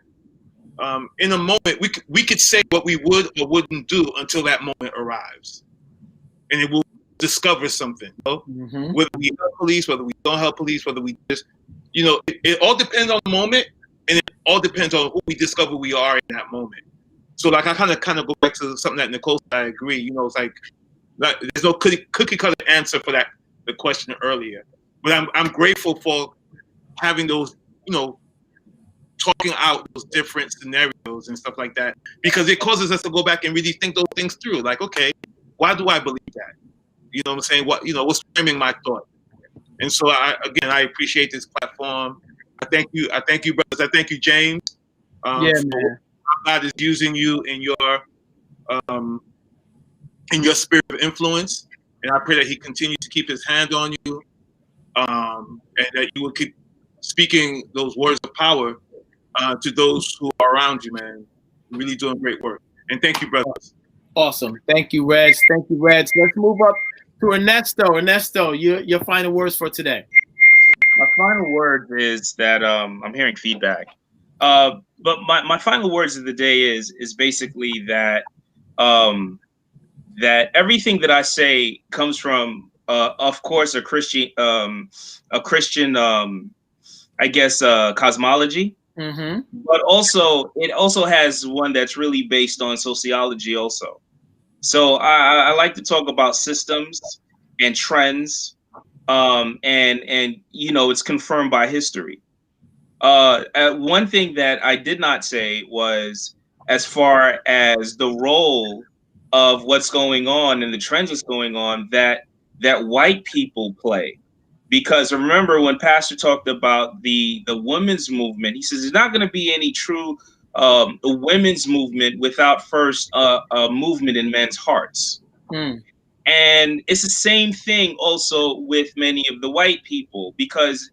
in a moment, we could say what we would or wouldn't do until that moment arrives. And it will discover something. Whether we help police, whether we don't help police, whether we just, it all depends on the moment, and it all depends on who we discover we are in that moment. So like I kind of go back to something that Nicole said. I agree. It's like there's no cookie cutter answer for the question earlier. But I'm grateful for having those, talking out those different scenarios and stuff like that, because it causes us to go back and really think those things through. Like, okay, why do I believe that? You know what I'm saying? What's framing my thought? And so I appreciate this platform. I thank you, brothers. I thank you, James. Man. God is using you in your spirit of influence, and I pray that He continues to keep His hand on you, and that you will keep speaking those words of power to those who are around you, man. You're really doing great work. And thank you, brothers. Awesome. Thank you, Reg. Thank you, Reg. Let's move up to Ernesto. Ernesto, your final words for today. My final word is that I'm hearing feedback. But my final words of the day is basically that that everything that I say comes from, of course, a Christian, I guess, cosmology. But also, it also has one that's really based on sociology also. So I like to talk about systems and trends, and it's confirmed by history. One thing that I did not say was, as far as the role of what's going on and the trends that's going on that white people play. Because remember when Pastor talked about the women's movement, he says there's not going to be any true women's movement without first a movement in men's hearts. And it's the same thing also with many of the white people, because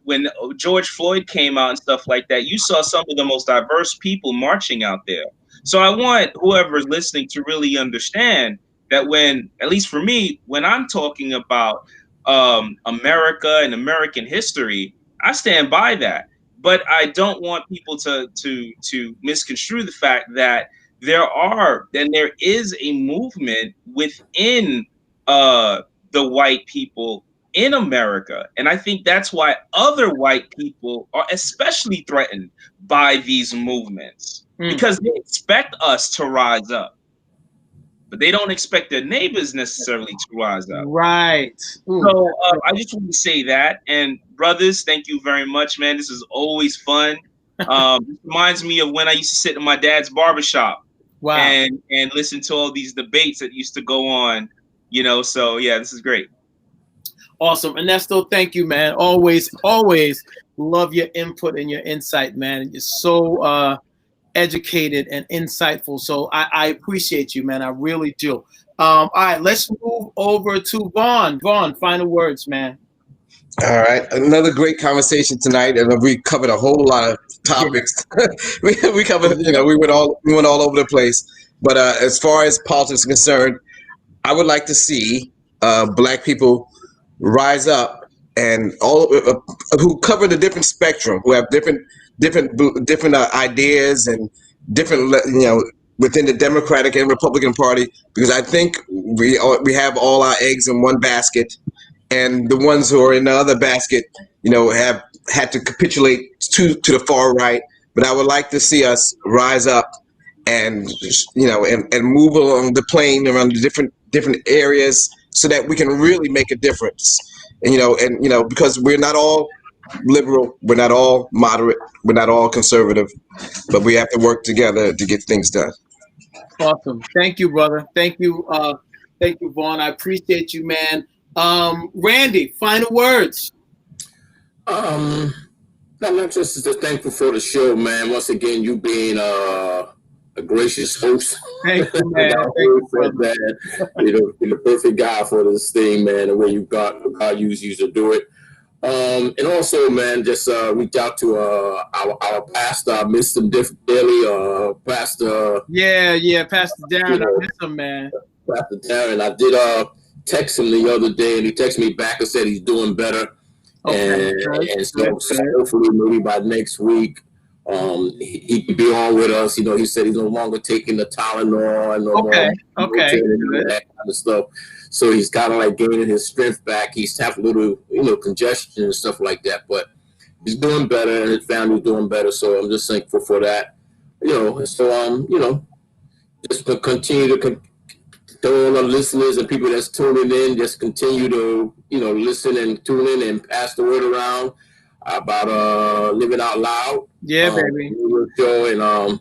when George Floyd came out and stuff like that, you saw some of the most diverse people marching out there. So I want whoever's listening to really understand that when, at least for me, when I'm talking about America and American history, I stand by that. But I don't want people to misconstrue the fact that there is a movement within the white people in America. And I think that's why other white people are especially threatened by these movements, because they expect us to rise up, but they don't expect their neighbors necessarily to rise up. Right. So I just want to say that. And brothers, thank you very much, man. This is always fun. It reminds me of when I used to sit in my dad's barbershop. Wow. And listen to all these debates that used to go on, so yeah, this is great. Awesome. Ernesto, thank you, man. Always love your input and your insight, man. You're so educated and insightful. So I appreciate you, man. I really do. All right, let's move over to Vaughn. Vaughn, final words, man. All right, another great conversation tonight, and we covered a whole lot of topics. we covered, we went all over the place. But as far as politics is concerned, I would like to see Black people rise up and all who cover the different spectrum, who have different ideas and different, within the Democratic and Republican Party, because I think we have all our eggs in one basket. And the ones who are in the other basket, have had to capitulate to the far right. But I would like to see us rise up and, and move along the plane around the different areas so that we can really make a difference. And, because we're not all liberal, we're not all moderate, we're not all conservative, but we have to work together to get things done. Awesome. Thank you, brother. Thank you, Vaughn. I appreciate you, man. Randy, final words. I'm just thankful for the show, man. Once again, you being a gracious host. Thank you, man. Thank you, you, man. You're the perfect guy for this thing, man. The way God used you to do it. And also, man, just reach out to our pastor. I missed him daily. Pastor. Yeah, Pastor Darren. I miss him, man. Pastor Darren. I did text him the other day, and he texted me back and said he's doing better. Okay, and so hopefully maybe by next week, he could be on with us. You know, he said he's no longer taking the Tylenol, no more that kind of stuff. So he's kind of like gaining his strength back. He's have a little, congestion and stuff like that. But he's doing better, and his family's doing better. So I'm just thankful for that. So just to continue to all the listeners and people that's tuning in, just continue to listen and tune in and pass the word around about living out loud. Yeah, baby. Show and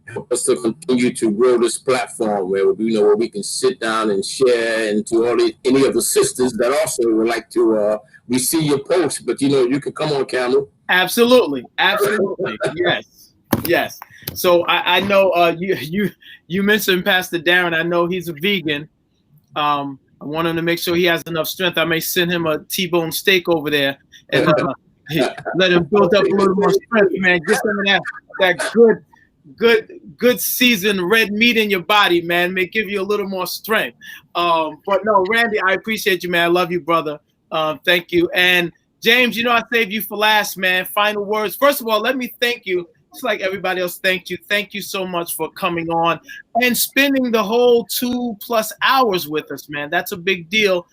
help us to continue to grow this platform where we can sit down and share, and to any of the sisters that also would like to we see your post, but you can come on camera. Absolutely. Yes. So I know you mentioned Pastor Darren. I know he's a vegan. I want him to make sure he has enough strength. I may send him a T-bone steak over there and let him build up a little more strength, man. Get some of that good seasoned red meat in your body, man. May give you a little more strength. But no, Randy, I appreciate you, man. I love you, brother. Thank you. And James, I saved you for last, man. Final words. First of all, let me thank you. Just like everybody else, thank you. Thank you so much for coming on and spending the whole 2+ hours with us, man. That's a big deal.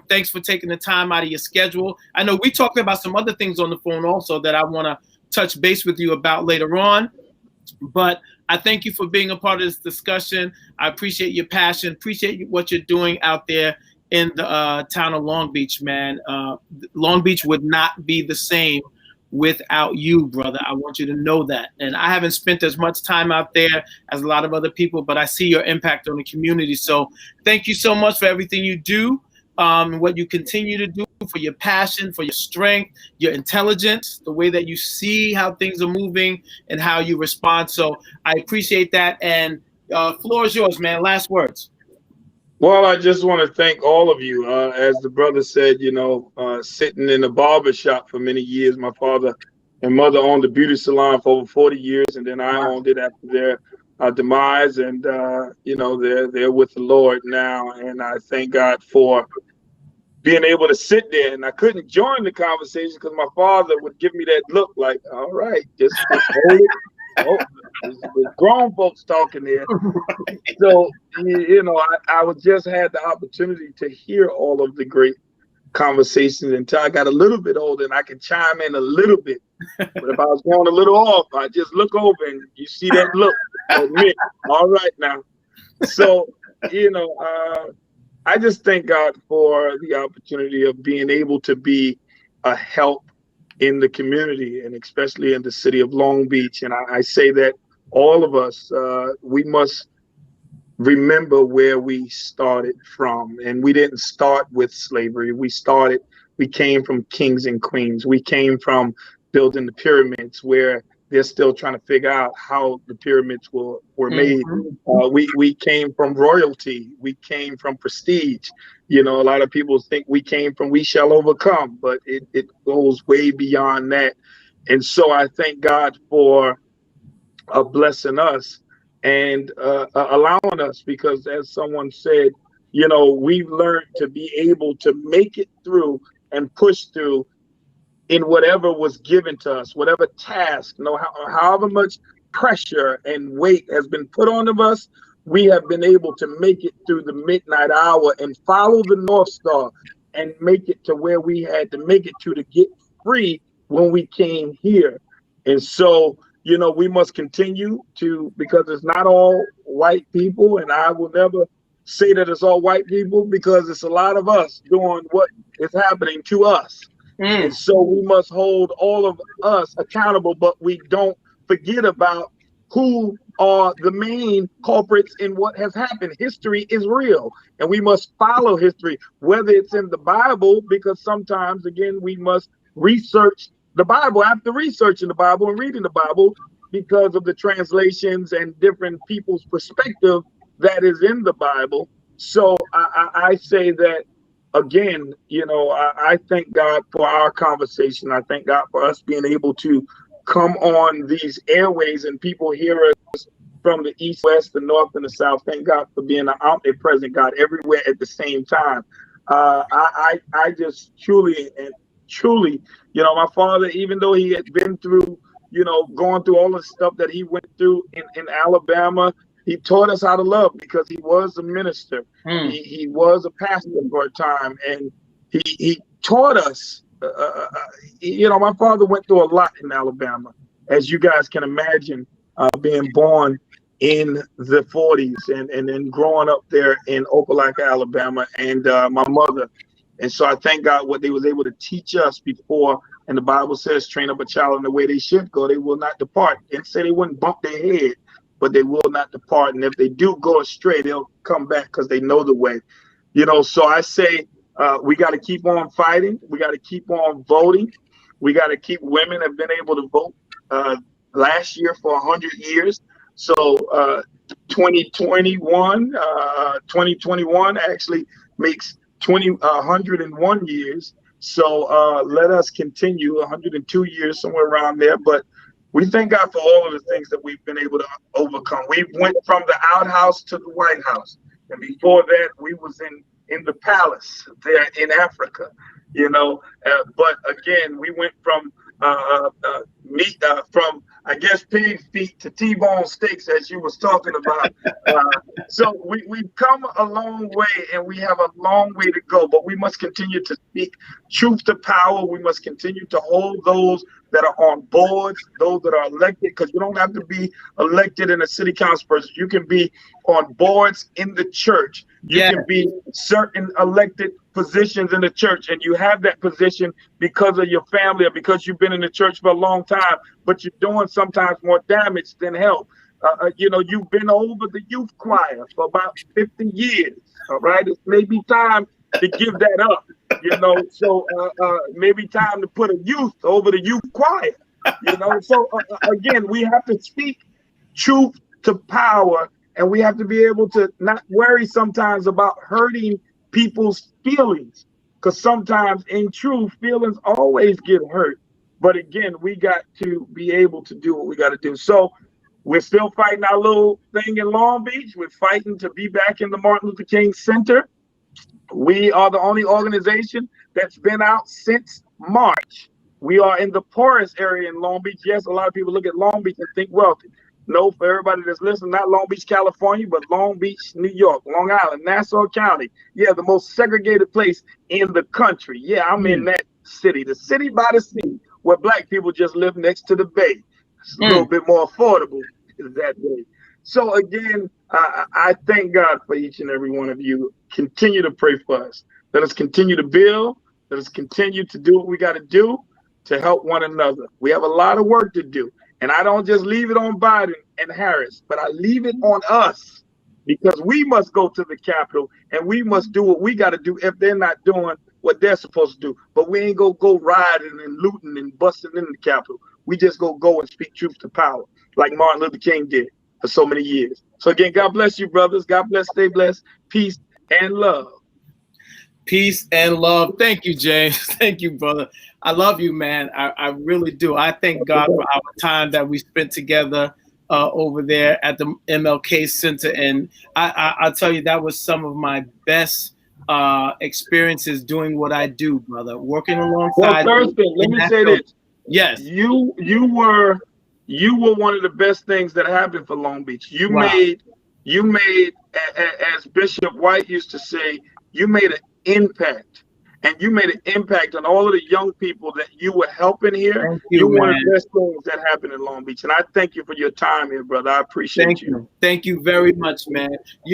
Thanks for taking the time out of your schedule. I know we talked about some other things on the phone also that I want to touch base with you about later on. But I thank you for being a part of this discussion. I appreciate your passion. Appreciate what you're doing out there in the town of Long Beach, man. Long Beach would not be the same without you, brother. I want you to know that. And I haven't spent as much time out there as a lot of other people, but I see your impact on the community. So thank you so much for everything you do, what you continue to do, for your passion, for your strength, your intelligence, the way that you see how things are moving and how you respond. So I appreciate that. And floor is yours, man. Last words. Well, I just want to thank all of you. As the brother said, sitting in a barber shop for many years. My father and mother owned a beauty salon for over 40 years, and then I owned it after their demise. And they're with the Lord now, and I thank God for being able to sit there. And I couldn't join the conversation because my father would give me that look, like, "All right, just hold it." Oh, there's grown folks talking there. Right. So, I would just had the opportunity to hear all of the great conversations until I got a little bit older and I could chime in a little bit. But if I was going a little off, I just look over and you see that look. Admit, all right now. So, I just thank God for the opportunity of being able to be a help in the community, and especially in the city of Long Beach. And I say that all of us, we must remember where we started from. And we didn't start with slavery. We came from kings and queens. We came from building the pyramids, where they're still trying to figure out how the pyramids were made. We came from royalty. We came from prestige. A lot of people think we came from We Shall Overcome, but it goes way beyond that. And so I thank God for blessing us and allowing us, because as someone said, we've learned to be able to make it through and push through in whatever was given to us, whatever task, however much pressure and weight has been put on of us, we have been able to make it through the midnight hour and follow the North Star and make it to where we had to make it to get free when we came here. And so, we must continue to, because it's not all white people, and I will never say that it's all white people, because it's a lot of us doing what is happening to us. And so we must hold all of us accountable, but we don't forget about who are the main culprits in what has happened. History is real, and we must follow history, whether it's in the Bible, because sometimes, again, we must research the Bible. After researching the Bible and reading the Bible, because of the translations and different people's perspective that is in the Bible. So I say that again, I thank God for our conversation. I thank God for us being able to come on these airways and people hear us from the east, west, the north, and the south. Thank God for being an omnipresent God everywhere at the same time. I just truly, my father, even though he had been through, going through all the stuff that he went through in Alabama, he taught us how to love because he was a minister. He was a pastor for a time, and he taught us. My father went through a lot in Alabama, as you guys can imagine, being born in the 40s and then growing up there in Opelika, Alabama, and my mother. And so I thank God what they was able to teach us before. And the Bible says, train up a child in the way they should go, they will not depart. And say they wouldn't bump their head, but they will not depart. And if they do go astray, they'll come back because they know the way. So I say we got to keep on fighting. We got to keep on voting. We got to keep women have been able to vote last year for 100 years. So 2021 actually makes 101 years. So let us continue 102 years, somewhere around there. But we thank God for all of the things that we've been able to overcome. We went from the outhouse to the White House. And before that, we was in the palace there in Africa, but again, we went from meat, from I guess pig feet to T-bone steaks, as you was talking about. So we've come a long way, and we have a long way to go. But we must continue to speak truth to power. We must continue to hold those that are on boards, those that are elected, because you don't have to be elected in a city council person. You can be on boards in the church. You can be certain elected positions in the church, and you have that position because of your family or because you've been in the church for a long time, but you're doing sometimes more damage than help. You've been over the youth choir for about 50 years. All right. It's maybe time to give that up, so maybe time to put a youth over the youth choir, So again, we have to speak truth to power, and we have to be able to not worry sometimes about hurting people's feelings, because sometimes in truth, feelings always get hurt. But again, we got to be able to do what we got to do. So we're still fighting our little thing in Long Beach. We're fighting to be back in the Martin Luther King Center. We are the only organization that's been out since March. We are in the poorest area in Long Beach. Yes, a lot of people look at Long Beach and think wealthy. No, for everybody that's listening, not Long Beach, California, but Long Beach, New York, Long Island, Nassau County. Yeah, the most segregated place in the country. Yeah, I'm in that city, the city by the sea, where Black people just live next to the bay. It's a little bit more affordable that way. So again, I thank God for each and every one of you. Continue to pray for us. Let us continue to build. Let us continue to do what we got to do to help one another. We have a lot of work to do. And I don't just leave it on Biden and Harris, but I leave it on us, because we must go to the Capitol and we must do what we got to do if they're not doing what they're supposed to do. But we ain't go riding and looting and busting in the Capitol. We just go and speak truth to power, like Martin Luther King did for so many years. So again, God bless you, brothers. God bless, stay blessed. Peace and love. Peace and love. Thank you, James. Thank you, brother. I love you, man. I really do. I thank God for our time that we spent together over there at the MLK Center. And I'll tell you, that was some of my best experiences doing what I do, brother. Working alongside. Well, Thurston, let me say this. Yes. You were one of the best things that happened for Long Beach. You made, as Bishop White used to say, you made an impact. And you made an impact on all of the young people that you were helping here. You're one of the best things that happened in Long Beach. And I thank you for your time here, brother. I appreciate you. Thank you very much, man.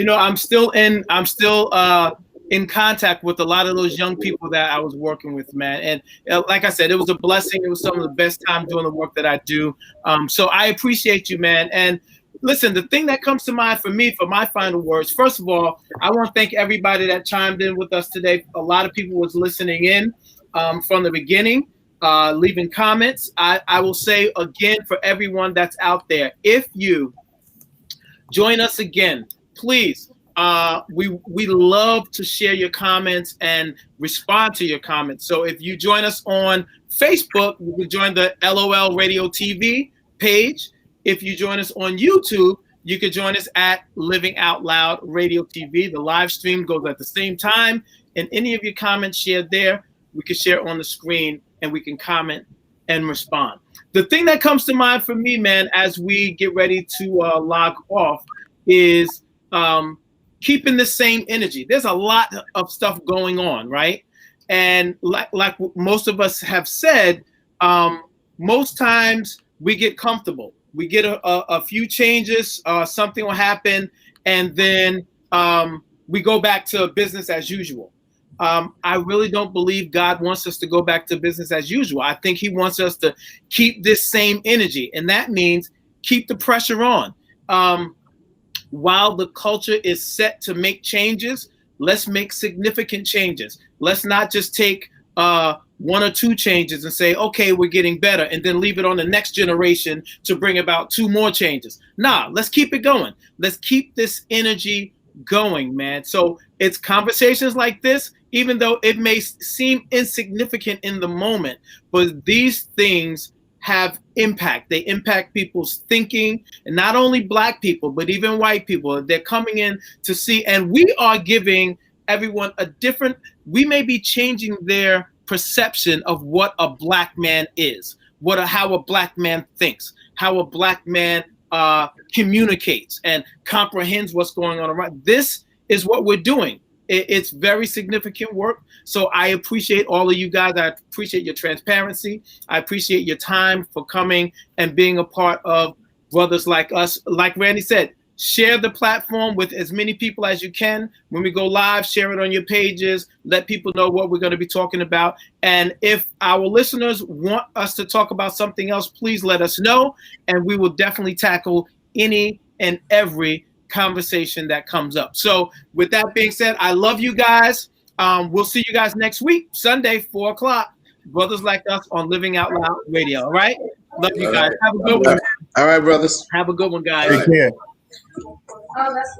I'm still in contact with a lot of those young people that I was working with, man. And like I said, it was a blessing. It was some of the best time doing the work that I do. So I appreciate you, man. And listen, the thing that comes to mind for me, for my final words, first of all, I want to thank everybody that chimed in with us today. A lot of people was listening in from the beginning. leaving comments. I will say again for everyone that's out there, if you join us again, please. We love to share your comments and respond to your comments. So if you join us on Facebook, you can join the LOL Radio TV page. If you join us on YouTube, you can join us at Living Out Loud Radio TV. The live stream goes at the same time, and any of your comments shared there, we can share on the screen and we can comment and respond. The thing that comes to mind for me, man, as we get ready to log off is keeping the same energy. There's a lot of stuff going on, right? And like most of us have said, most times we get comfortable. We get a few changes, something will happen, and then we go back to business as usual. I really don't believe God wants us to go back to business as usual. I think he wants us to keep this same energy, and that means keep the pressure on. While the culture is set to make changes, let's make significant changes. Let's not just take one or two changes and say, okay, we're getting better, and then leave it on the next generation to bring about two more changes. Nah, let's keep it going. Let's keep this energy going, man. So it's conversations like this, even though it may seem insignificant in the moment, but these things have impact. They impact people's thinking, and not only Black people, but even white people. They're coming in to see, and we are giving everyone a different, we may be changing their perception of what a Black man is, how a Black man thinks, how a Black man communicates and comprehends what's going on around. This is what we're doing. It's very significant work. So I appreciate all of you guys. I appreciate your transparency. I appreciate your time for coming and being a part of Brothers Like Us. Like Randy said, share the platform with as many people as you can. When we go live, share it on your pages. Let people know what we're going to be talking about. And if our listeners want us to talk about something else, please let us know. And we will definitely tackle any and every conversation that comes up. So with that being said, I love you guys. We'll see you guys next week, Sunday, 4 o'clock. Brothers Like Us on Living Out Loud Radio. All right? Love you guys. Have a good one. All right, brothers. Have a good one, guys. Take care. Oh, that's